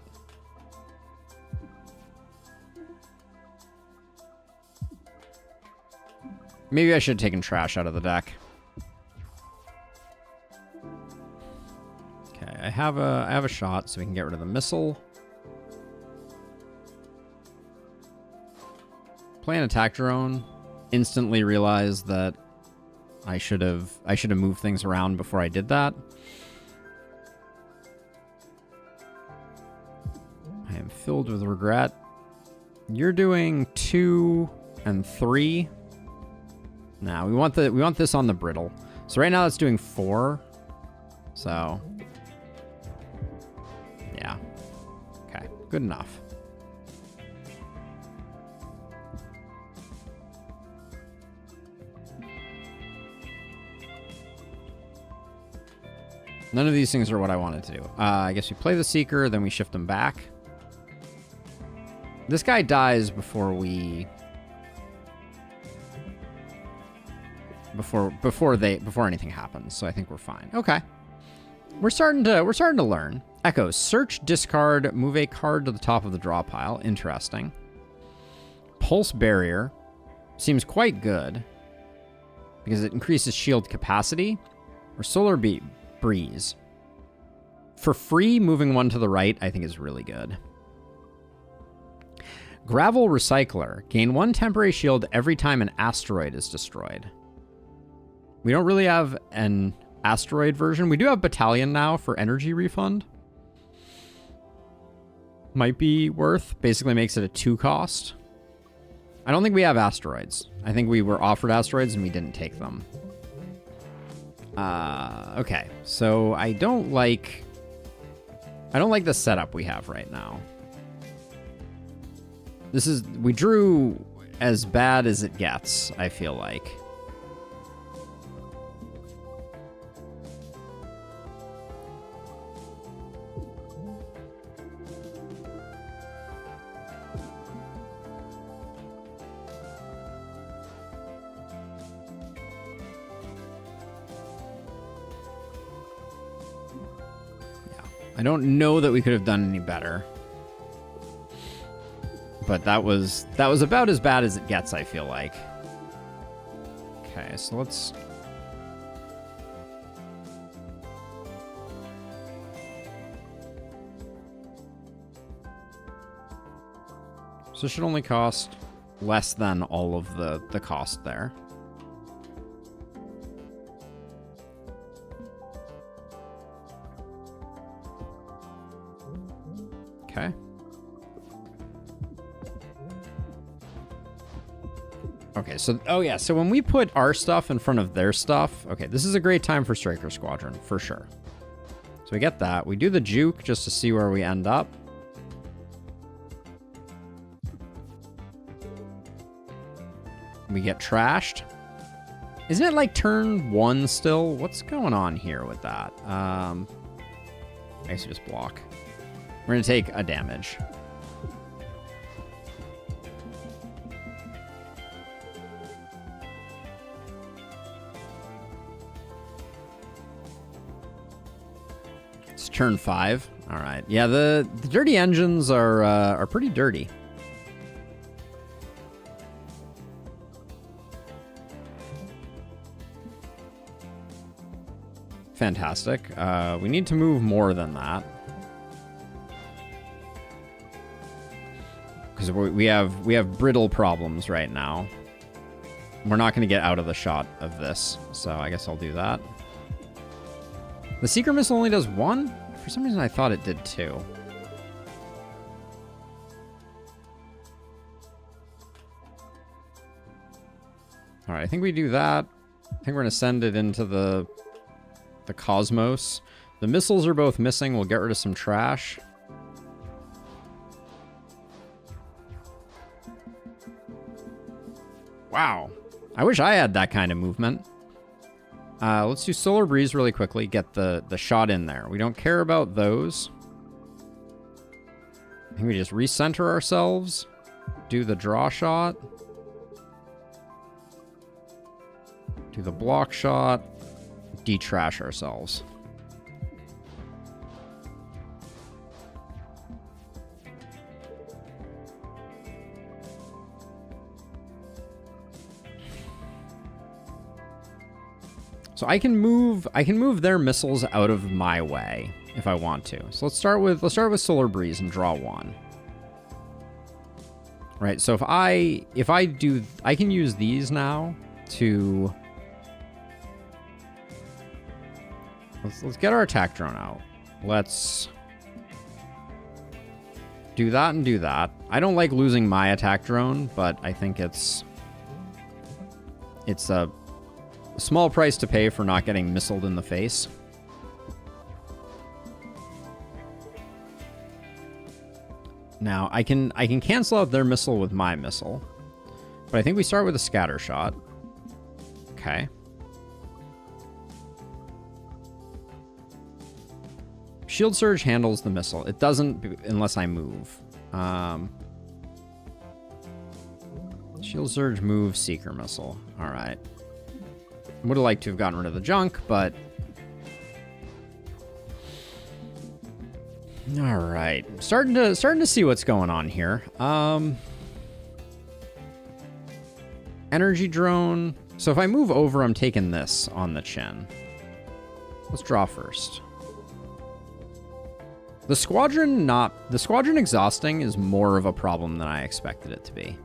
Maybe I should have taken trash out of the deck. Okay, I have a shot, so we can get rid of the missile. Play an attack drone. Instantly realized that I should have moved things around before I did that. I am filled with regret. You're doing 2 and 3. Nah, we want this on the brittle. So right now it's doing 4. So yeah. Okay, good enough. None of these things are what I wanted to do. I guess we play the Seeker, then we shift them back. This guy dies before we... Before anything happens, so I think we're fine. Okay. We're starting to learn. Echo, search, discard, move a card to the top of the draw pile. Interesting. Pulse Barrier seems quite good because it increases shield capacity. Or Solar Breeze. For free, moving one to the right, I think is really good. Gravel Recycler. Gain 1 temporary shield every time an asteroid is destroyed. We don't really have an asteroid version. We do have Battalion now for energy refund. Might be worth. Basically makes it a 2 cost. I don't think we have asteroids. I think we were offered asteroids and we didn't take them. Okay. So I don't like the setup we have right now. We drew as bad as it gets, I feel like. I don't know that we could have done any better. But that was about as bad as it gets, I feel like. Okay, so let's... So it should only cost less than all of the cost there. Okay. Okay, so, oh yeah, so when we put our stuff in front of their stuff, okay, this is a great time for Striker Squadron, for sure. So we get that. We do the juke just to see where we end up. We get trashed. Isn't it like turn 1 still? What's going on here with that? I guess we just block. We're going to take a damage. It's turn 5. All right. Yeah, the dirty engines are pretty dirty. Fantastic. We need to move more than that. because we have brittle problems right now. We're not going to get out of the shot of this, so I guess I'll do that. The Seeker Missile only does 1? For some reason I thought it did 2. Alright, I think we do that. I think we're going to send it into the cosmos. The missiles are both missing. We'll get rid of some trash. Wow. I wish I had that kind of movement. Let's do Solar Breeze really quickly. Get the shot in there. We don't care about those. I think we just recenter ourselves. Do the draw shot. Do the block shot. Detrash ourselves. So I can move their missiles out of my way if I want to. So let's start with Solar Breeze and draw 1. Right, so if I do, I can use these now to let's get our attack drone out. Let's do that and do that. I don't like losing my attack drone, but I think it's a small price to pay for not getting missiled in the face. Now, I can cancel out their missile with my missile. But I think we start with a scatter shot. Okay. Shield Surge handles the missile. It doesn't unless I move. Shield Surge, move, Seeker Missile. All right. Would have liked to have gotten rid of the junk, but... All right. Starting to see what's going on here. Energy drone. So if I move over, I'm taking this on the chin. Let's draw first. The squadron exhausting is more of a problem than I expected it to be.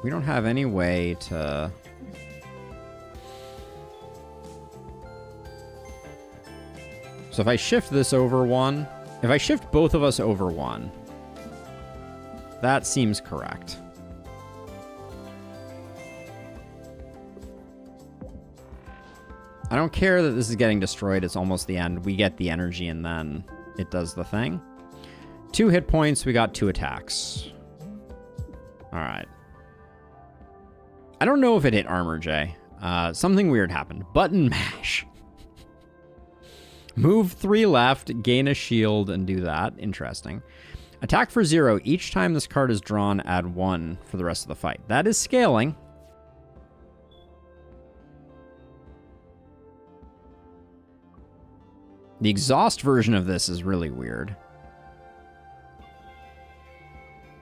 We don't have any way to... So if I shift this over 1, if I shift both of us over 1, that seems correct. I don't care that this is getting destroyed. It's almost the end. We get the energy and then it does the thing. 2 hit points. We got 2 attacks. All right. I don't know if it hit armor, Jay. Something weird happened. Button mash. Move 3 left, gain a shield, and do that. Interesting. Attack for 0. Each time this card is drawn, add 1 for the rest of the fight. That is scaling. The exhaust version of this is really weird.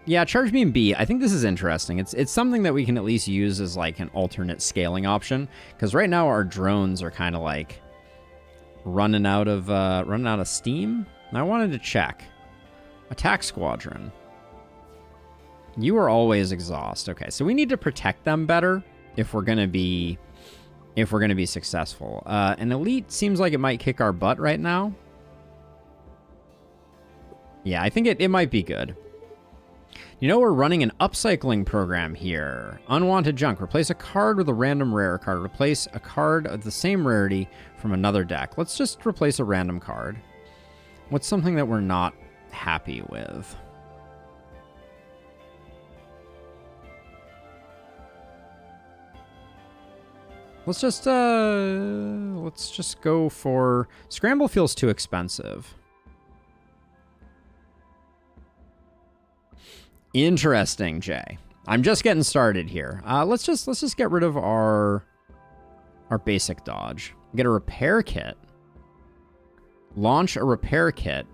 Yeah, Charge Beam B. I think this is interesting. It's something that we can at least use as like an alternate scaling option, because right now our drones are kind of like running out of steam. And I wanted to check. Attack Squadron. You are always exhaust. Okay, so we need to protect them better if we're gonna be successful. An elite seems like it might kick our butt right now. Yeah, I think it might be good. You know, we're running an upcycling program here. Unwanted junk. Replace a card with a random rare card. Replace a card of the same rarity from another deck. Let's just replace a random card. What's something that we're not happy with? Let's just go for... Scramble feels too expensive. Interesting, Jay. I'm just getting started here. Let's just get rid of our basic dodge. Get a repair kit. Launch a repair kit.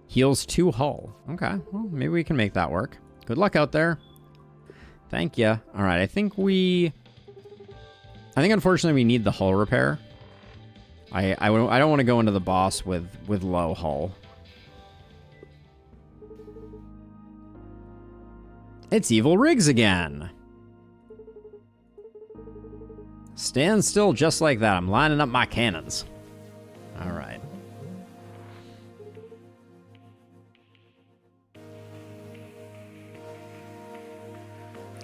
Heals 2 hull. Okay, well, maybe we can make that work. Good luck out there. Thank you. All right, I think we I think unfortunately we need the hull repair. I don't want to go into the boss with low hull. It's Evil Riggs again. Stand still just like that. I'm lining up my cannons. All right.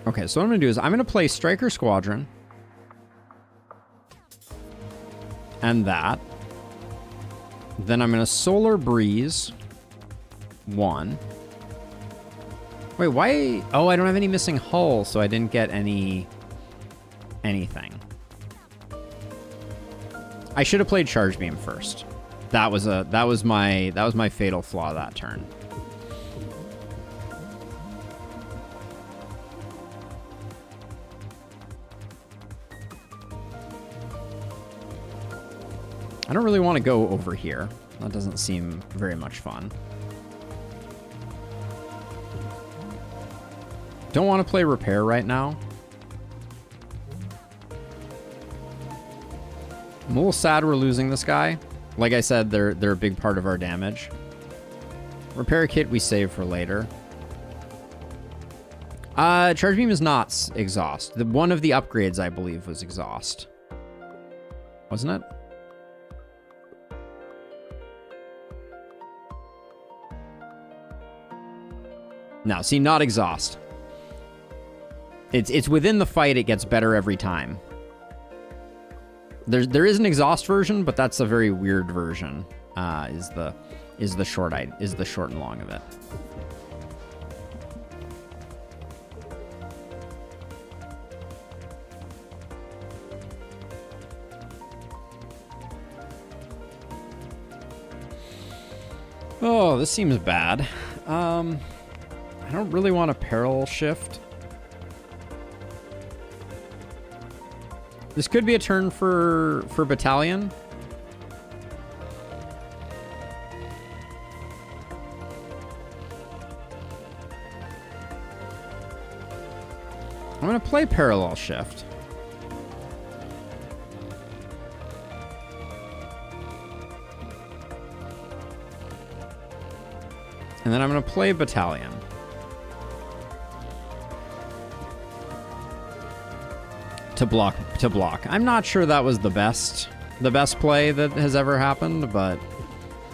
Okay, so what I'm going to do is I'm going to play Striker Squadron. And that. Then I'm going to Solar Breeze 1. Wait, why? Oh, I don't have any missing hull, so I didn't get anything. I should have played Charge Beam first. That was my fatal flaw that turn. I don't really want to go over here. That doesn't seem very much fun. Don't want to play Repair right now. I'm a little sad we're losing this guy. Like I said, they're a big part of our damage. Repair Kit we save for later. Charge Beam is not Exhaust. One of the upgrades, I believe, was Exhaust. Wasn't it? No, see, not Exhaust. It's within the fight, it gets better every time. There is an Exhaust version, but that's a very weird version. Is the short and long of it. Oh, this seems bad. I don't really want a parallel shift. This could be a turn for Battalion. I'm going to play parallel shift. And then I'm going to play Battalion. To block. I'm not sure that was the best play that has ever happened, but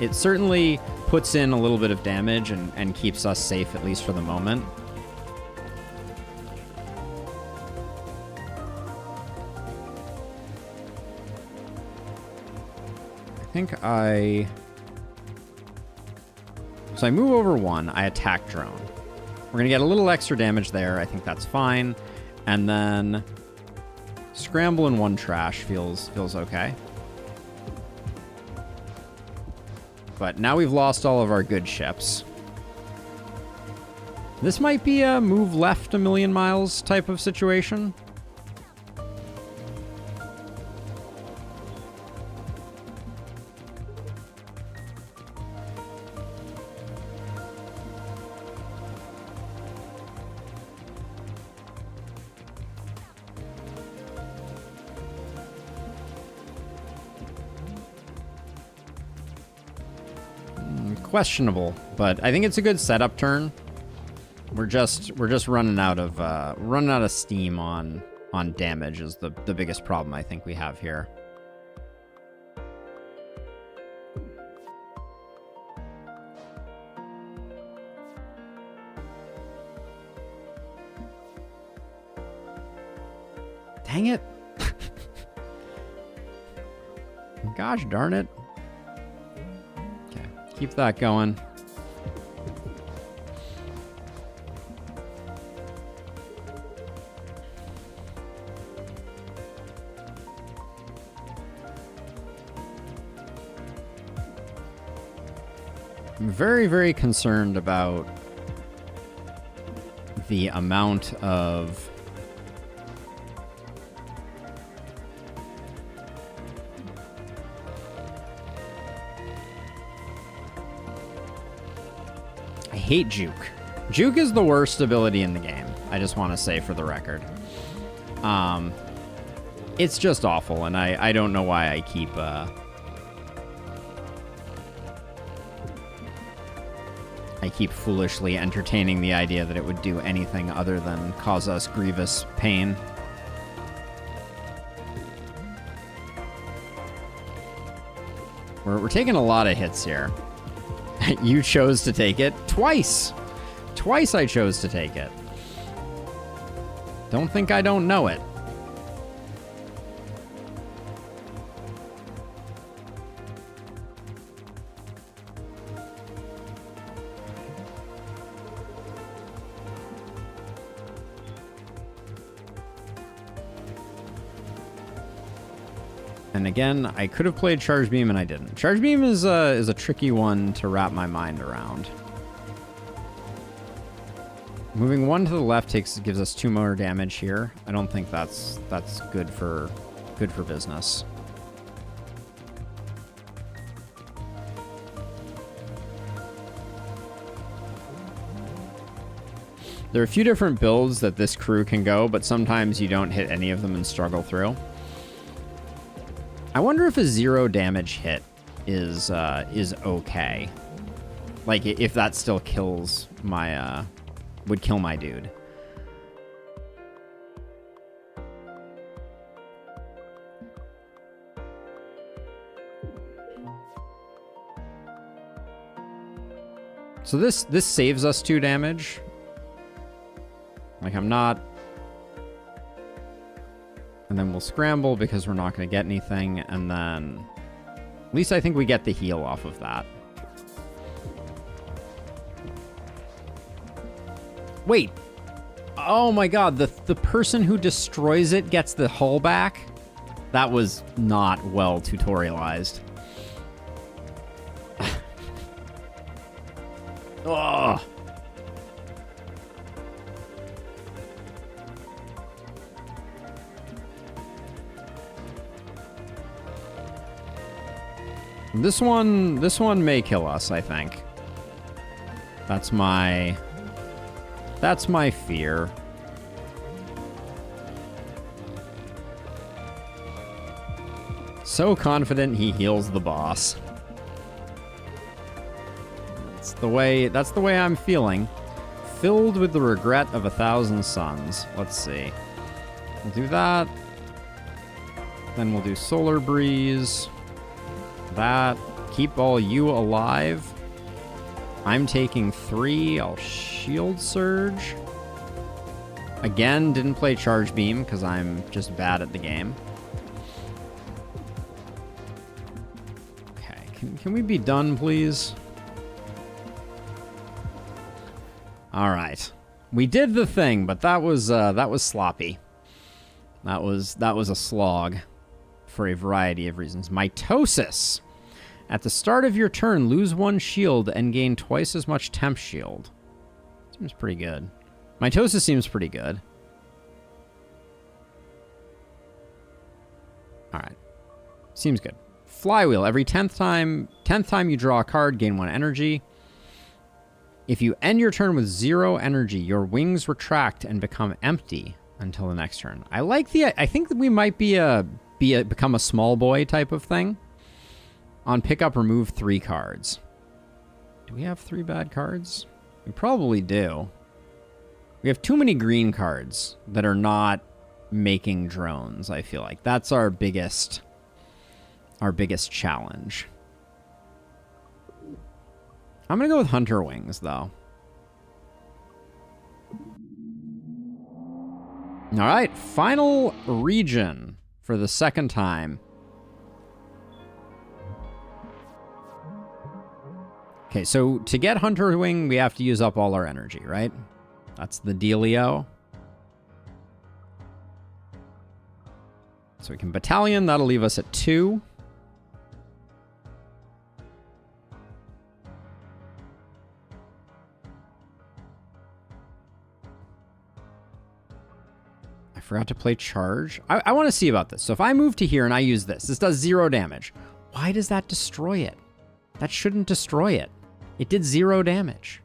it certainly puts in a little bit of damage and keeps us safe, at least for the moment. So I move over 1, I attack drone. We're gonna get a little extra damage there. I think that's fine. And then scramble in 1 trash feels okay. But now we've lost all of our good ships. This might be a move left a million miles type of situation. Questionable, but I think it's a good setup turn. We're just running out of steam on damage is the biggest problem I think we have here. Dang it. Gosh darn it. Keep that going. I'm very, very concerned about the amount of I hate Juke. Juke is the worst ability in the game. I just want to say for the record. It's just awful, and I don't know why I keep foolishly entertaining the idea that it would do anything other than cause us grievous pain. We're taking a lot of hits here. You chose to take it twice. Twice I chose to take it. Don't think I don't know it. And again, I could have played Charge Beam and I didn't. Charge Beam is a tricky one to wrap my mind around. Moving 1 to the left gives us 2 more damage here. I don't think that's good for business. There are a few different builds that this crew can go, but sometimes you don't hit any of them and struggle through. I wonder if a 0 damage hit is okay. Like, if that still kills my, would kill my dude. So this saves us 2 damage. Like, I'm not... And then we'll scramble because we're not going to get anything. And then... At least I think we get the heal off of that. Wait. Oh my god. The person who destroys it gets the hull back? That was not well tutorialized. Ugh. This one may kill us, I think. That's my fear. So confident he heals the boss. That's the way I'm feeling. Filled with the regret of 1,000 suns. Let's see. We'll do that. Then we'll do Solar Breeze. That. Keep all you alive. I'm taking 3. I'll Shield Surge. Again, didn't play Charge Beam because I'm just bad at the game. Okay, can we be done, please? All right, we did the thing, but that was sloppy. That was a slog for a variety of reasons. Mitosis. At the start of your turn, lose 1 shield and gain twice as much temp shield. Seems pretty good. Mitosis seems pretty good. Alright. Seems good. Flywheel. Every 10th time you draw a card, gain 1 energy. If you end your turn with 0 energy, your wings retract and become empty until the next turn. I like I think that we might become a small boy type of thing. On pickup, remove 3 cards. Do we have 3 bad cards? We probably do. We have too many green cards that are not making drones, I feel like. That's our biggest challenge. I'm going to go with Hunter Wings, though. All right, final region for the second time. Okay, so to get Hunter Wing, we have to use up all our energy, right? That's the dealio. So we can Battalion, that'll leave us at 2. I forgot to play Charge. I want to see about this. So if I move to here and I use this does 0 damage. Why does that destroy it? That shouldn't destroy it. It did 0 damage.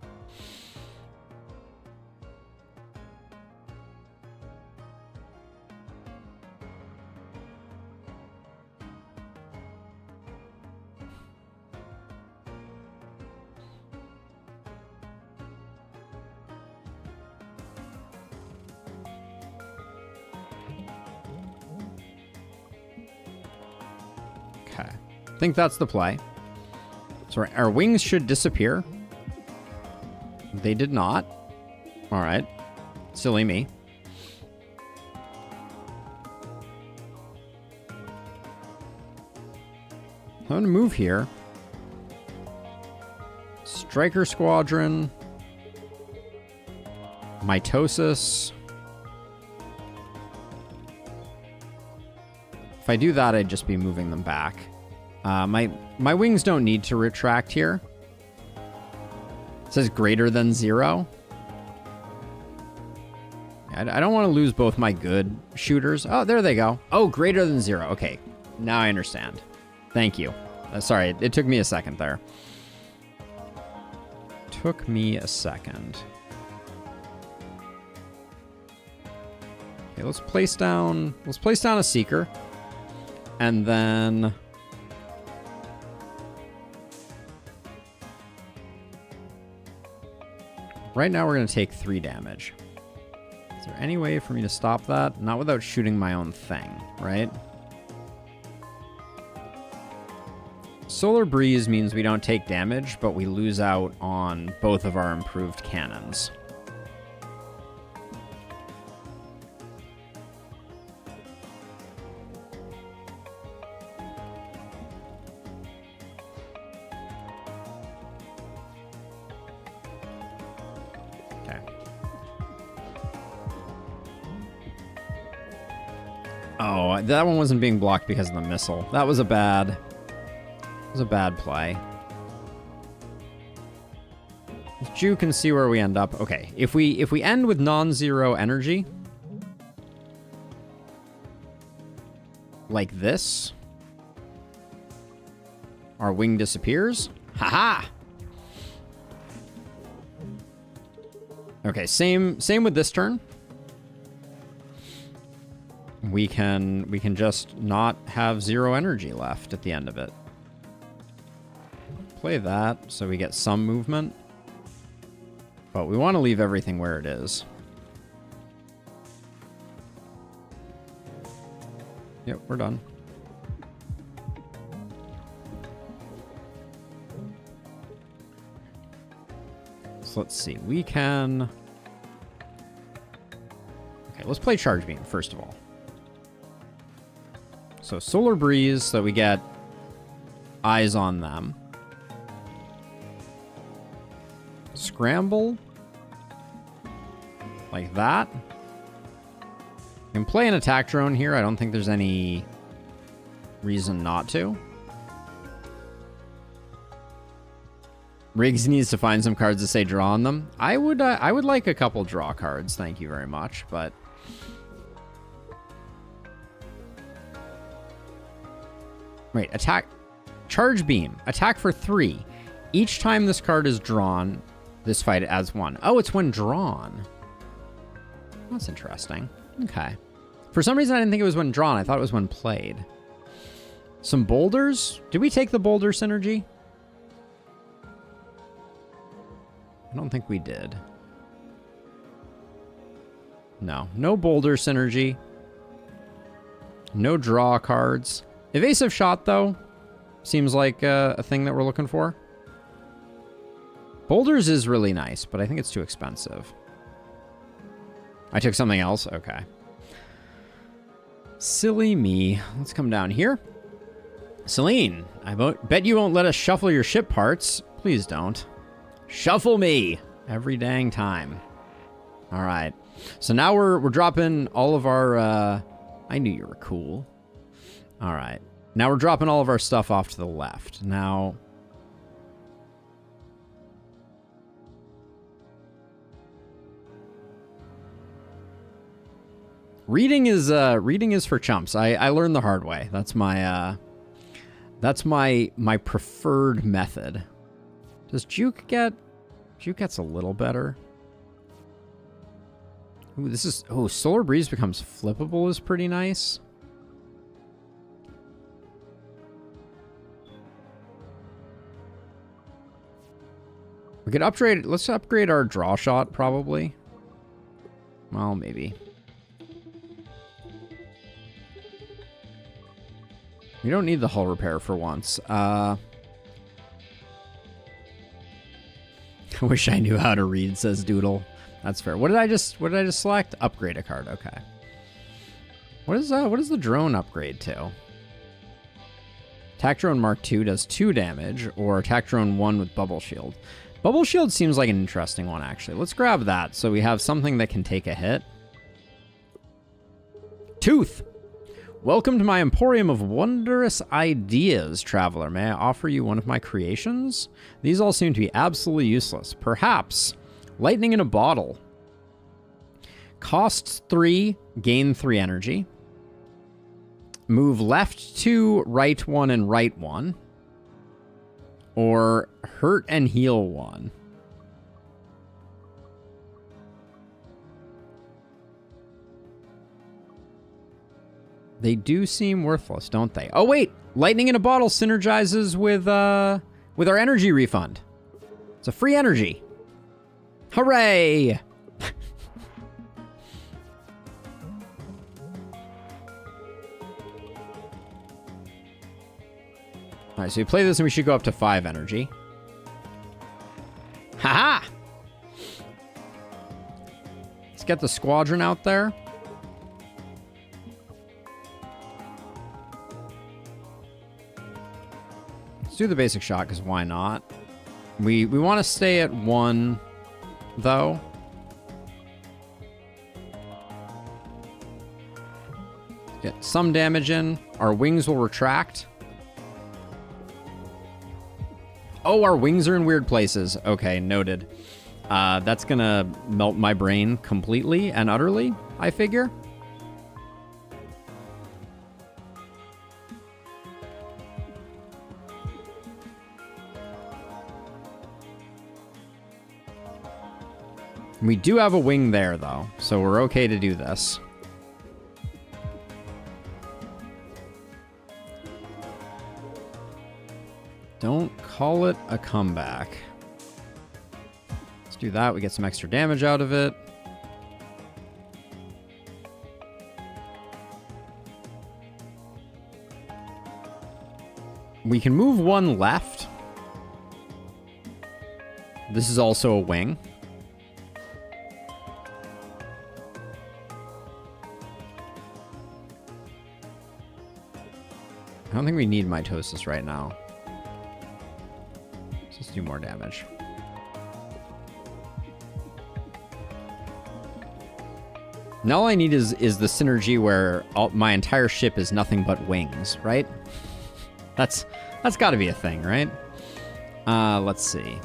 think that's the play. So our wings should disappear. They did not. All right. Silly me. I'm going to move here. Striker Squadron. Mitosis. If I do that, I'd just be moving them back. My wings don't need to retract here. It says greater than 0. I don't want to lose both my good shooters. Oh, there they go. Oh, greater than 0. Okay, now I understand. Thank you. Sorry, it took me a second there. Took me a second. Okay, let's place down a Seeker. And then right now we're going to take 3 damage. Is there any way for me to stop that? Not without shooting my own thing, right? Solar Breeze means we don't take damage, but we lose out on both of our improved cannons. Okay. Oh, that one wasn't being blocked because of the missile. That was a bad play. If Ju can see where we end up. Okay, if we end with non-zero energy, like this, our wing disappears. Haha. Okay, same with this turn. We can just not have 0 energy left at the end of it. Play that so we get some movement. But we want to leave everything where it is. Yep, we're done. So let's see. We can... Okay, let's play Charge Beam first of all. So Solar Breeze so we get eyes on them. Scramble. Like that. I can play an attack drone here. I don't think there's any reason not to. Riggs needs to find some cards to say draw on them. I would like a couple draw cards. Thank you very much, but... Wait, attack... Charge Beam. Attack for 3. Each time this card is drawn, this fight adds 1. Oh, it's when drawn. That's interesting. Okay. For some reason, I didn't think it was when drawn. I thought it was when played. Some boulders? Did we take the boulder synergy? I don't think we did. No. No boulder synergy. No draw cards. Evasive shot, though, seems like a thing that we're looking for. Boulders is really nice, but I think it's too expensive. I took something else? Okay. Silly me. Let's come down here. Celine, I bet you won't let us shuffle your ship parts. Please don't. Shuffle me every dang time. All right. So now we're dropping all of our... I knew you were cool. All right. Now we're dropping all of our stuff off to the left. Now... Reading is for chumps. I learned the hard way. That's my preferred method. Does Juke get... Juke gets a little better. Ooh, this is... Oh, Solar Breeze becomes flippable is pretty nice. We could upgrade... Let's upgrade our draw shot, probably. Well, maybe. We don't need the hull repair for once. I wish I knew how to read, says Doodle. That's fair. What did I just select? Upgrade a card. Okay. What is the drone upgrade to? Attack Drone Mark II does 2 damage, or Attack Drone 1 with Bubble Shield. Bubble Shield seems like an interesting one, actually. Let's grab that so we have something that can take a hit. Tooth! Welcome to my emporium of wondrous ideas, traveler. May I offer you one of my creations? These all seem to be absolutely useless. Perhaps lightning in a bottle. Costs 3, gain 3 energy. Move left 2, right 1, and right 1. Or hurt and heal 1. They do seem worthless, don't they? Oh, wait! Lightning in a bottle synergizes with our energy refund. It's a free energy. Hooray! Alright, so we play this and we should go up to 5 energy. Haha! Let's get the squadron out there. Let's do the basic shot, because why not? We want to stay at 1, though. Get some damage in. Our wings will retract. Oh, our wings are in weird places. Okay, noted. That's gonna melt my brain completely and utterly, I figure. We do have a wing there, though, so we're okay to do this. Don't call it a comeback. Let's do that. We get some extra damage out of it. We can move 1 left. This is also a wing. I don't think we need mitosis right now. Let's do more damage. Now all I need is the synergy where my entire ship is nothing but wings, right? That's got to be a thing, right? Let's see.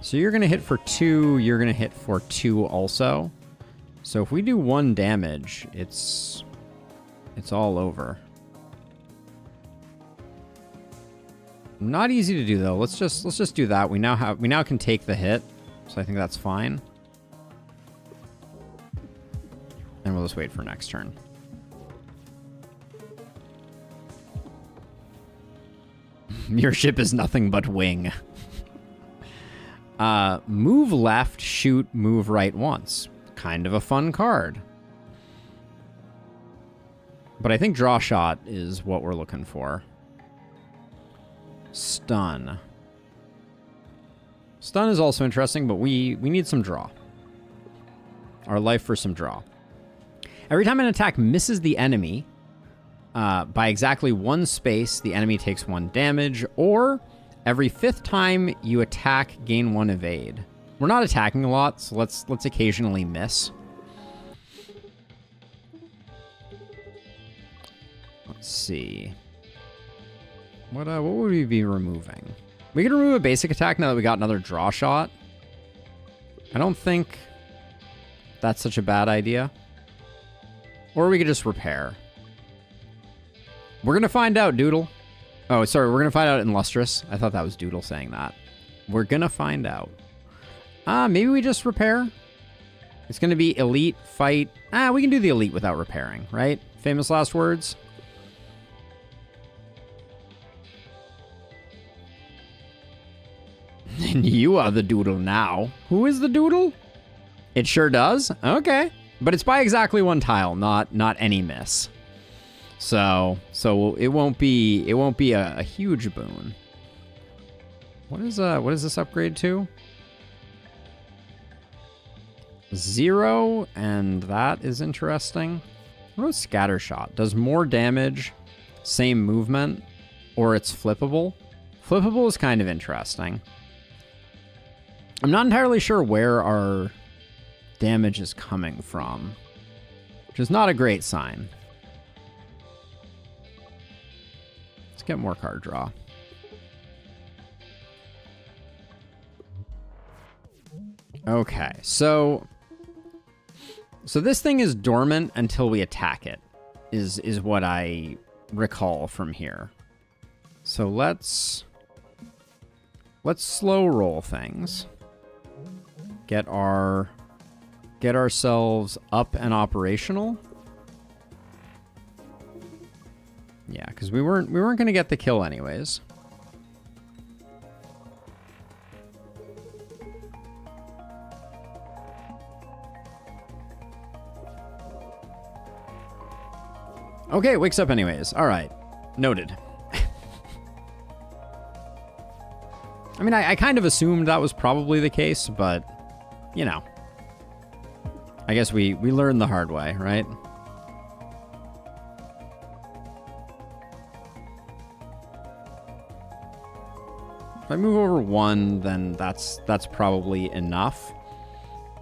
So you're going to hit for 2, you're going to hit for 2 also. So if we do 1 damage, it's all over. Not easy to do though. Let's just do that. We now can take the hit, so I think that's fine. And we'll just wait for next turn. Your ship is nothing but wing. Move left, shoot, move right once. Kind of a fun card. But I think draw shot is what we're looking for. Stun. Stun is also interesting, but we need some draw. Our life for some draw. Every time an attack misses the enemy by exactly 1 space, the enemy takes 1 damage, or every 5th time you attack, gain 1 evade. We're not attacking a lot, so let's occasionally miss. Let's see. What would we be removing? We can remove a basic attack now that we got another draw shot. I don't think that's such a bad idea. Or we could just repair. We're going to find out, Doodle. Oh, sorry, we're going to find out in Lustrous. I thought that was Doodle saying that. We're going to find out. Maybe we just repair? It's going to be elite, fight. We can do the elite without repairing, right? Famous last words. And you are the Doodle now. Who is the Doodle? It sure does. Okay. But it's by exactly 1 tile, not any miss. So it won't be a huge boon. What is this upgrade to? 0, and that is interesting. What about scatter shot? Does more damage, same movement, or it's flippable? Flippable is kind of interesting. I'm not entirely sure where our damage is coming from, which is not a great sign. Let's get more card draw. Okay, so this thing is dormant until we attack it, is what I recall from here. So let's slow roll things. Get ourselves up and operational. Yeah, because we weren't gonna get the kill anyways. Okay, it wakes up anyways. All right. Noted. I mean, I kind of assumed that was probably the case, but, you know. I guess we learned the hard way, right? If I move over 1, then that's probably enough.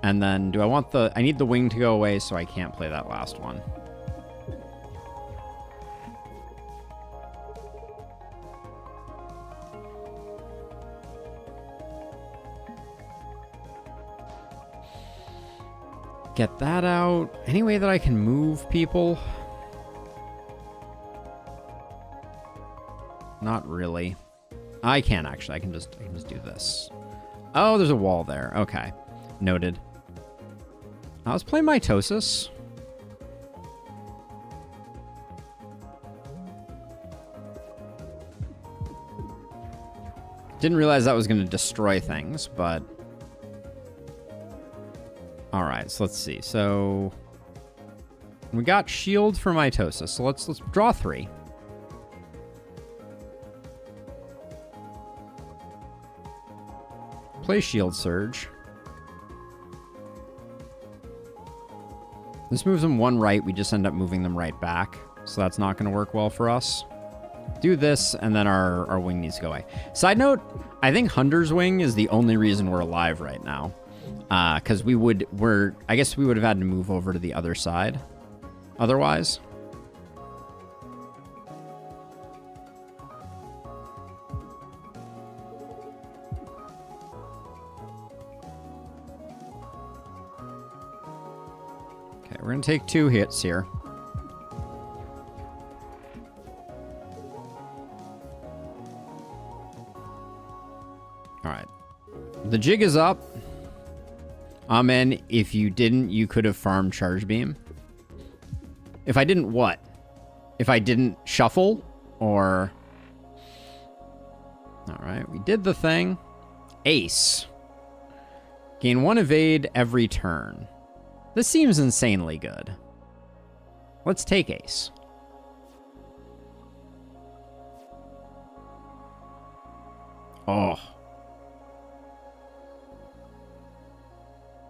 And then I need the wing to go away, so I can't play that last one. Get that out. Any way that I can move people? Not really. I can actually. I can just do this. Oh, there's a wall there. Okay. Noted. Let's play Mitosis. Didn't realize that was going to destroy things, but... Alright, so let's see. So... we got shield for Mitosis, so let's draw 3. Play Shield Surge. This moves them 1 right, we just end up moving them right back. So that's not going to work well for us. Do this, and then our wing needs to go away. Side note, I think Hunter's Wing is the only reason we're alive right now. Because I guess we would have had to move over to the other side. Otherwise. Okay, we're going to take 2 hits here. Alright. The jig is up. Amen. If you didn't, you could have farmed Charge Beam. If I didn't what? If I didn't shuffle? Or... Alright, we did the thing. Ace. Gain 1 evade every turn. This seems insanely good. Let's take Ace. Oh.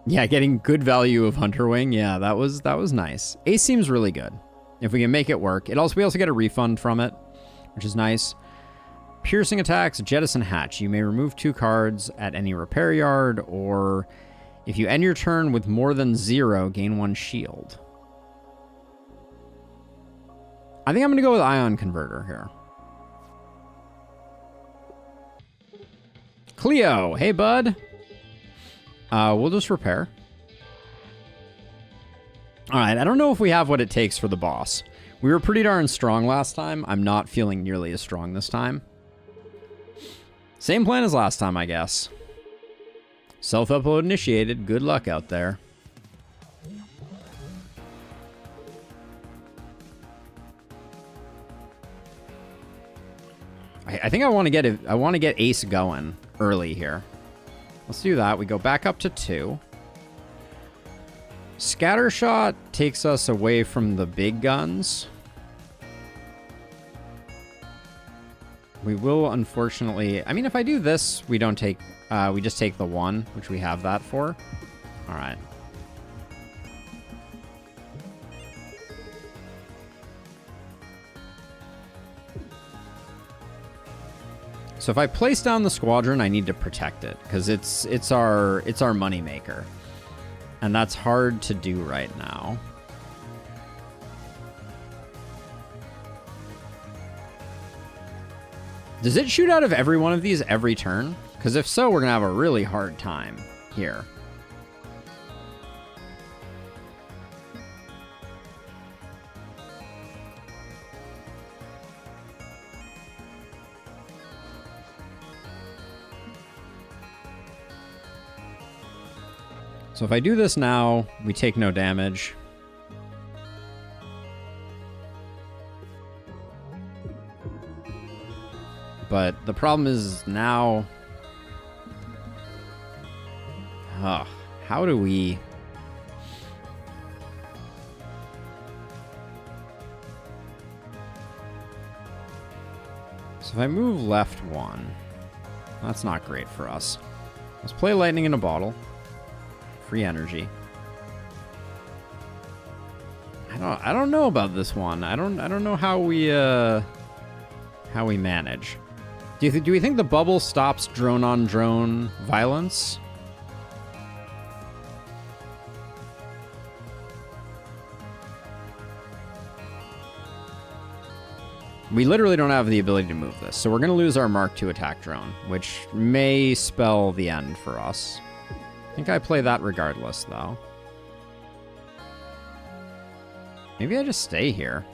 Yeah, getting good value of Hunter Wing. Yeah, that was nice. Ace seems really good. If we can make it work. We also get a refund from it, which is nice. Piercing attacks, Jettison Hatch. You may remove 2 cards at any repair yard, or if you end your turn with more than 0, gain 1 shield. I think I'm going to go with Ion Converter here. Cleo, hey bud. We'll just repair. Alright, I don't know if we have what it takes for the boss. We were pretty darn strong last time. I'm not feeling nearly as strong this time. Same plan as last time, I guess. Self-upload initiated. Good luck out there. I think I want to get Ace going early here. Let's do that. We go back up to 2. Scattershot takes us away from the big guns. We will, unfortunately... I mean, if I do this, we don't take... we just take the 1, which we have that for. All right. So if I place down the squadron, I need to protect it because it's our money maker, and that's hard to do right now. Does it shoot out of every one of these every turn? Because if so, we're gonna have a really hard time here. So if I do this now, we take no damage. But the problem is now... how do we... So if I move left 1, that's not great for us. Let's play lightning in a bottle. Free energy. I don't know about this one. I don't know how we manage. Do we think the bubble stops drone on drone violence? We literally don't have the ability to move this, so we're going to lose our Mark II attack drone, which may spell the end for us. I think I play that regardless, though. Maybe I just stay here.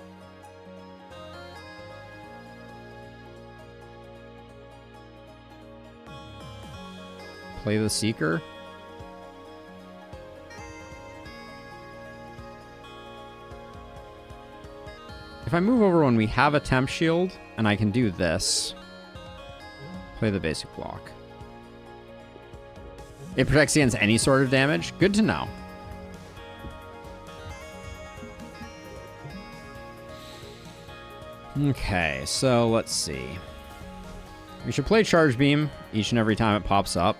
Play the Seeker. If I move over when we have a temp shield, and I can do this, play the basic block. It protects against any sort of damage. Good to know. Okay, so let's see. We should play Charge Beam each and every time it pops up.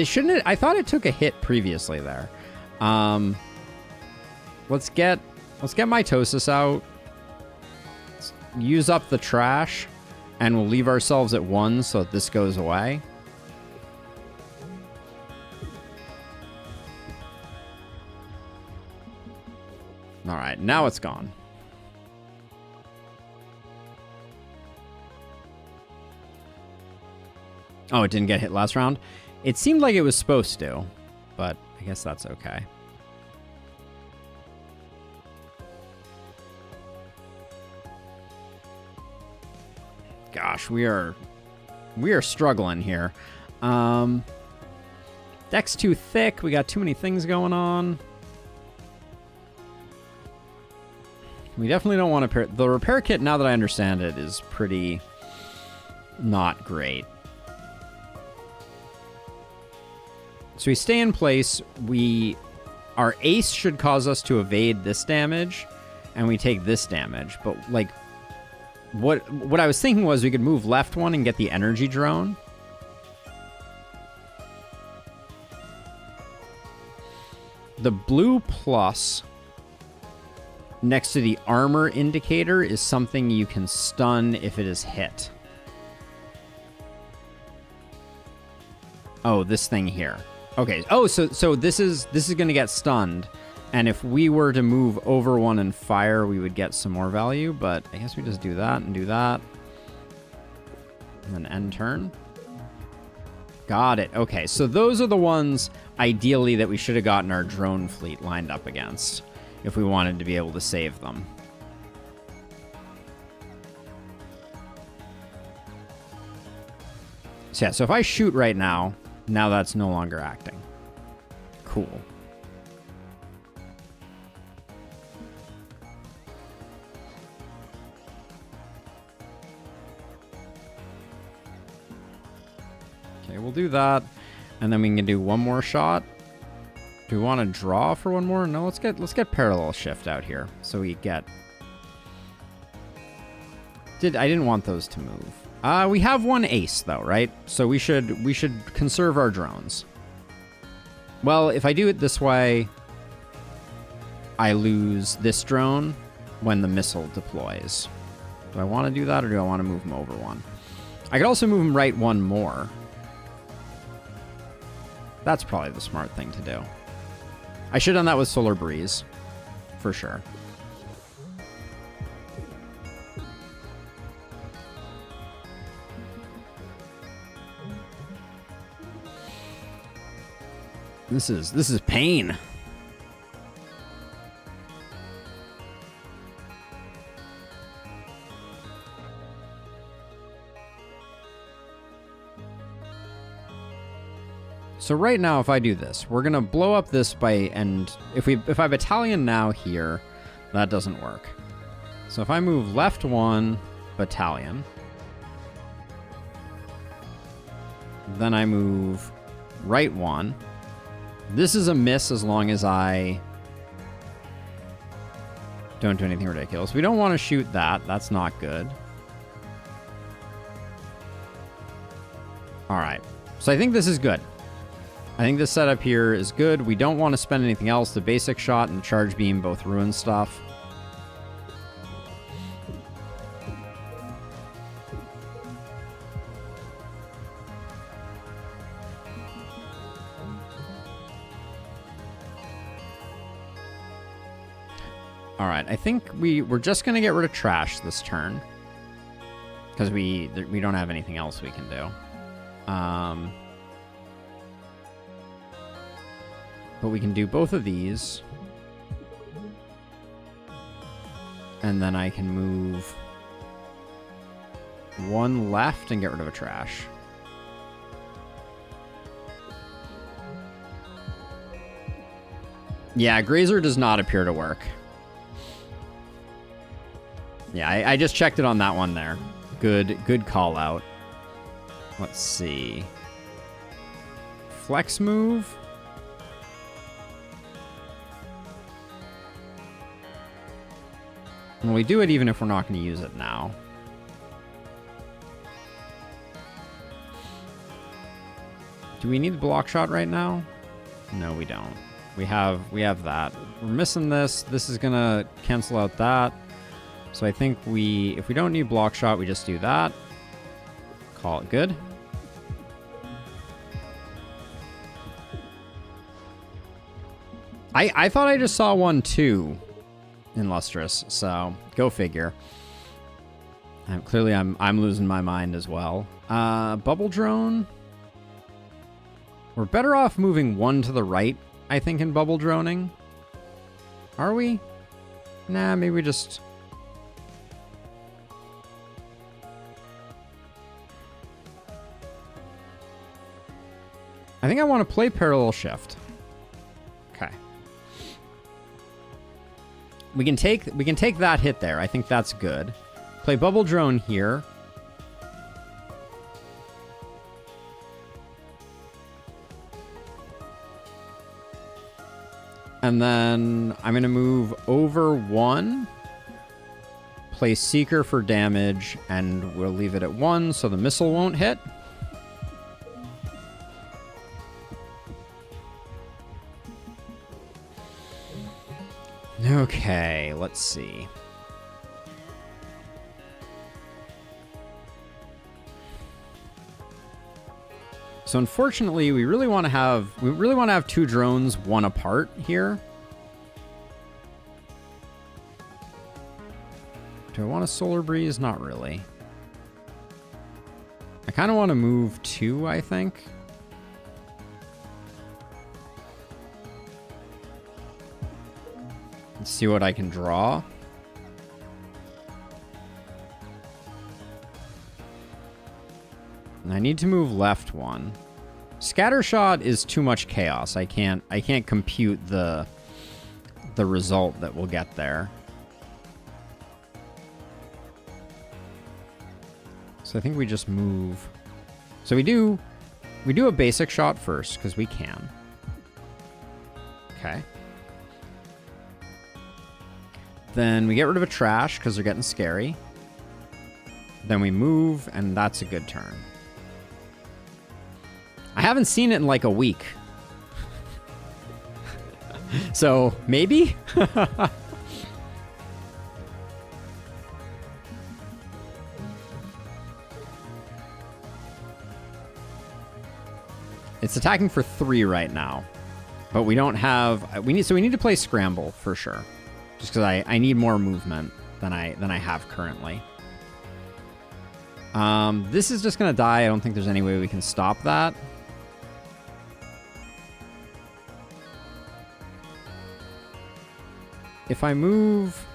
Shouldn't it? I thought it took a hit previously there. Let's get Mitosis out. Let's use up the trash, and we'll leave ourselves at 1 so that this goes away. All right, now it's gone. Oh, it didn't get hit last round? It seemed like it was supposed to, but I guess that's okay. Gosh, we are struggling here. Deck's too thick. We got too many things going on. We definitely don't want to... The repair kit, now that I understand it, is pretty not great. So we stay in place. Our ace should cause us to evade this damage, and we take this damage. But, like, what I was thinking was we could move left 1 and get the energy drone. The blue plus next to the armor indicator is something you can stun if it is hit. Oh, this thing here. Okay. Oh, so this is going to get stunned, and if we were to move over 1 and fire, we would get some more value, but I guess we just do that and do that. And then end turn. Got it. Okay, so those are the ones, ideally, that we should have gotten our drone fleet lined up against if we wanted to be able to save them. So yeah, so if I shoot right now, now that's no longer acting. Cool. Okay, we'll do that, and then we can do one more shot. Do we want to draw for one more? No, let's get parallel shift out here. So we get... I didn't want those to move. We have one ace though, right? So we should conserve our drones. Well, if I do it this way, I lose this drone when the missile deploys. Do I want to do that, or do I want to move him over one? I could also move him right one more. That's probably the smart thing to do. I should have done that with Solar Breeze, for sure. This is pain. So right now, if I do this, we're gonna blow up this by, and if I battalion now here, that doesn't work. So if I move left one, battalion, then I move right one. This is a miss as long as I don't do anything ridiculous. We don't want to shoot that. That's not good. All right. So I think this is good. I think this setup here is good. We don't want to spend anything else. The basic shot and the charge beam both ruin stuff. All right, I think we're just going to get rid of trash this turn. Because we don't have anything else we can do. But we can do both of these. And then I can move one left and get rid of a trash. Yeah, Grazer does not appear to work. Yeah, I just checked it on that one there. Good call out. Let's see. Flex move. And we do it even if we're not going to use it now. Do we need the block shot right now? No, we don't. We have that. We're missing this. This is going to cancel out that. So I think if we don't need block shot, we just do that. Call it good. I thought I just saw one too in Lustrous, so go figure. Clearly I'm losing my mind as well. Bubble drone. We're better off moving one to the right, I think, in bubble droning. Are we? Nah, maybe we just... I think I want to play parallel shift. Okay. We can take that hit there. I think that's good. Play bubble drone here. And then I'm going to move over one. Play Seeker for damage, and we'll leave it at 1 so the missile won't hit. Okay, let's see. So unfortunately, we really want to have 2 drones, one apart here. Do I want a Solar Breeze? Not really. I kind of want to move 2, I think. Let's see what I can draw. And I need to move left 1. Scattershot is too much chaos. I can't compute the result that we'll get there. So I think we just move. So we do a basic shot first because we can. Okay. Then we get rid of a trash because they're getting scary. Then we move, and that's a good turn. I haven't seen it in like a week. So, maybe? It's attacking for 3 right now. But we don't have... So we need to play Scramble, for sure. Just because I need more movement than I have currently. This is just going to die. I don't think there's any way we can stop that. If I move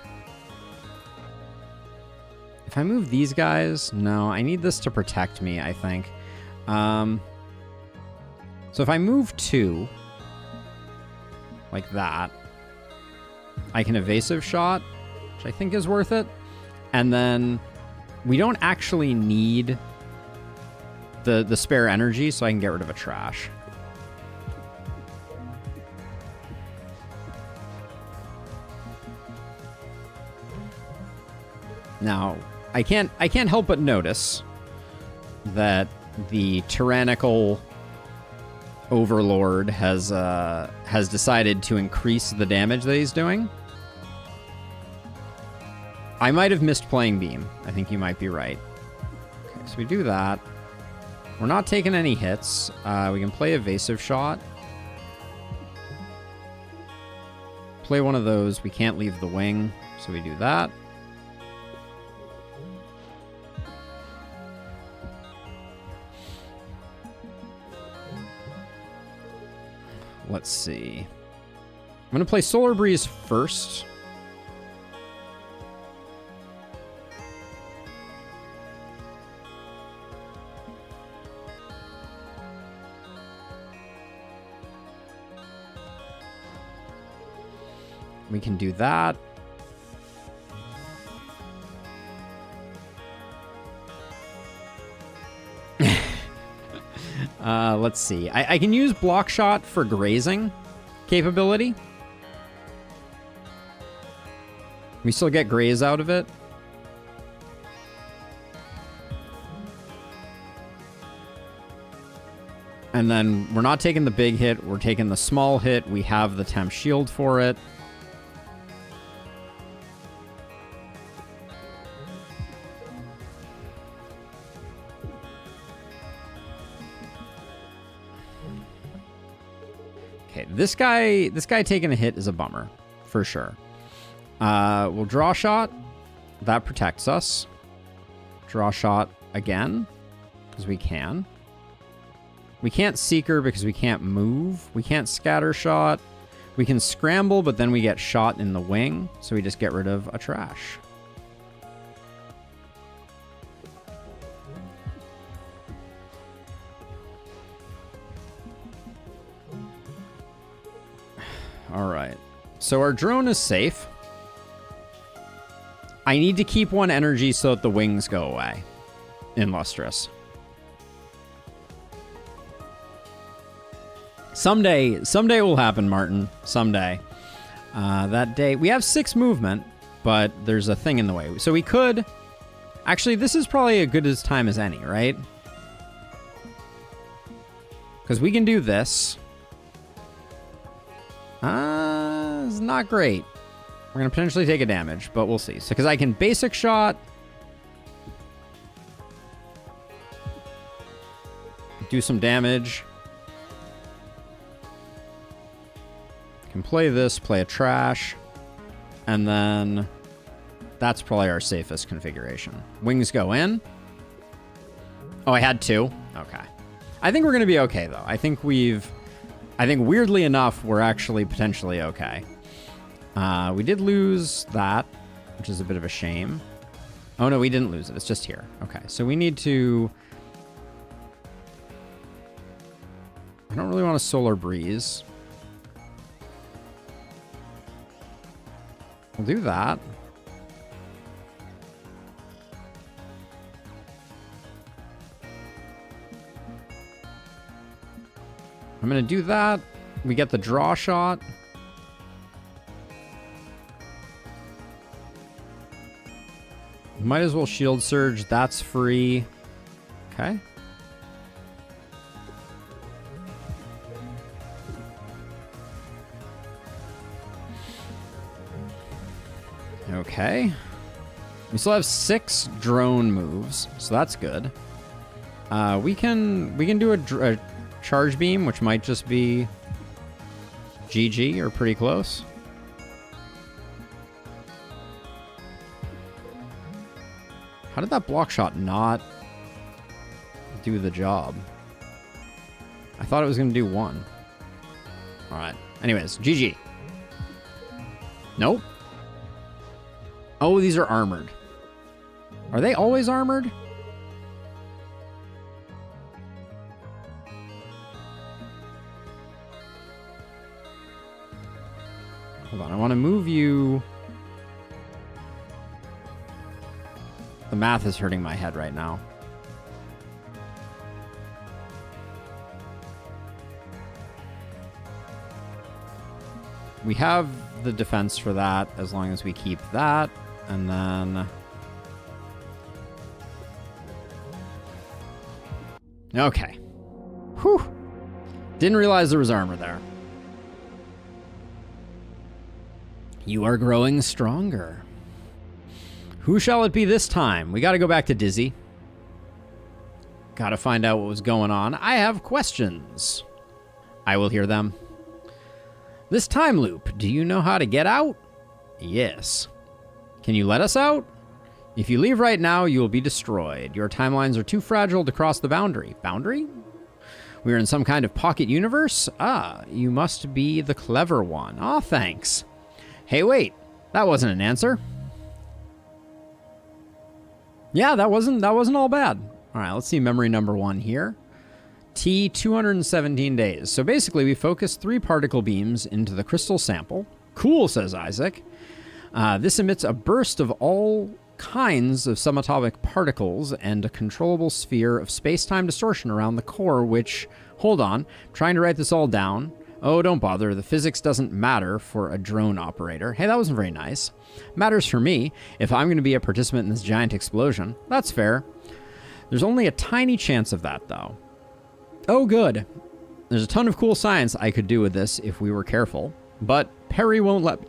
these guys, no, I need this to protect me, I think. So if I move 2, like that, I can evasive shot, which I think is worth it. And then we don't actually need the spare energy, so I can get rid of a trash. Now, I can't help but notice that the tyrannical overlord has decided to increase the damage that he's doing. I might have missed playing beam. I think you might be right. Okay, so we do that. We're not taking any hits. We can play evasive shot. Play one of those. We can't leave the wing, so we do that. Let's see. I'm going to play Solar Breeze first. We can do that. Let's see. I can use block shot for grazing capability. We still get graze out of it. And then we're not taking the big hit. We're taking the small hit. We have the temp shield for it. Okay, this guy taking a hit is a bummer, for sure. We'll draw shot. That protects us. Draw shot again, because we can. We can't Seeker because we can't move. We can't Scatter Shot. We can Scramble, but then we get shot in the wing, so we just get rid of a trash. All right. So our drone is safe. I need to keep 1 energy so that the wings go away in Lustrous. Someday will happen, Martin. Someday. That day. We have 6 movement, but there's a thing in the way. So we could... Actually, this is probably as good a time as any, right? Because we can do this. It's not great. We're going to potentially take a damage, but we'll see. So, because I can basic shot. Do some damage. Can play this, play a trash. And then that's probably our safest configuration. Wings go in. Oh, I had 2? Okay. I think we're going to be okay, though. I think weirdly enough, we're actually potentially okay. We did lose that, which is a bit of a shame. Oh, no, we didn't lose it. It's just here. Okay, so we need to... I don't really want a Solar Breeze. We'll do that. I'm going to do that. We get the draw shot. might as well shield surge. That's free. Okay. Okay. We still have 6 drone moves, so that's good. We can do a charge beam, which might just be GG or pretty close. How did that block shot not do the job? I thought it was going to do 1. All right. Anyways, GG. Nope. Oh, these are armored. Are they always armored? Hold on, I want to move you. The math is hurting my head right now. We have the defense for that as long as we keep that. And then... Okay. Whew. Didn't realize there was armor there. You are growing stronger. Who shall it be this time? We gotta go back to Dizzy. Gotta find out what was going on. I have questions. I will hear them. This time loop, do you know how to get out? Yes. Can you let us out? If you leave right now, you will be destroyed. Your timelines are too fragile to cross the boundary. Boundary? We are in some kind of pocket universe? Ah, you must be the clever one. Aw, thanks. Hey, wait. That wasn't an answer. Yeah, that wasn't all bad. All right, let's see memory number 1 here. T, 217 days. So basically, we focus 3 particle beams into the crystal sample. Cool, says Isaac. This emits a burst of all kinds of subatomic particles and a controllable sphere of space-time distortion around the core, which... Hold on. Trying to write this all down. Oh, don't bother. The physics doesn't matter for a drone operator. Hey, that wasn't very nice. Matters for me, if I'm going to be a participant in this giant explosion. That's fair. There's only a tiny chance of that, though. Oh, good. There's a ton of cool science I could do with this if we were careful, but Perry won't let me.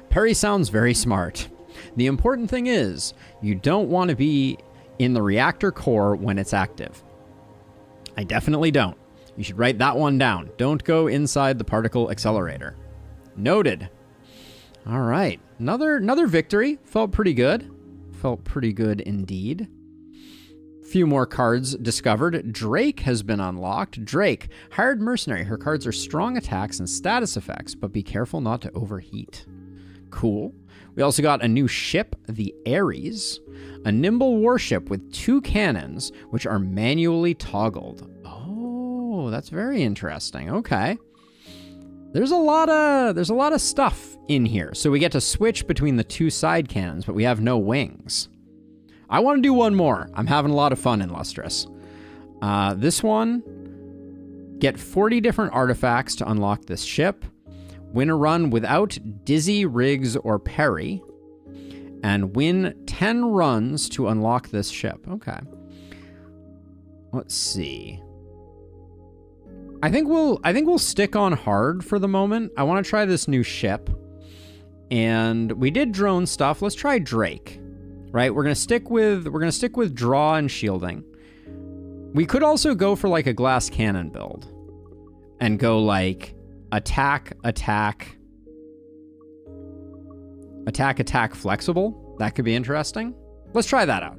Perry sounds very smart. The important thing is, you don't want to be in the reactor core when it's active. I definitely don't. You should write that one down. Don't go inside the particle accelerator. Noted. All right. Another victory. Felt pretty good. Felt pretty good indeed. Few more cards discovered. Drake has been unlocked. Drake, hired mercenary. Her cards are strong attacks and status effects, but be careful not to overheat. Cool. We also got a new ship, the Ares, a nimble warship with 2 cannons, which are manually toggled. Oh, that's very interesting. Okay. There's a lot of stuff in here. So we get to switch between the 2 side cannons, but we have no wings. I want to do one more. I'm having a lot of fun in Lustrous. This one, get 40 different artifacts to unlock this ship. Win a run without Dizzy, Riggs, or Perry. And win 10 runs to unlock this ship. Okay. Let's see. I think we'll stick on hard for the moment. I want to try this new ship. And we did drone stuff. Let's try Drake. Right? We're going to stick with draw and shielding. We could also go for like a glass cannon build and go like attack, flexible. That could be interesting. Let's try that out.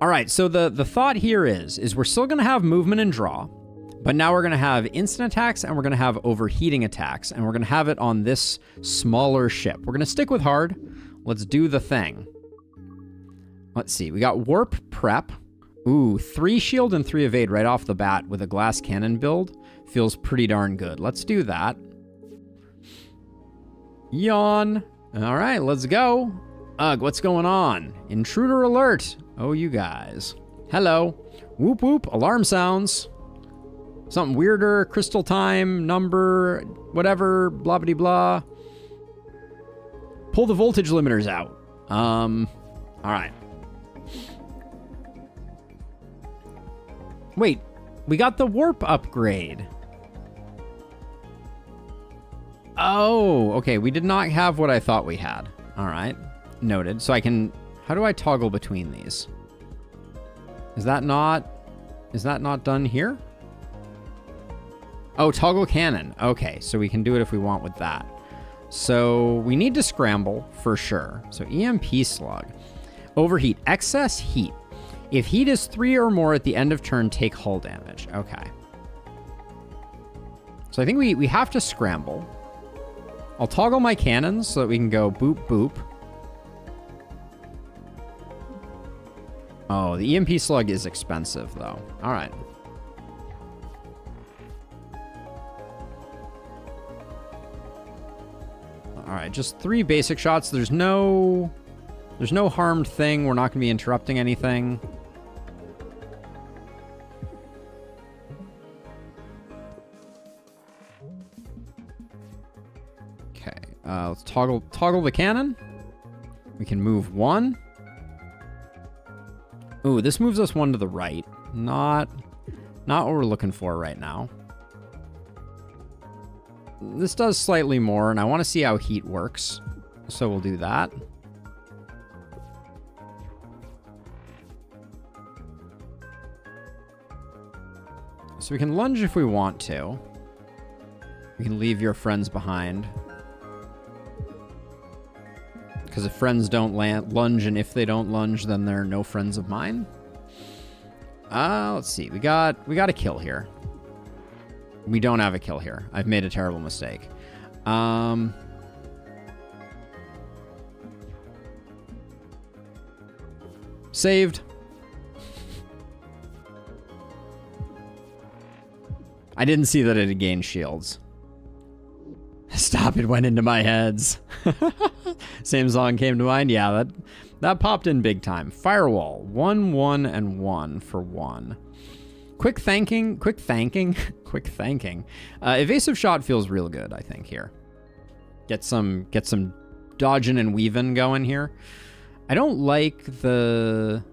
All right, so the thought here is we're still going to have movement and draw, but now we're going to have instant attacks and we're going to have overheating attacks, and we're going to have it on this smaller ship. We're going to stick with hard. Let's do the thing. Let's see. We got warp prep. Ooh, 3 shield and 3 evade right off the bat with a glass cannon build. Feels pretty darn good. Let's do that. Yawn. All right, let's go. Ugh, what's going on? Intruder alert. Oh, you guys. Hello. Whoop whoop. Alarm sounds. Something weirder. Crystal time, number, whatever, blah blah blah. Pull the voltage limiters out. All right. Wait, we got the warp upgrade. Oh, okay. We did not have what I thought we had. All right. Noted. So I can... How do I toggle between these? Is that not done here? Oh, toggle cannon. Okay, so we can do it if we want with that. So we need to scramble for sure. So EMP slug. Overheat. Excess heat. If heat is 3 or more at the end of turn, take hull damage. Okay. So I think we have to scramble. I'll toggle my cannons so that we can go boop, boop. Oh, the EMP slug is expensive, though. All right. All right, just 3 basic shots. There's no harmed thing. We're not going to be interrupting anything. Okay, let's toggle the cannon. We can move 1. Ooh, this moves us 1 to the right. Not what we're looking for right now. This does slightly more, and I want to see how heat works. So we'll do that. So we can lunge if we want to. We can leave your friends behind. Because if friends don't lunge, and if they don't lunge, then they're no friends of mine. Let's see. We got a kill here. We don't have a kill here. I've made a terrible mistake. Saved. I didn't see that it had gained shields. Stop, it went into my heads. Same song came to mind. Yeah, that popped in big time. Firewall. 1, 1, and 1 for 1. Quick thanking. Evasive shot feels real good, I think, here. Get some dodging and weaving going here. I don't like the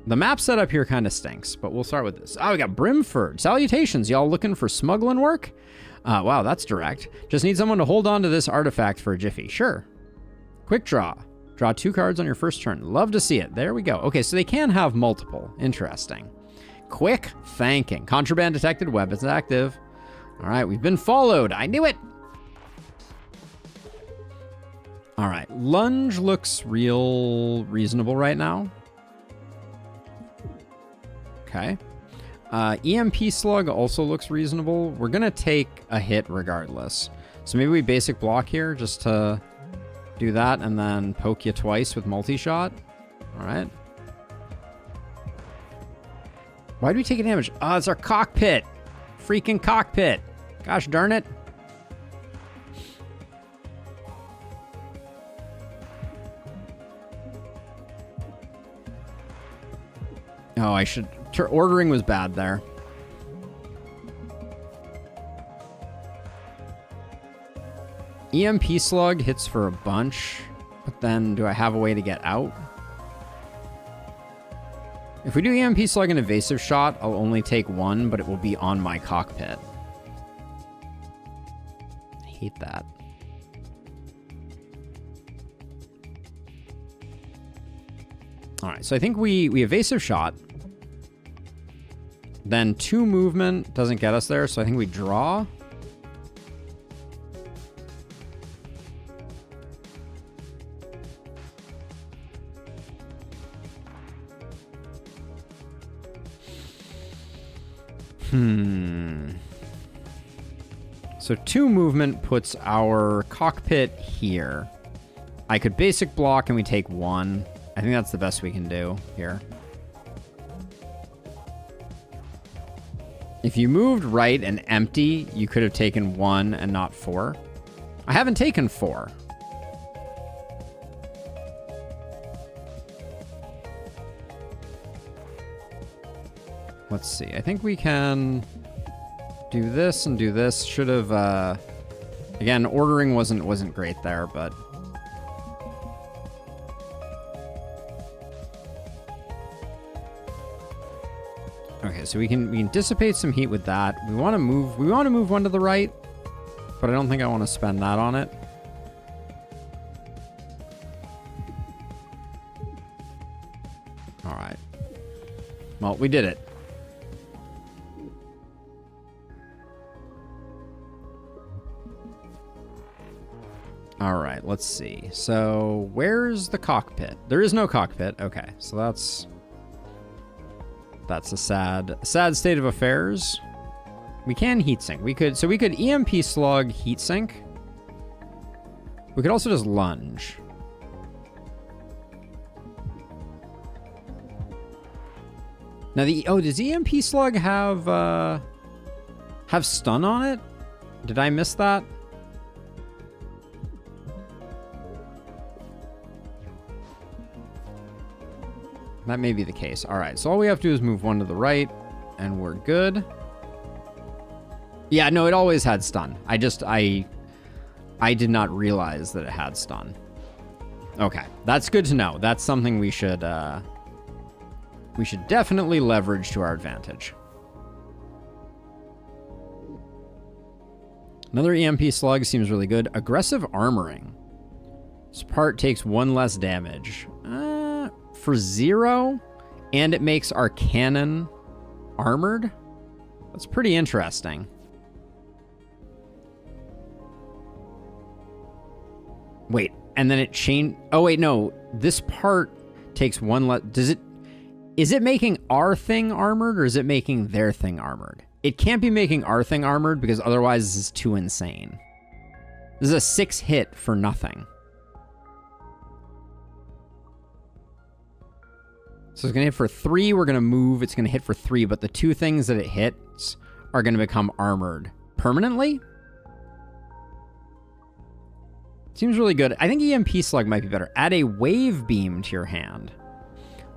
map setup here kind of stinks, but we'll start with this. Oh, we got Brimford. Salutations, y'all looking for smuggling work? Wow, that's direct. Just need someone to hold on to this artifact for a jiffy. Sure. Quick draw. Draw 2 cards on your first turn. Love to see it. There we go. Okay, so they can have multiple. Interesting. Quick thanking. Contraband detected. Weapons active. All right, we've been followed. I knew it. All right, lunge looks reasonable right now. Okay. EMP slug also looks reasonable. We're going to take a hit regardless. So maybe we basic block here just to do that and then poke you twice with multi-shot. All right. Why do we take damage? Oh, it's our cockpit. Freaking cockpit. Gosh darn it. Oh, I should... Ordering was bad there. EMP slug hits for a bunch, but then do I have a way to get out? If we do EMP slug and evasive shot, I'll only take 1, but it will be on my cockpit. I hate that. All right, so I think we evasive shot. Then 2 movement doesn't get us there, so I think we draw. So 2 movement puts our cockpit here. I could basic block and we take 1. I think that's the best we can do here. If you moved right and empty, you could have taken 1 and not 4. I haven't taken 4. Let's see. I think we can do this and do this. Should have, again, ordering wasn't great there, but Okay, so we can dissipate some heat with that. We want to move one to the right, but I don't think I want to spend that on it. All right. Well, we did it. All right, let's see. So, where's the cockpit? There is no cockpit. Okay, so that's a sad state of affairs. We can heatsink. We could EMP slug heatsink. We could also just lunge. Now does EMP slug have stun on it? Did I miss that? That may be the case. All right, so all we have to do is move one to the right, and we're good. Yeah, no, it always had stun. I did not realize that it had stun. Okay, that's good to know. That's something we should definitely leverage to our advantage. Another EMP slug seems really good. Aggressive armoring. This part takes 1 less damage. For 0, and it makes our cannon armored. That's pretty interesting. Wait, and then it changed. Oh wait, no. This part takes 1 less. Is it making our thing armored, or is it making their thing armored? It can't be making our thing armored because otherwise this is too insane. This is a 6 hit for nothing. So it's going to hit for 3. We're going to move. It's going to hit for 3. But the 2 things that it hits are going to become armored permanently. Seems really good. I think EMP slug might be better. Add a wave beam to your hand.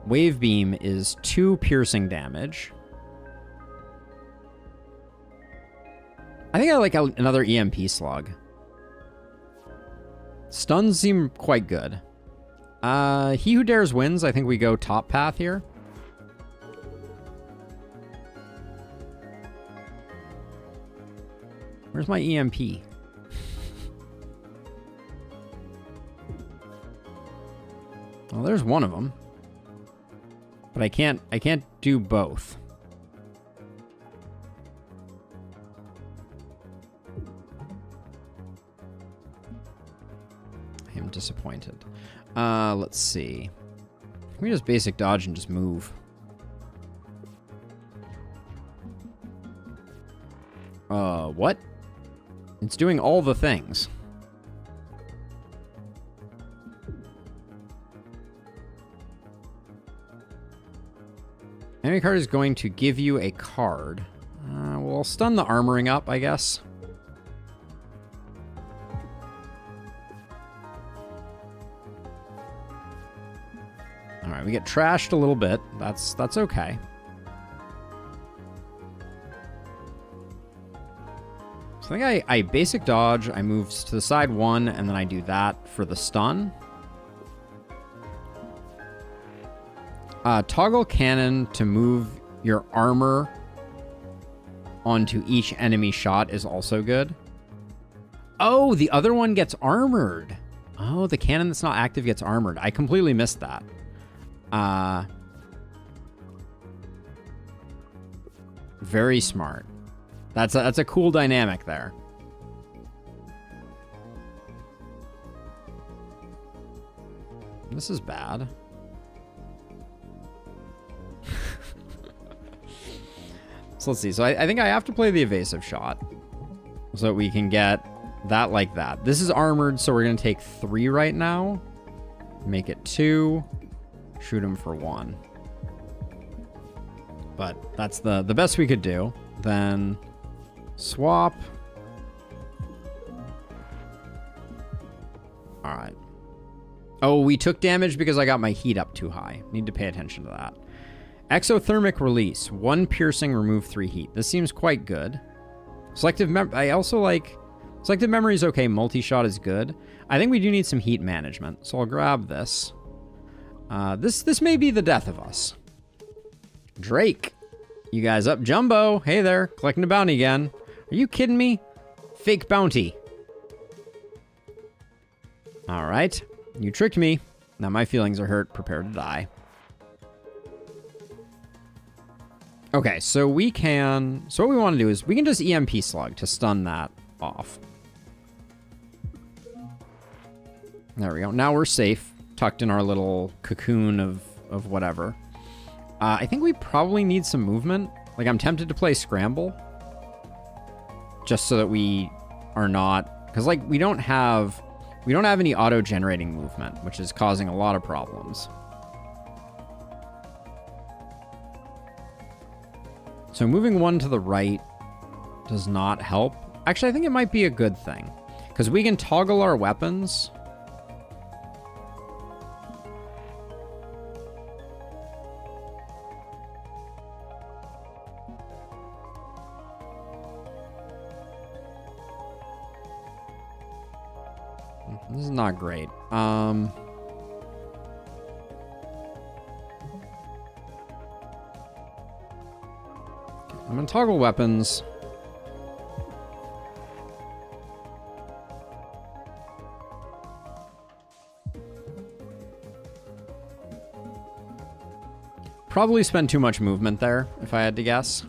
Wave beam is 2 piercing damage. I think I like another EMP slug. Stuns seem quite good. He who dares wins. I think we go top path here. Where's my EMP? Well, there's one of them. But I can't do both. I am disappointed. Let's see. Can we just basic dodge and just move? What? It's doing all the things. Enemy card is going to give you a card. We'll stun the armoring up, I guess. All right, we get trashed a little bit. That's okay. So I think I basic dodge, I move to the side 1, and then I do that for the stun. Toggle cannon to move your armor onto each enemy shot is also good. Oh, the other one gets armored. Oh, the cannon that's not active gets armored. I completely missed that. Very smart. That's a cool dynamic there. This is bad. So let's see. So I think I have to play the evasive shot so that we can get that like that. This is armored, so we're going to take 3 right now. Make it 2. Shoot him for 1. But that's the best we could do. Then swap. All right. Oh, we took damage because I got my heat up too high. Need to pay attention to that. Exothermic release. 1 piercing, remove 3 heat. This seems quite good. Selective I also like... Selective memory is okay. Multi-shot is good. I think we do need some heat management. So I'll grab this. This may be the death of us. Drake. You guys up? Jumbo! Hey there, collecting a bounty again. Are you kidding me? Fake bounty. Alright, you tricked me. Now my feelings are hurt. Prepare to die. Okay, so we can... So what we want to do is we can just EMP slug to stun that off. There we go. Now we're safe, tucked in our little cocoon of whatever. I think we probably need some movement. Like, I'm tempted to play Scramble. Just so that we are not... Because, like, we don't have any auto-generating movement, which is causing a lot of problems. So moving one to the right does not help. Actually, I think it might be a good thing. Because we can toggle our weapons... This is not great. I'm gonna toggle weapons. Probably spend too much movement there, if I had to guess.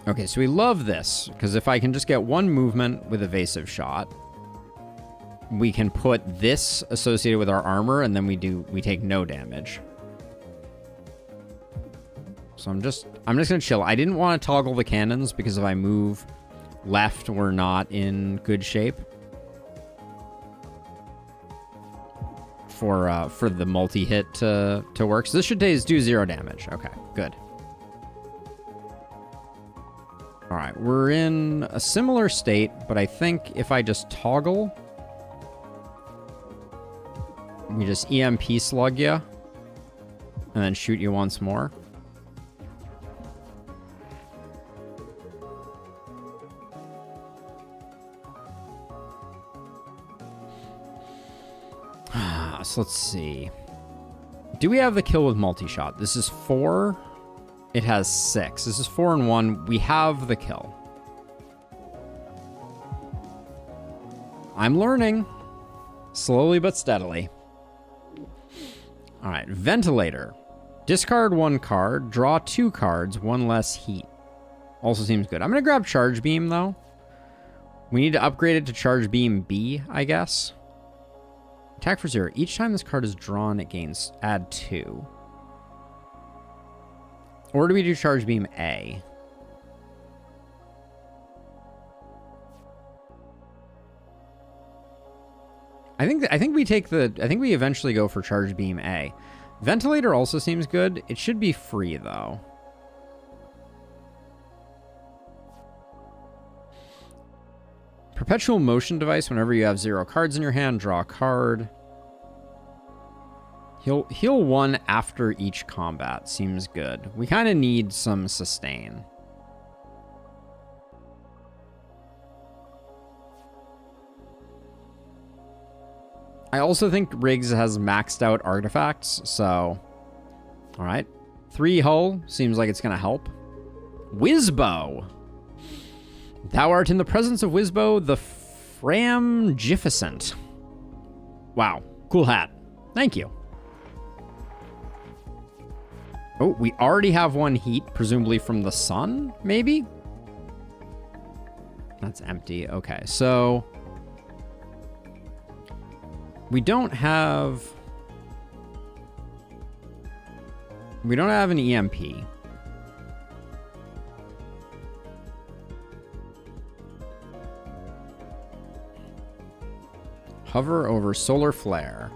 Okay, so we love this, because if I can just get one movement with evasive shot, we can put this associated with our armor, and then we take no damage. So I'm just gonna chill. I didn't want to toggle the cannons, because if I move left, we're not in good shape. For the multi-hit to work. So this should do 0 damage. Okay, good. All right, we're in a similar state, but I think if I just toggle, we just EMP slug you, and then shoot you once more. So let's see. Do we have the kill with multi-shot? This is 4. It has 6. This is 4 and 1. We have the kill. I'm learning. Slowly but steadily. All right, Ventilator. Discard 1 card. Draw 2 cards. 1 less heat. Also seems good. I'm going to grab Charge Beam, though. We need to upgrade it to Charge Beam B, I guess. Attack for 0. Each time this card is drawn, it gains add 2. Or do we do Charge Beam A? I think we eventually go for Charge Beam A. Ventilator also seems good. It should be free though. Perpetual motion device. Whenever you have 0 cards in your hand, draw a card. Heal 1 after each combat. Seems good. We kind of need some sustain. I also think Riggs has maxed out artifacts, so... Alright. 3 hull. Seems like it's going to help. Wizbo. Thou art in the presence of Wizbo, the Framgificent. Wow. Cool hat. Thank you. Oh, we already have 1 heat, presumably from the sun, maybe? That's empty. Okay, so... We don't have an EMP. Hover over solar flare.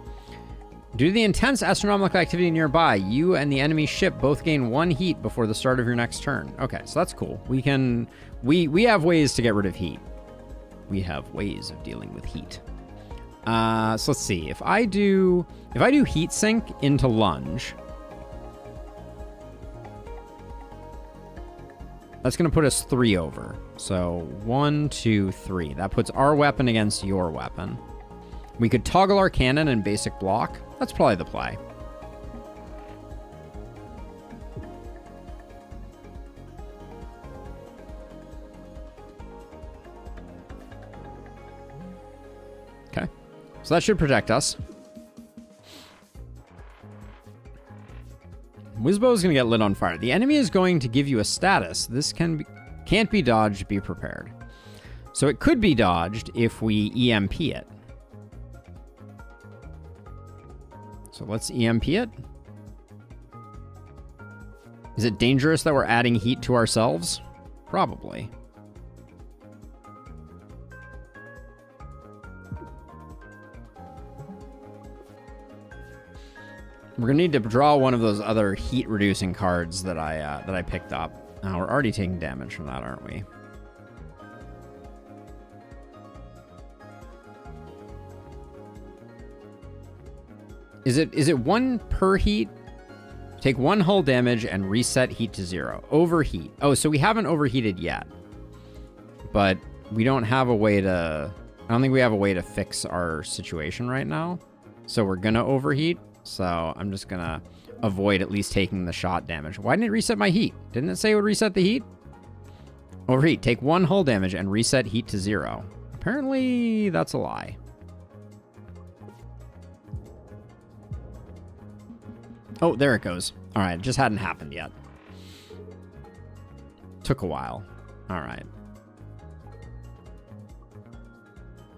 Due to the intense astronomical activity nearby, you and the enemy ship both gain 1 heat before the start of your next turn. Okay, so that's cool. We have ways to get rid of heat. We have ways of dealing with heat. So let's see. If I do heat sink into lunge, that's going to put us 3 over. So 1, 2, 3. That puts our weapon against your weapon. We could toggle our cannon and basic block. That's probably the play. So that should protect us. Wizbo is going to get lit on fire. The enemy is going to give you a status. This can't be dodged, be prepared. So it could be dodged if we EMP it. So let's EMP it. Is it dangerous that we're adding heat to ourselves? Probably. We're gonna need to draw one of those other heat-reducing cards that I picked up. Now we're already taking damage from that, aren't we? Is it one per heat? Take one hull damage and reset heat to 0. Overheat. Oh, so we haven't overheated yet, but we don't have a way to. I don't think we have a way to fix our situation right now. So we're gonna overheat. So I'm just gonna avoid at least taking the shot damage. Why didn't it reset my heat? Didn't it say it would reset the heat? Overheat. Take one hull damage and reset heat to 0. Apparently, that's a lie. Oh, there it goes. All right, it just hadn't happened yet. Took a while. All right.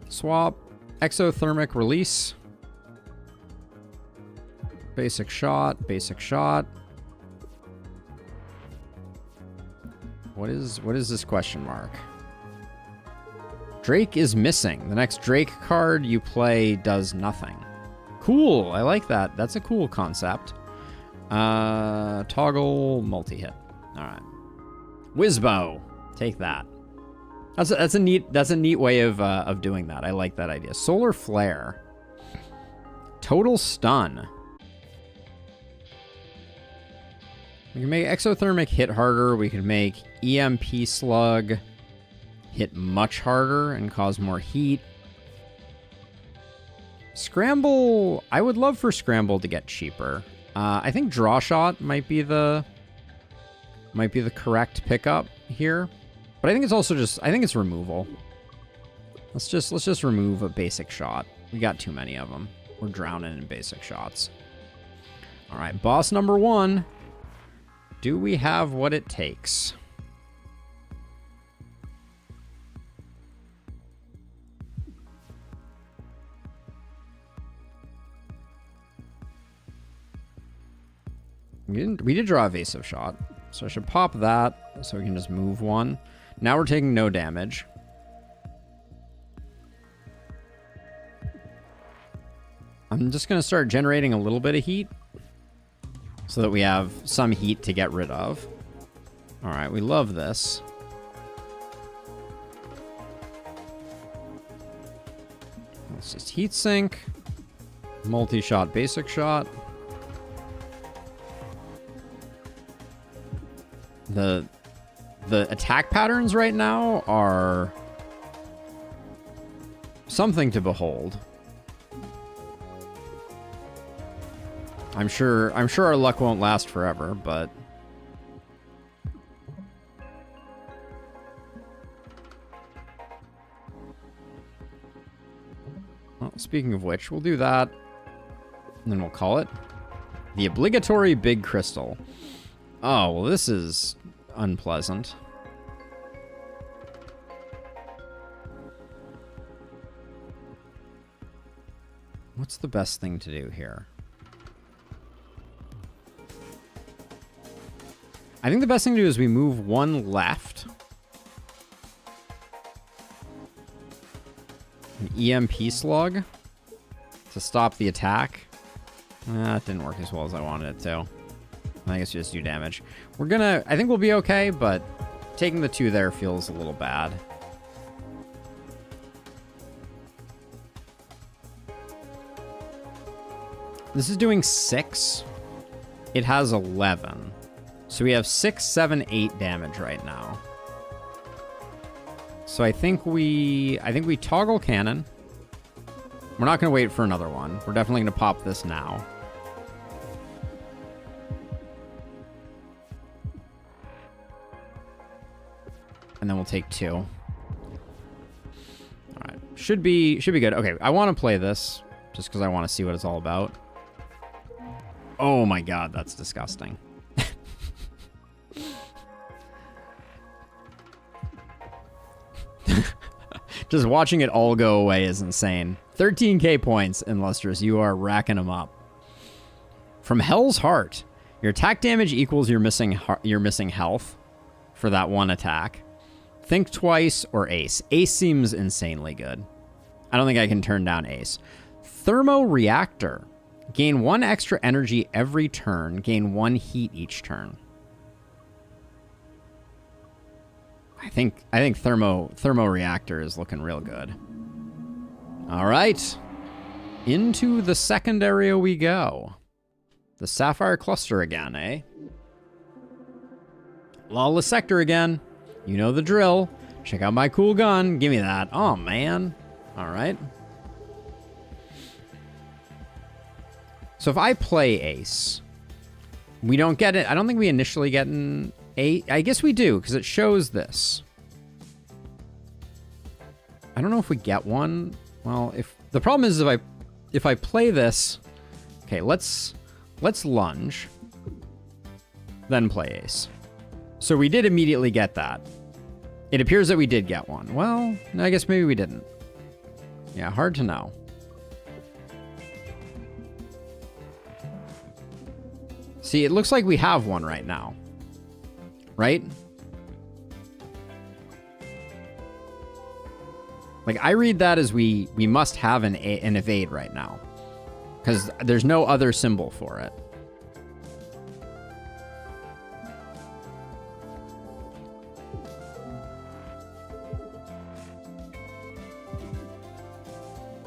Swap. Exothermic release. Basic shot, basic shot. What is this question mark? Drake is missing. The next Drake card you play does nothing. Cool, I like that. That's a cool concept. Toggle multi-hit. All right. Wizbo, take that. That's a neat way of doing that. I like that idea. Solar flare. Total stun. We can make exothermic hit harder. We can make EMP slug hit much harder and cause more heat. Scramble. I would love for Scramble to get cheaper. I think draw shot might be the correct pickup here, but I think it's also I think it's removal. Let's just remove a basic shot. We got too many of them. We're drowning in basic shots. All right, boss number 1. Do we have what it takes? We did draw evasive shot, so I should pop that so we can just move one. Now we're taking no damage. I'm just going to start generating a little bit of heat so that we have some heat to get rid of. All right, we love this. Let's just heat sink, multi-shot, basic shot. The attack patterns right now are something to behold. I'm sure our luck won't last forever, but well, speaking of which, we'll do that, and then we'll call it the obligatory big crystal. Oh, well, this is unpleasant. What's the best thing to do here? I think the best thing to do is we move one left. An EMP slug to stop the attack. That didn't work as well as I wanted it to. I guess you just do damage. I think we'll be okay, but taking the 2 there feels a little bad. This is doing 6. It has 11. So we have 6, 7, 8 damage right now. So I think we toggle cannon. We're not going to wait for another one. We're definitely going to pop this now. And then we'll take 2. All right. Should be good. Okay, I want to play this just because I want to see what it's all about. Oh my god, that's disgusting. Just watching it all go away is insane. 13k points, Illustrious. You are racking them up. From Hell's Heart. Your attack damage equals your missing health for that one attack. Think twice or Ace. Ace seems insanely good. I don't think I can turn down Ace. Thermoreactor. Gain 1 extra energy every turn. Gain 1 heat each turn. I think Thermoreactor is looking real good. All right. Into the second area we go. The Sapphire Cluster again, eh? Lawless Sector again. You know the drill. Check out my cool gun. Give me that. Oh, man. All right. So if I play Ace, we don't get it. I don't think we initially get an Ace. I guess we do, because it shows this. I don't know if we get one. Well, the problem is if I play this, okay, let's lunge, then play Ace. So we did immediately get that. It appears that we did get one. Well, I guess maybe we didn't. Yeah, hard to know. See, it looks like we have one right now. Right? Like, I read that as we must have an evade right now. Because there's no other symbol for it.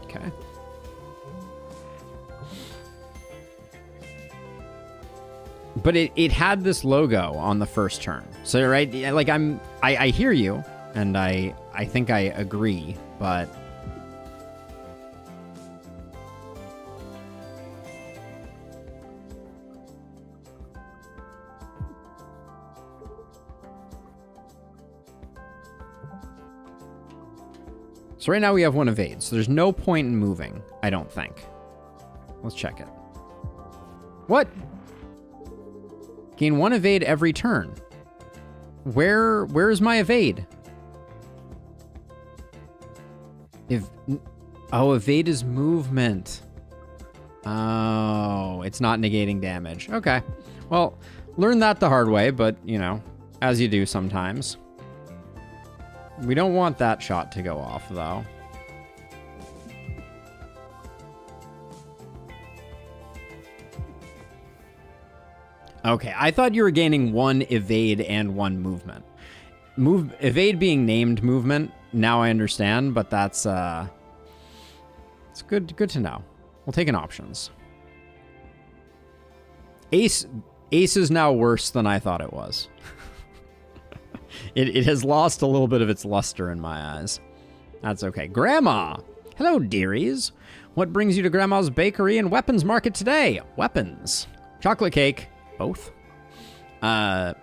Okay. But it had this logo on the first turn. So, right, like, I hear you, and I think I agree, but... So right now we have one evade, so there's no point in moving, I don't think. Let's check it. What? Gain 1 evade every turn. Where's my evade? Evade is movement. Oh, it's not negating damage. Okay. Well, learn that the hard way, but, you know, as you do sometimes. We don't want that shot to go off, though. Okay, I thought you were gaining 1 evade and 1 movement. Evade being named movement, now I understand, but that's it's good to know. We'll take an options. Ace is now worse than I thought it was. It has lost a little bit of its luster in my eyes. That's okay. Grandma! Hello, dearies. What brings you to Grandma's Bakery and Weapons Market today? Weapons. Chocolate cake. Both. Card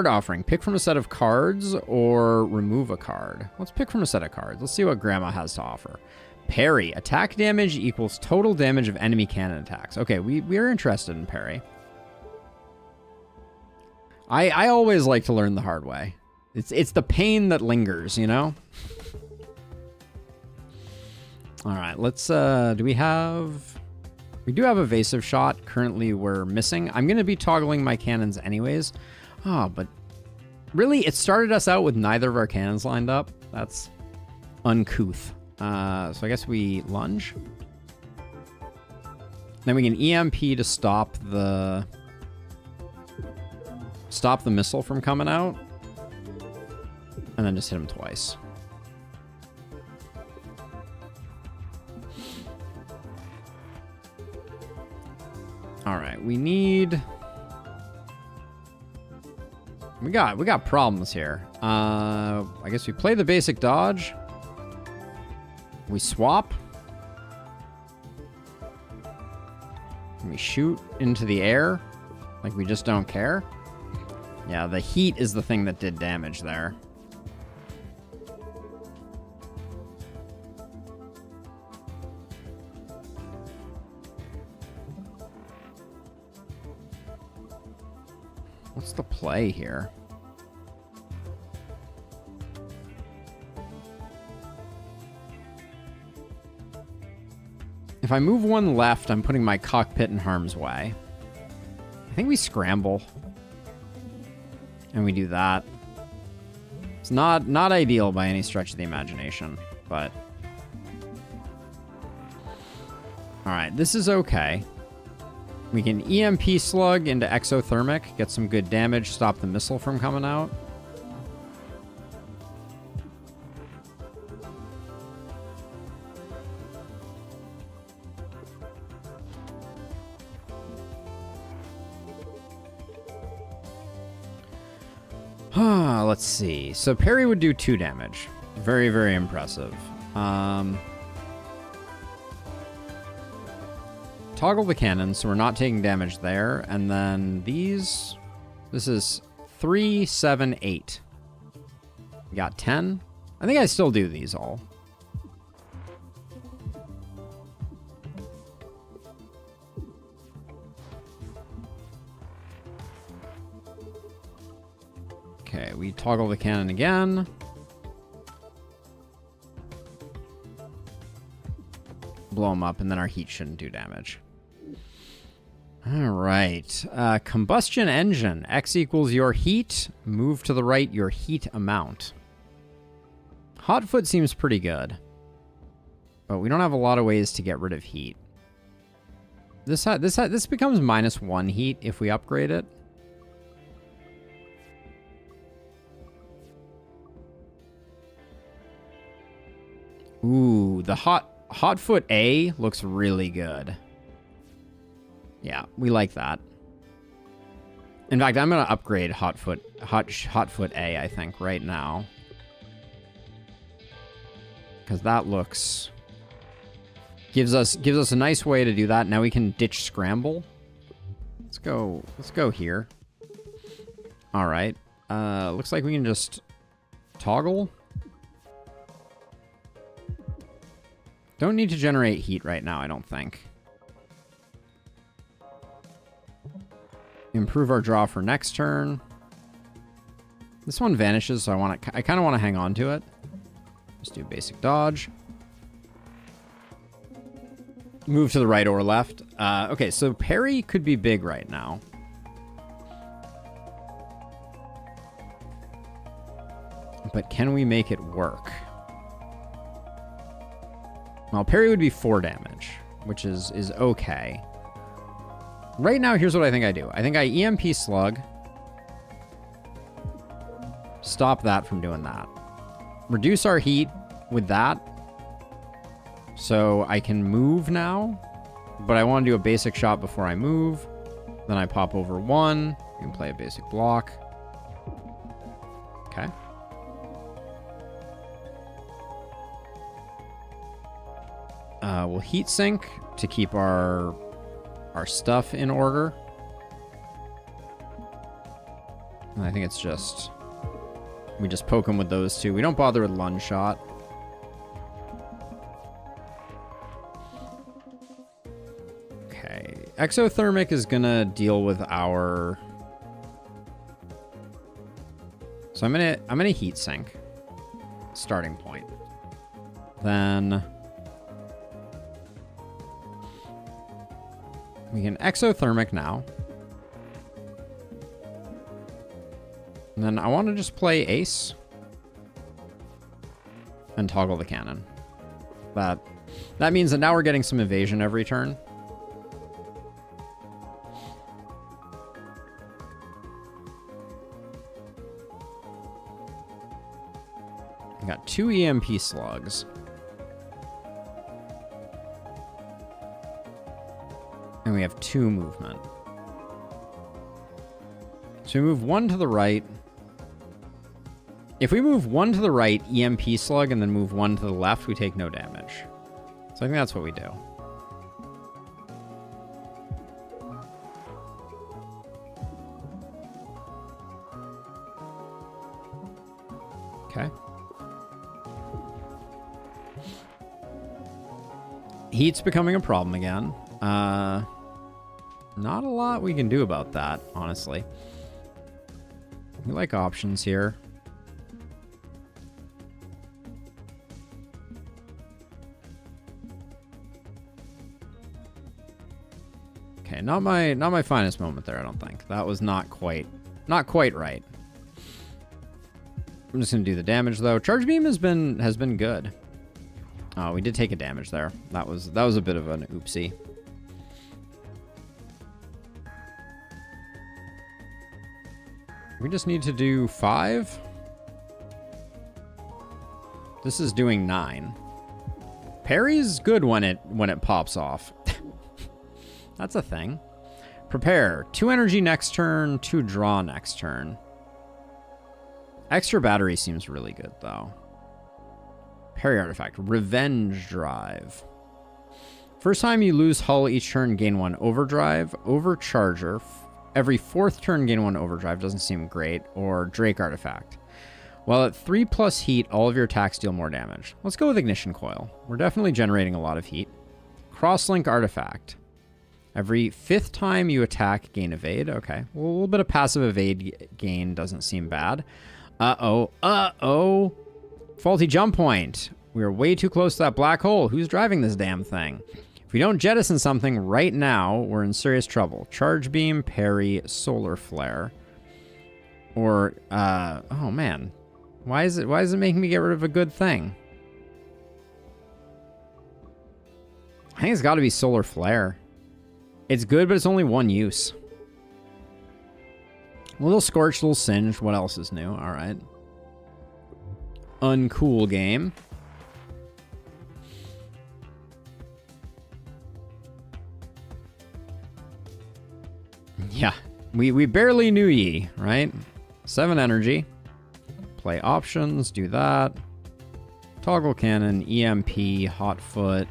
offering. Pick from a set of cards or remove a card. Let's pick from a set of cards. Let's see what Grandma has to offer. Parry. Attack damage equals total damage of enemy cannon attacks. Okay, we are interested in parry. I always like to learn the hard way. It's the pain that lingers, you know? All right, let's, do we have... We do have evasive shot. Currently, we're missing. I'm going to be toggling my cannons anyways. Oh, but really, it started us out with neither of our cannons lined up. That's uncouth. So I guess we lunge. Then we can EMP to stop the missile from coming out. And then just hit him twice. All right, we got problems here. I guess we play the basic dodge. We swap. And we shoot into the air like we just don't care. Yeah, the heat is the thing that did damage there. What's the play here? If I move one left, I'm putting my cockpit in harm's way. I think we scramble. And we do that. It's not ideal by any stretch of the imagination, but... Alright, this is okay. We can EMP slug into exothermic, get some good damage, stop the missile from coming out. Let's see. So parry would do 2 damage. Very, very impressive. Toggle the cannon, so we're not taking damage there. And then these... This is 3, 7, 8. We got 10. I think I still do these all. Okay, we toggle the cannon again. Blow them up, and then our heat shouldn't do damage. All right. Combustion engine. X equals your heat. Move to the right your heat amount. Hotfoot seems pretty good. But we don't have a lot of ways to get rid of heat. This becomes -1 heat if we upgrade it. Ooh, the Hotfoot A looks really good. Yeah, we like that. In fact, I'm gonna upgrade Hotfoot A, I think, right now. Because that looks... gives us a nice way to do that. Now we can ditch scramble. Let's go here. Alright. Looks like we can just toggle. Don't need to generate heat right now, I don't think. Improve our draw for next turn. This one vanishes, so I kind of want to hang on to it. Just do basic dodge. Move to the right or left. Okay, so parry could be big right now. But can we make it work? Well, parry would be 4 damage, which is okay. Right now, here's what I think I do. I think I EMP slug. Stop that from doing that. Reduce our heat with that. So I can move now. But I want to do a basic shot before I move. Then I pop over 1. You can play a basic block. Okay. We'll heat sink to keep our stuff in order. And I think it's just... we just poke them with those two. We don't bother with lunge shot. Okay. Exothermic is gonna deal with our... so I'm gonna heat sink. Starting point. Then... we can exothermic now. And then I want to just play ace. And toggle the cannon. That means that now we're getting some evasion every turn. We got 2 EMP slugs. And we have 2 movement. So we move 1 to the right. If we move 1 to the right, EMP slug, and then move 1 to the left, we take no damage. So I think that's what we do. Okay. Heat's becoming a problem again. Not a lot we can do about that, honestly. We like options here. Okay, not my finest moment there, I don't think. That was not quite right. I'm just gonna do the damage though. Charge beam has been good. Oh, we did take a damage there. That was a bit of an oopsie. We just need to do 5. This is doing 9. Parry's good when it pops off. That's a thing. Prepare. 2 energy next turn, 2 draw next turn. Extra battery seems really good, though. Parry artifact. Revenge drive. First time you lose hull each turn, gain 1 overdrive. Overcharger. Every 4th turn, gain 1 overdrive. Doesn't seem great. Or Drake artifact. While at 3+ heat, all of your attacks deal more damage. Let's go with Ignition Coil. We're definitely generating a lot of heat. Crosslink artifact. Every 5th time you attack, gain evade. Okay. Well, a little bit of passive evade gain doesn't seem bad. Uh-oh. Faulty jump point. We are way too close to that black hole. Who's driving this damn thing? If we don't jettison something right now, we're in serious trouble. Charge beam, parry, solar flare. Or, oh man. Why is it making me get rid of a good thing? I think it's got to be solar flare. It's good, but it's only 1 use. A little scorched, a little singed. What else is new? All right. Uncool game. Yeah. We barely knew ye, right? 7 energy. Play options, do that. Toggle cannon, EMP, hot foot.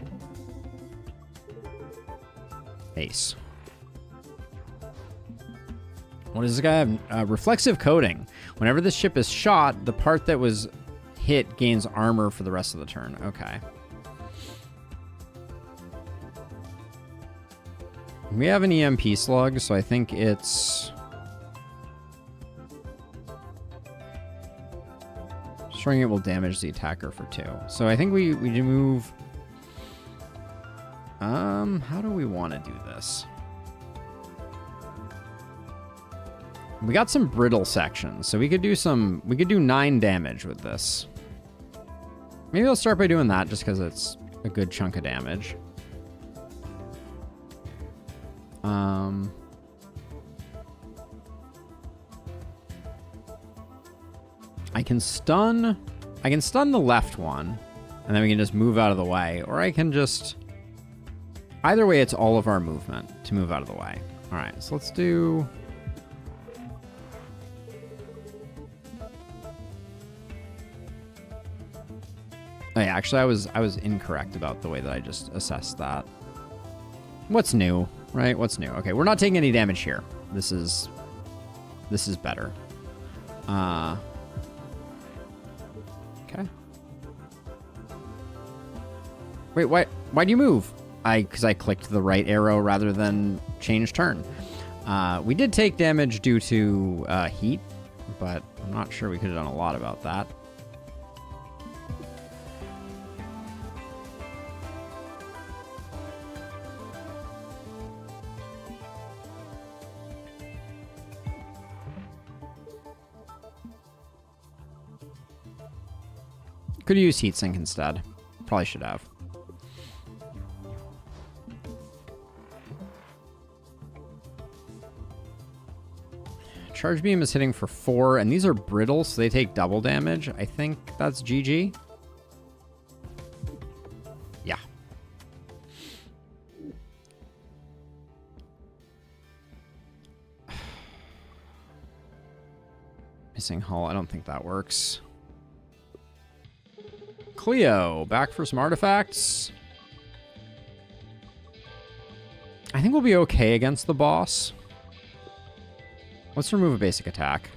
Ace. What does this guy have? Reflexive coating. Whenever this ship is shot, the part that was hit gains armor for the rest of the turn. Okay. We have an EMP slug, so I think it's... Destroying it will damage the attacker for 2. So I think we do move... how do we want to do this? We got some brittle sections, so we could do 9 damage with this. Maybe I'll start by doing that just because it's a good chunk of damage. I can stun the left one, and then we can just move out of the way, or I can just... Either way, it's all of our movement to move out of the way. All right, so let's do... Oh, yeah, actually, I was incorrect about the way that I just assessed that. What's new, right? What's new? Okay, we're not taking any damage here. This is better. Okay. Wait, why'd you move? Because I clicked the right arrow rather than change turn. We did take damage due to heat, but I'm not sure we could have done a lot about that. Could have used heatsink instead. Probably should have. Charge beam is hitting for 4, and these are brittle, so they take double damage. I think that's GG. Yeah. Missing hull. I don't think that works. Cleo, back for some artifacts. I think we'll be okay against the boss. Let's remove a basic attack.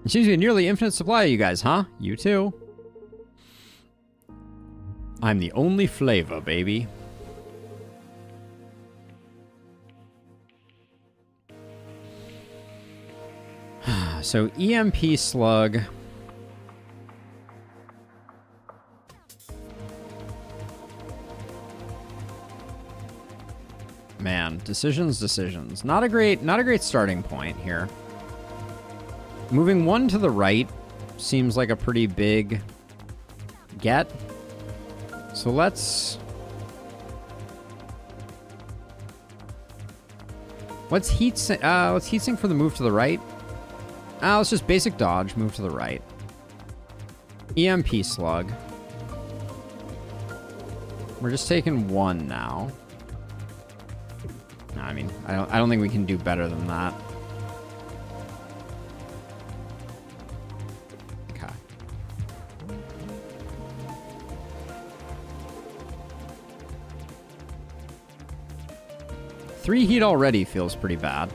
It seems to be a nearly infinite supply of you guys, huh? You too. I'm the only flavor, baby. So EMP slug. Man, decisions. Not a great starting point here. Moving one to the right seems like a pretty big get. So let's heat sink for the move to the right. Let's just basic dodge, move to the right. EMP slug. We're just taking one now. No, I mean, I don't think we can do better than that. Okay. Three heat already feels pretty bad.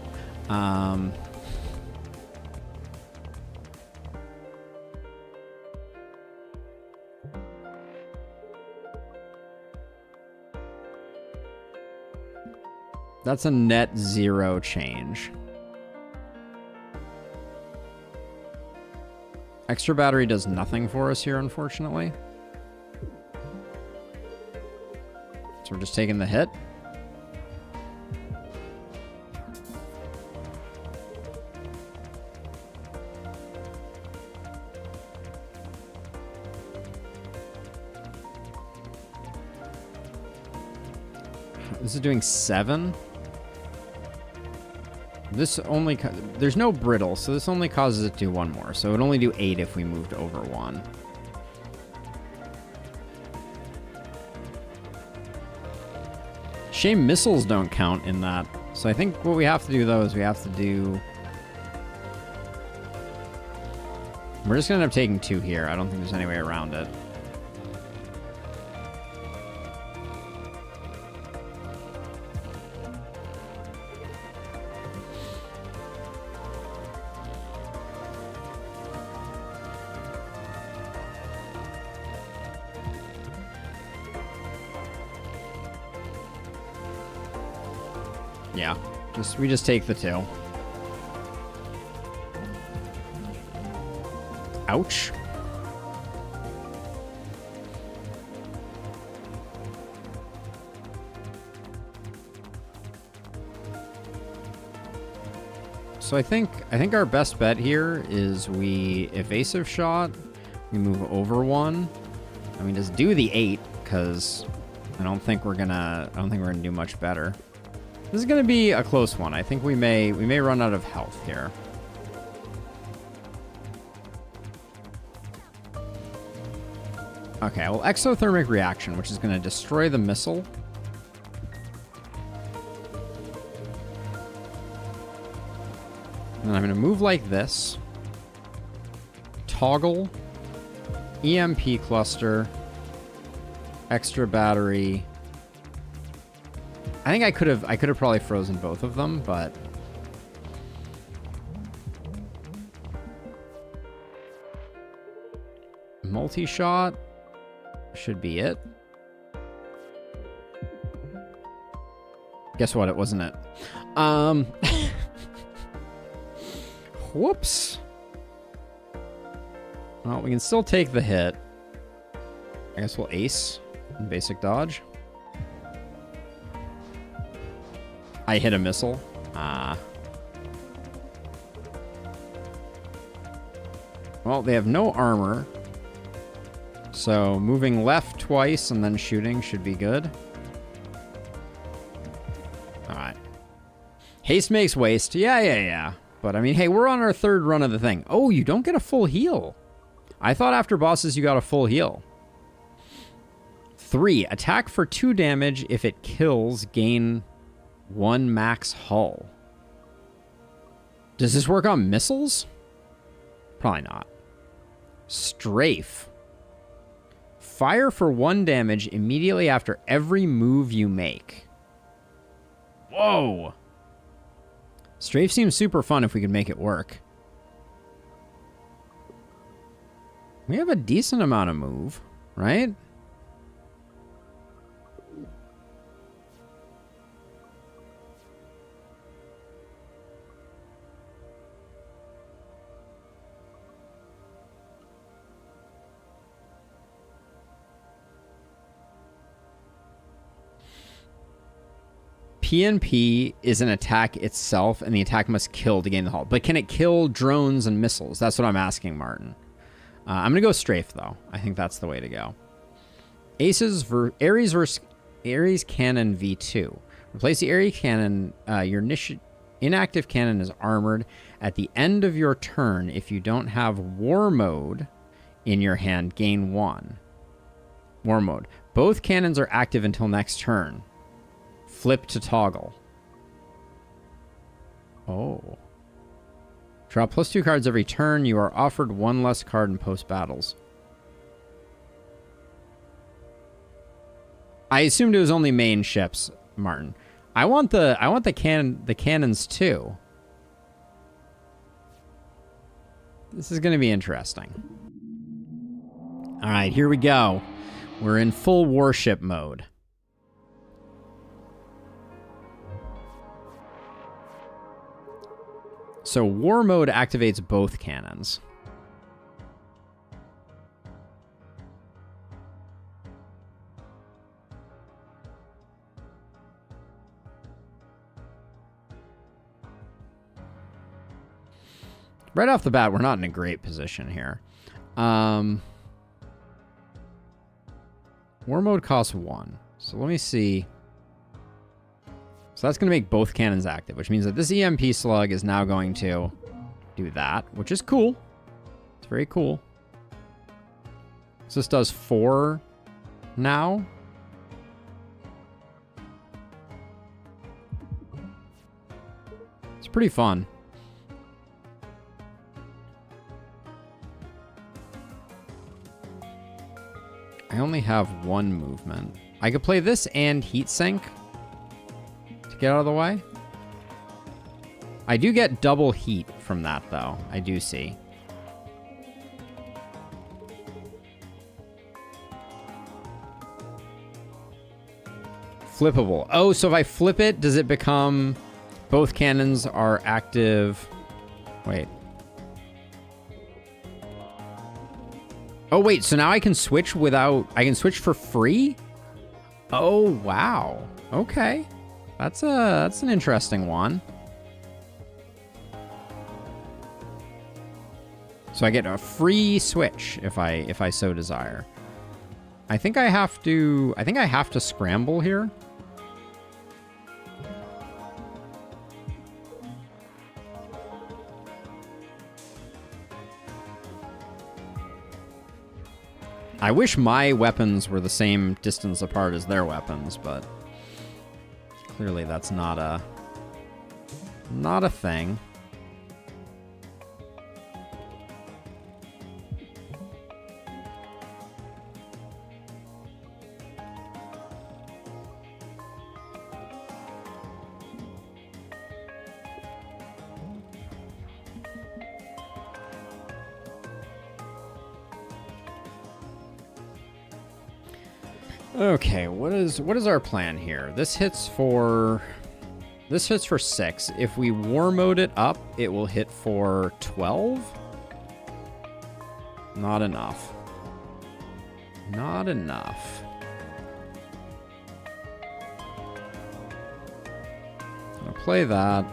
That's a net 0 change. Extra battery does nothing for us here, unfortunately. So we're just taking the hit. This is doing 7. This only... There's no brittle, so this only causes it to do 1 more. So it would only do 8 if we moved over 1. Shame missiles don't count in that. So I think what we have to do, though, is we have to do... We're just going to end up taking 2 here. I don't think there's any way around it. Yeah, we just take the 2. Ouch. So I think our best bet here is we evasive shot, we move over 1, and we just do the 8 because I don't think we're gonna do much better. This is gonna be a close one. I think we may run out of health here. Okay, well, exothermic reaction, which is gonna destroy the missile. And then I'm gonna move like this. Toggle. EMP cluster. Extra battery. I think I could have probably frozen both of them, but multi-shot should be it. Guess what? It wasn't it. Whoops. Well, we can still take the hit. I guess we'll ace and basic dodge. I hit a missile. Well, they have no armor. So moving left twice and then shooting should be good. Alright. Haste makes waste. Yeah. But I mean, hey, we're on our 3rd run of the thing. Oh, you don't get a full heal. I thought after bosses you got a full heal. 3. Attack for 2 damage. If it kills, gain 1 max hull. Does this work on missiles? Probably not. Strafe. Fire for 1 damage immediately after every move you make. Whoa. Strafe seems super fun if we could make it work. We have a decent amount of move, right? PNP is an attack itself, and the attack must kill to gain the hull. But can it kill drones and missiles? That's what I'm asking, Martin. I'm going to go strafe, though. I think that's the way to go. Ares versus Ares Cannon V2. Replace the Ares Cannon. Your inactive cannon is armored. At the end of your turn, if you don't have War Mode in your hand, gain 1. War Mode. Both cannons are active until next turn. Flip to toggle. Oh. Draw +2 cards every turn. You are offered 1 less card in post battles. I assumed it was only main ships, Martin. I want the cannons too. This is going to be interesting. All right, here we go. We're in full warship mode. So war mode activates both cannons. Right off the bat, we're not in a great position here. War mode costs 1. So let me see. So that's going to make both cannons active, which means that this EMP slug is now going to do that, which is cool. It's very cool. So this does 4 now. It's pretty fun. I only have 1 movement. I could play this and heat sink to get out of the way. I do get double heat from that, though. I do see. Flippable. Oh, so if I flip it, does it become... Both cannons are active... Wait. Oh, wait, so now I can switch without... I can switch for free? Oh, wow. Okay. That's an interesting one. So I get a free switch if I so desire. I think I have to scramble here. I wish my weapons were the same distance apart as their weapons, but clearly that's not a thing. Okay, what is our plan here? This hits for 6. If we war mode it up, it will hit for 12. Not enough. Not enough. I'll play that.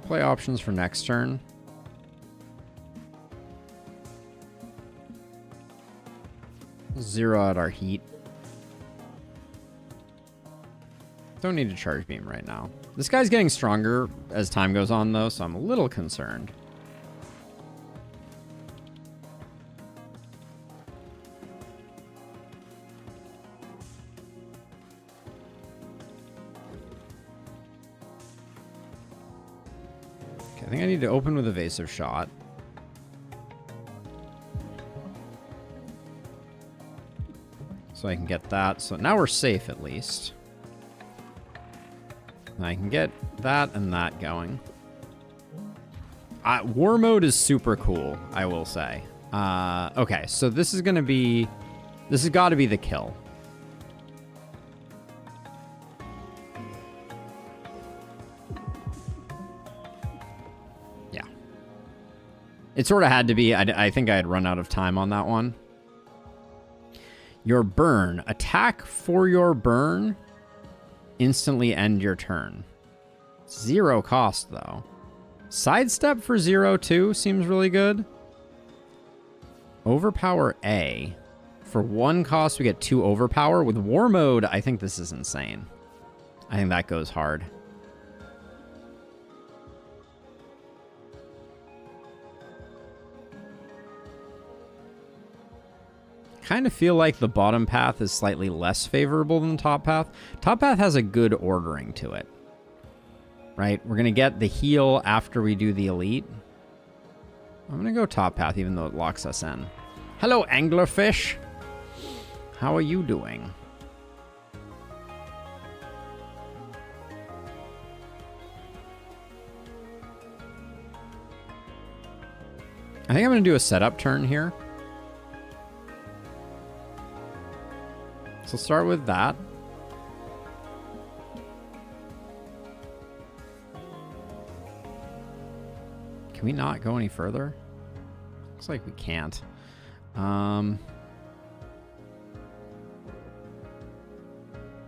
Play options for next turn. Zero out our heat. Don't need to charge beam right now. This guy's getting stronger as time goes on, though, so I'm a little concerned. I think I need to open with evasive shot. So I can get that. So now we're safe at least. And I can get that and that going. War mode is super cool, I will say. Okay, so this is gonna be... This has got to be the kill. It sort of had to be. I think I had run out of time on that one. Your burn. Attack for your burn. Instantly end your turn. 0 cost, though. Sidestep for 0, too, seems really good. Overpower A. For 1 cost, we get 2 overpower. With War Mode, I think this is insane. I think that goes hard. Kind of feel like the bottom path is slightly less favorable than the top path. Top path has a good ordering to it. Right? We're going to get the heal after we do the elite. I'm going to go top path even though it locks us in. Hello, anglerfish. How are you doing? I think I'm going to do a setup turn here. So start with that. Can we not go any further? Looks like we can't. That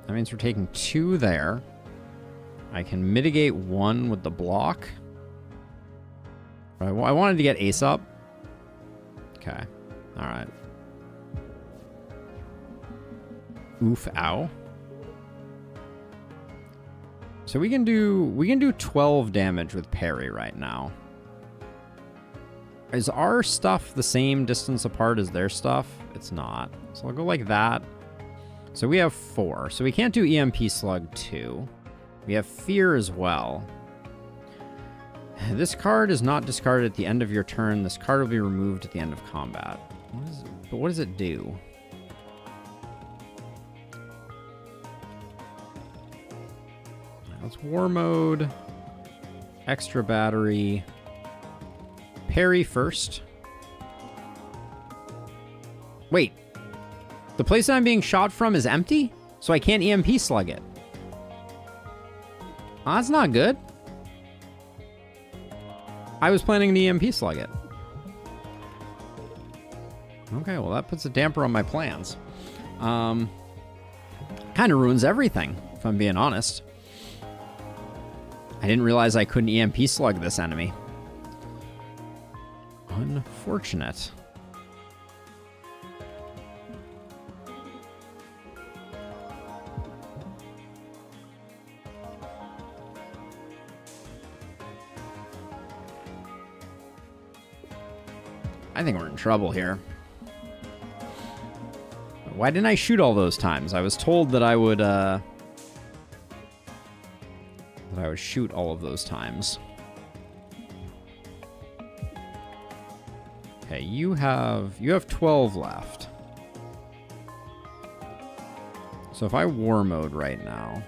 means we're taking 2 there. I can mitigate 1 with the block. I wanted to get Ace up. Okay. All right. Oof, ow. So we can do 12 damage with parry right now. Is our stuff the same distance apart as their stuff? It's not. So I'll go like that. So we have 4. So we can't do EMP Slug 2. We have Fear as well. This card is not discarded at the end of your turn. This card will be removed at the end of combat. What does it do? Let's War Mode. Extra battery. Parry first. Wait. The place that I'm being shot from is empty? So I can't EMP slug it. Oh, that's not good. I was planning to EMP slug it. Okay, well that puts a damper on my plans. Kind of ruins everything, if I'm being honest. I didn't realize I couldn't EMP slug this enemy. Unfortunate. I think we're in trouble here. Why didn't I shoot all those times? I was told that I would shoot all of those times. Okay, you have 12 left. So if I War Mode right now,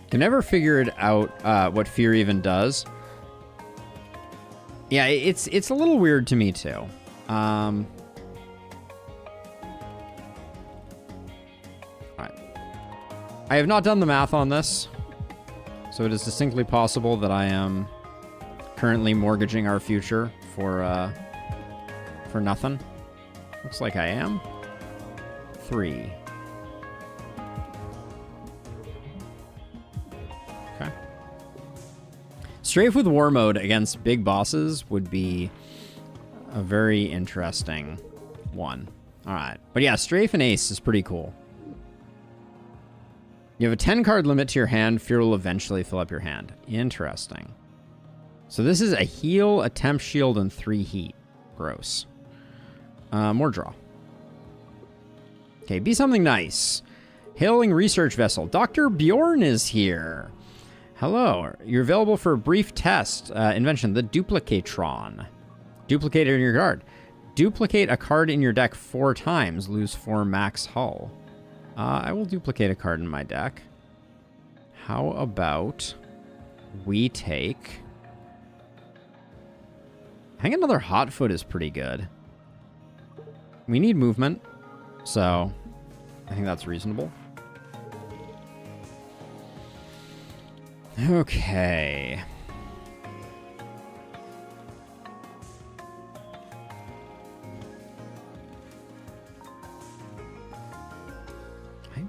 can never figure it out what Fear even does. Yeah, it's a little weird to me too. Alright. I have not done the math on this, so it is distinctly possible that I am currently mortgaging our future for nothing. Looks like I am. 3. Okay. Strafe with War Mode against big bosses would be a very interesting one. All right. But yeah, Strafe and Ace is pretty cool. You have a 10 card limit to your hand. Fear will eventually fill up your hand. Interesting. So this is a heal, a temp shield, and 3 heat. Gross. More draw. Okay, be something nice. Hailing research vessel. Dr. Bjorn is here. Hello. You're available for a brief test. Invention, the Duplicatron. Duplicate it in your card. Duplicate a card in your deck 4 times. Lose 4 max hull. I will duplicate a card in my deck. How about we take... I think another Hotfoot is pretty good. We need movement, so I think that's reasonable. Okay.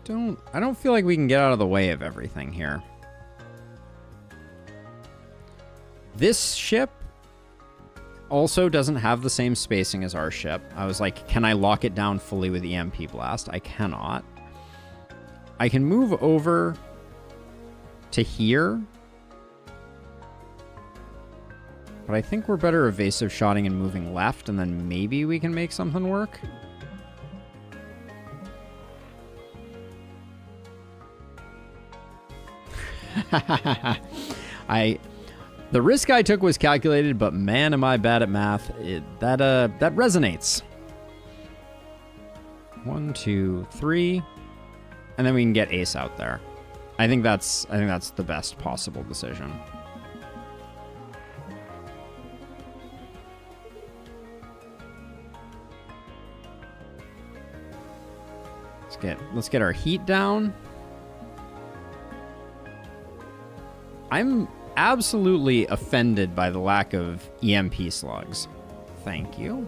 I don't feel like we can get out of the way of everything here. This ship also doesn't have the same spacing as our ship. I was like, can I lock it down fully with EMP blast? I cannot. I can move over to here. But I think we're better evasive shotting and moving left, and then maybe we can make something work. The risk I took was calculated, but man, am I bad at math. That resonates. 1, 2, 3, and then we can get Ace out there. I think that's the best possible decision. Let's get our heat down. I'm absolutely offended by the lack of EMP slugs. Thank you.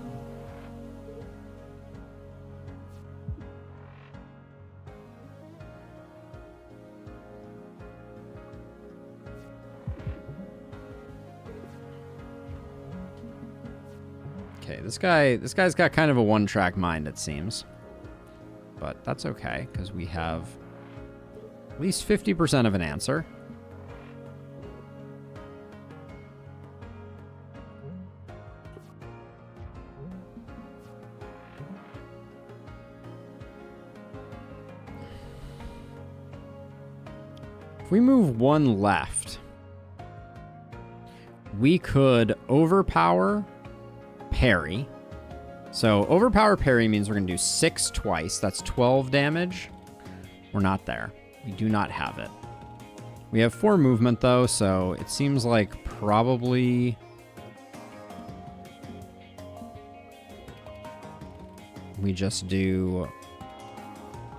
Okay, this guy's got kind of a one-track mind, it seems. But that's okay, because we have at least 50% of an answer. If we move one left, we could overpower parry. So overpower parry means we're going to do 6 twice. That's 12 damage. We're not there. We do not have it. We have 4 movement, though, so it seems like probably we just do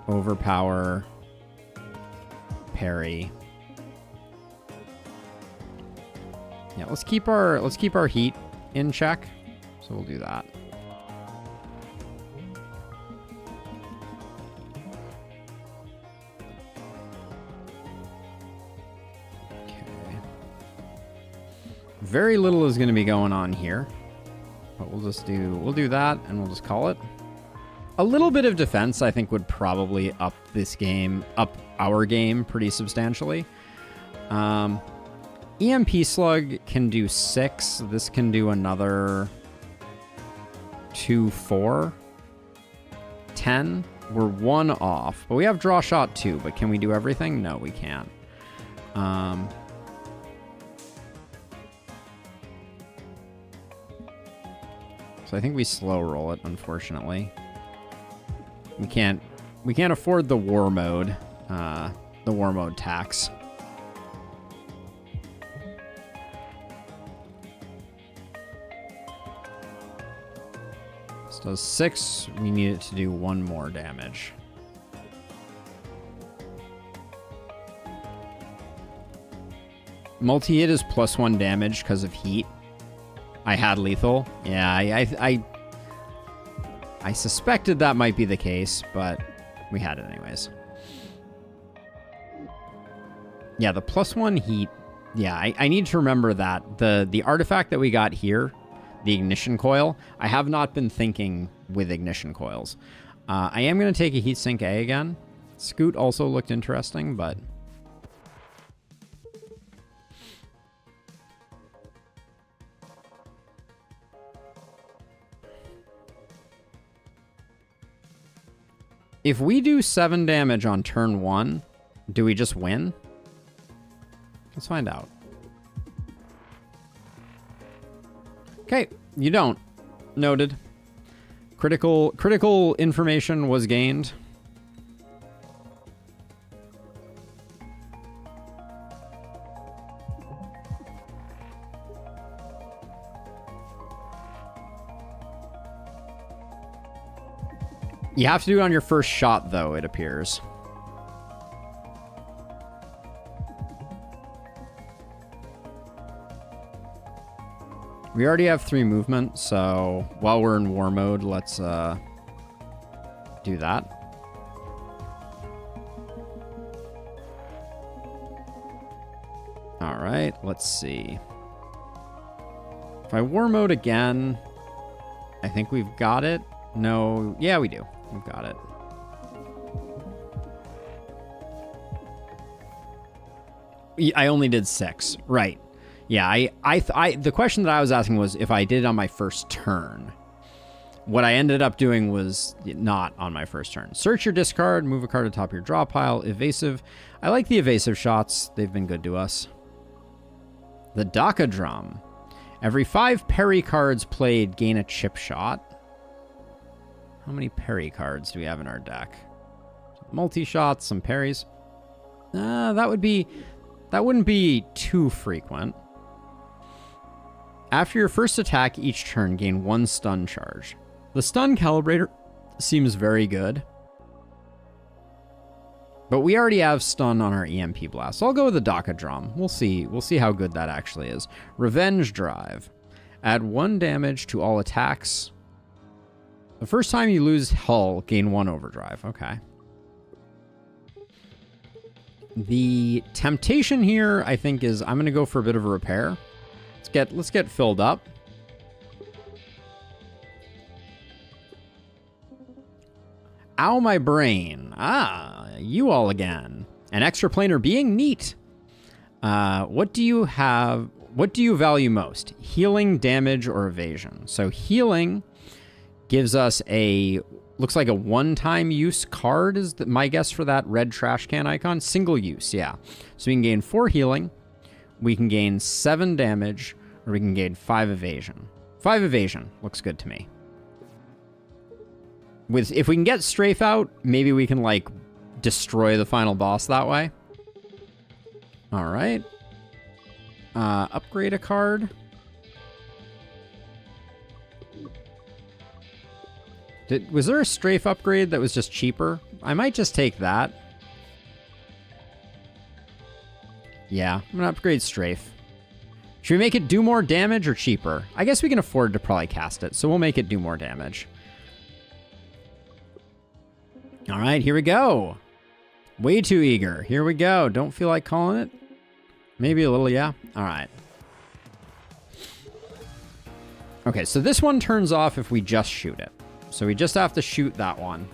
overpower parry. Yeah, let's keep our heat in check. So we'll do that. Very little is going to be going on here, but we'll do that, and we'll just call it. A little bit of defense, I think, would probably up our game pretty substantially. EMP slug can do 6. This can do another 2, 4, 10. We're 1 off, but we have draw shot 2. But can we do everything? No, we can't. So I think we slow roll it, unfortunately. We can't afford the war mode tax. This does 6. We need it to do 1 more damage. Multi-hit is +1 damage because of heat. I had lethal. Yeah, I suspected that might be the case, but we had it anyways. Yeah, the +1 heat. Yeah, I need to remember that. The artifact that we got here, the ignition coil, I have not been thinking with ignition coils. I am going to take a heatsink A again. Scoot also looked interesting, but... If we do 7 damage on turn 1, do we just win? Let's find out. Okay, you don't. Noted. Critical information was gained. You have to do it on your first shot, though, it appears. We already have 3 movement, so while we're in war mode, let's do that. let's see. If I war mode again, I think we've got it. No, yeah, we do. We've got it. I only did 6. Right. Yeah, the question that I was asking was if I did it on my first turn. What I ended up doing was not on my first turn. Search your discard, move a card to the top of your draw pile. Evasive. I like the evasive shots. They've been good to us. The Daka Drum. Every 5 parry cards played, gain a chip shot. How many parry cards do we have in our deck? Multi-shots, some parries. That wouldn't be too frequent. After your first attack each turn, gain 1 stun charge. The stun calibrator seems very good. But we already have stun on our EMP blast. So I'll go with the Daka Drum. We'll see how good that actually is. Revenge Drive. Add 1 damage to all attacks. The first time you lose hull, gain 1 overdrive. Okay. The temptation here, I think, is I'm going to go for a bit of a repair. Let's get filled up. Ow, my brain. Ah, you all again. An extra planar being? Neat. What do you have? What do you value most? Healing, damage, or evasion? So healing gives us looks like a one-time use card is my guess for that red trash can icon. Single use, yeah. So we can gain 4 healing. We can gain 7 damage, or we can gain 5 evasion. 5 evasion looks good to me. If we can get strafe out, maybe we can, like, destroy the final boss that way. All right. Upgrade a card. Was there a strafe upgrade that was just cheaper? I might just take that. Yeah, I'm gonna upgrade strafe. Should we make it do more damage or cheaper? I guess we can afford to probably cast it, so we'll make it do more damage. All right, here we go. Way too eager. Here we go. Don't feel like calling it? Maybe a little, yeah. All right. Okay, so this one turns off if we just shoot it. So we just have to shoot that one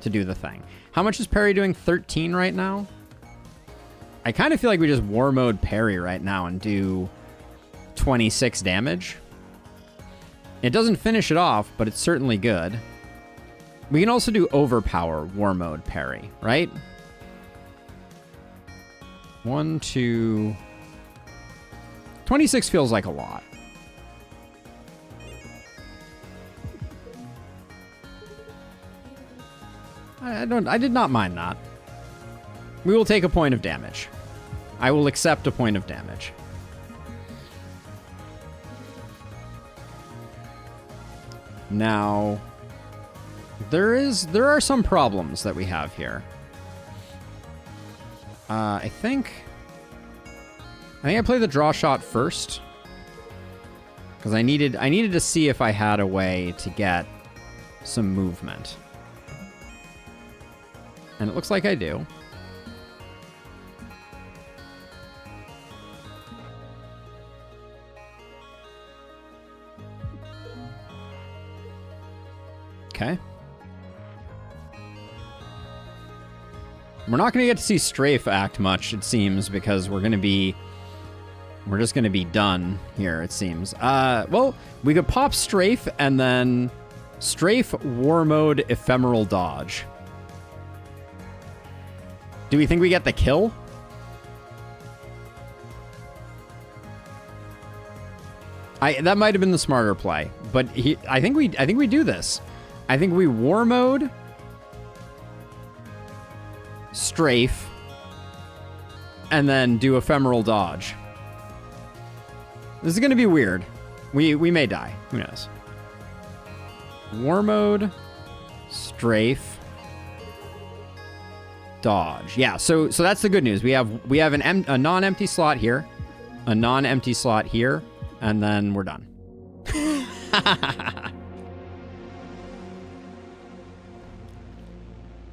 to do the thing. How much is parry doing? 13 right now? I kind of feel like we just war mode parry right now and do 26 damage. It doesn't finish it off, but it's certainly good. We can also do overpower war mode parry, right? 1, 2... 26 feels like a lot. I did not mind that. We will take a point of damage. I will accept a point of damage. Now, there are some problems that we have here. I think I play the draw shot first because I needed to see if I had a way to get some movement. And it looks like I do. Okay. We're not going to get to see strafe act much, it seems, because we're just going to be done here, it seems. Well, we could pop strafe and then strafe war mode ephemeral dodge. Do we think we get the kill? That might have been the smarter play, but I think we do this. I think we war mode, strafe, and then do ephemeral dodge. This is going to be weird. We may die. Who knows? War mode, strafe, dodge. Yeah, so that's the good news. We have a non-empty slot here, a non-empty slot here, and then we're done.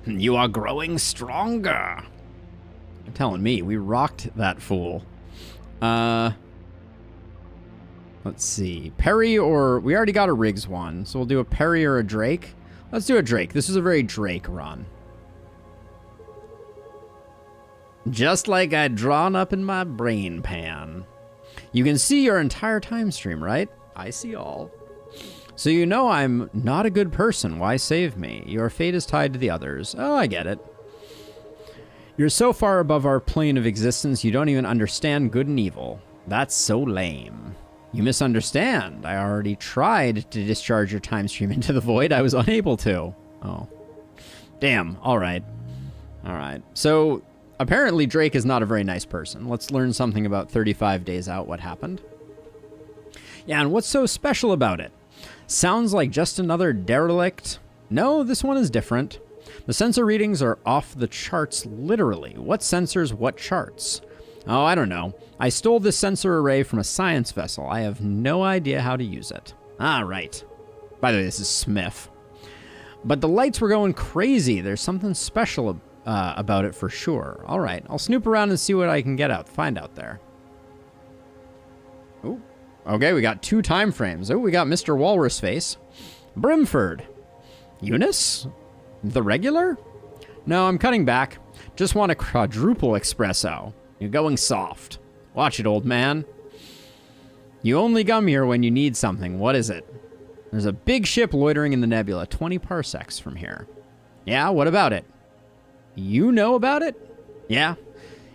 You are growing stronger. You're telling me we rocked that fool. Let's see. Perry or... We already got a Riggs one, so we'll do a Perry or a Drake. Let's do a Drake. This is a very Drake run. Just like I'd drawn up in my brain pan. You can see your entire time stream, right? I see all. So you know I'm not a good person. Why save me? Your fate is tied to the others. Oh, I get it. You're so far above our plane of existence, you don't even understand good and evil. That's so lame. You misunderstand. I already tried to discharge your time stream into the void. I was unable to. Oh. Damn. All right. All right. So... apparently, Drake is not a very nice person. Let's learn something about 35 Days Out, what happened. Yeah, and what's so special about it? Sounds like just another derelict. No, this one is different. The sensor readings are off the charts, literally. What sensors, what charts? Oh, I don't know. I stole this sensor array from a science vessel. I have no idea how to use it. Ah, right. By the way, this is Smith. But the lights were going crazy. There's something special about it for sure. All right, I'll snoop around and see what I can find out there. Ooh, okay, we got 2 time frames. Oh, we got Mr. Walrus Face. Brimford. Eunice? The regular? No, I'm cutting back. Just want a quadruple espresso. You're going soft. Watch it, old man. You only come here when you need something. What is it? There's a big ship loitering in the nebula, 20 parsecs from here. Yeah, what about it? You know about it? Yeah.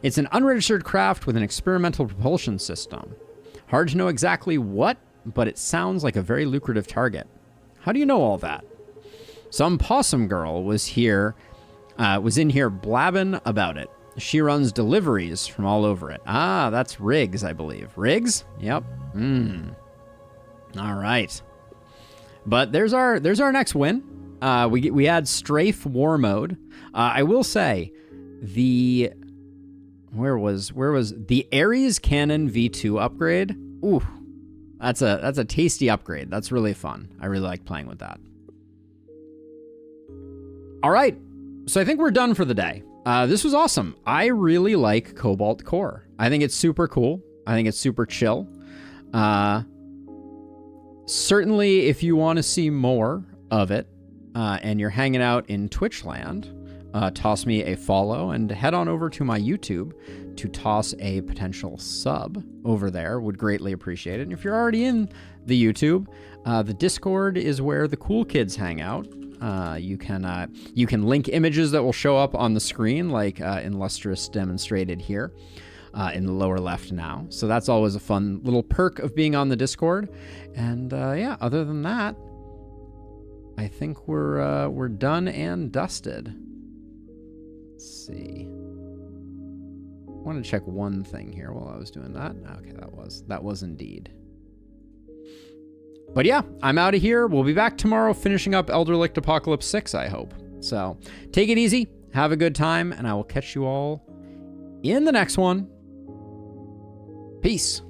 It's an unregistered craft with an experimental propulsion system. Hard to know exactly what, but it sounds like a very lucrative target. How do you know all that? Some possum girl was in here blabbing about it. She runs deliveries from all over it. Ah, that's Riggs, I believe. Riggs? Yep. All right. But there's our next win. We had Strafe War Mode. I will say, where was the Ares Cannon V2 upgrade? Ooh, that's a tasty upgrade. That's really fun. I really like playing with that. All right, so I think we're done for the day. This was awesome. I really like Cobalt Core. I think it's super cool. I think it's super chill. Certainly, if you want to see more of it, and you're hanging out in Twitch land, toss me a follow and head on over to my YouTube to toss a potential sub over there. Would greatly appreciate it. And if you're already in the YouTube, the Discord is where the cool kids hang out. You can link images that will show up on the screen, like Illustrious demonstrated here in the lower left now. So that's always a fun little perk of being on the Discord. And yeah, other than that, I think we're done and dusted. Let's see. I want to check one thing here while I was doing that. Okay, that was indeed. But yeah, I'm out of here. We'll be back tomorrow finishing up Elderlicht Apocalypse 6, I hope. So take it easy, have a good time, and I will catch you all in the next one. Peace.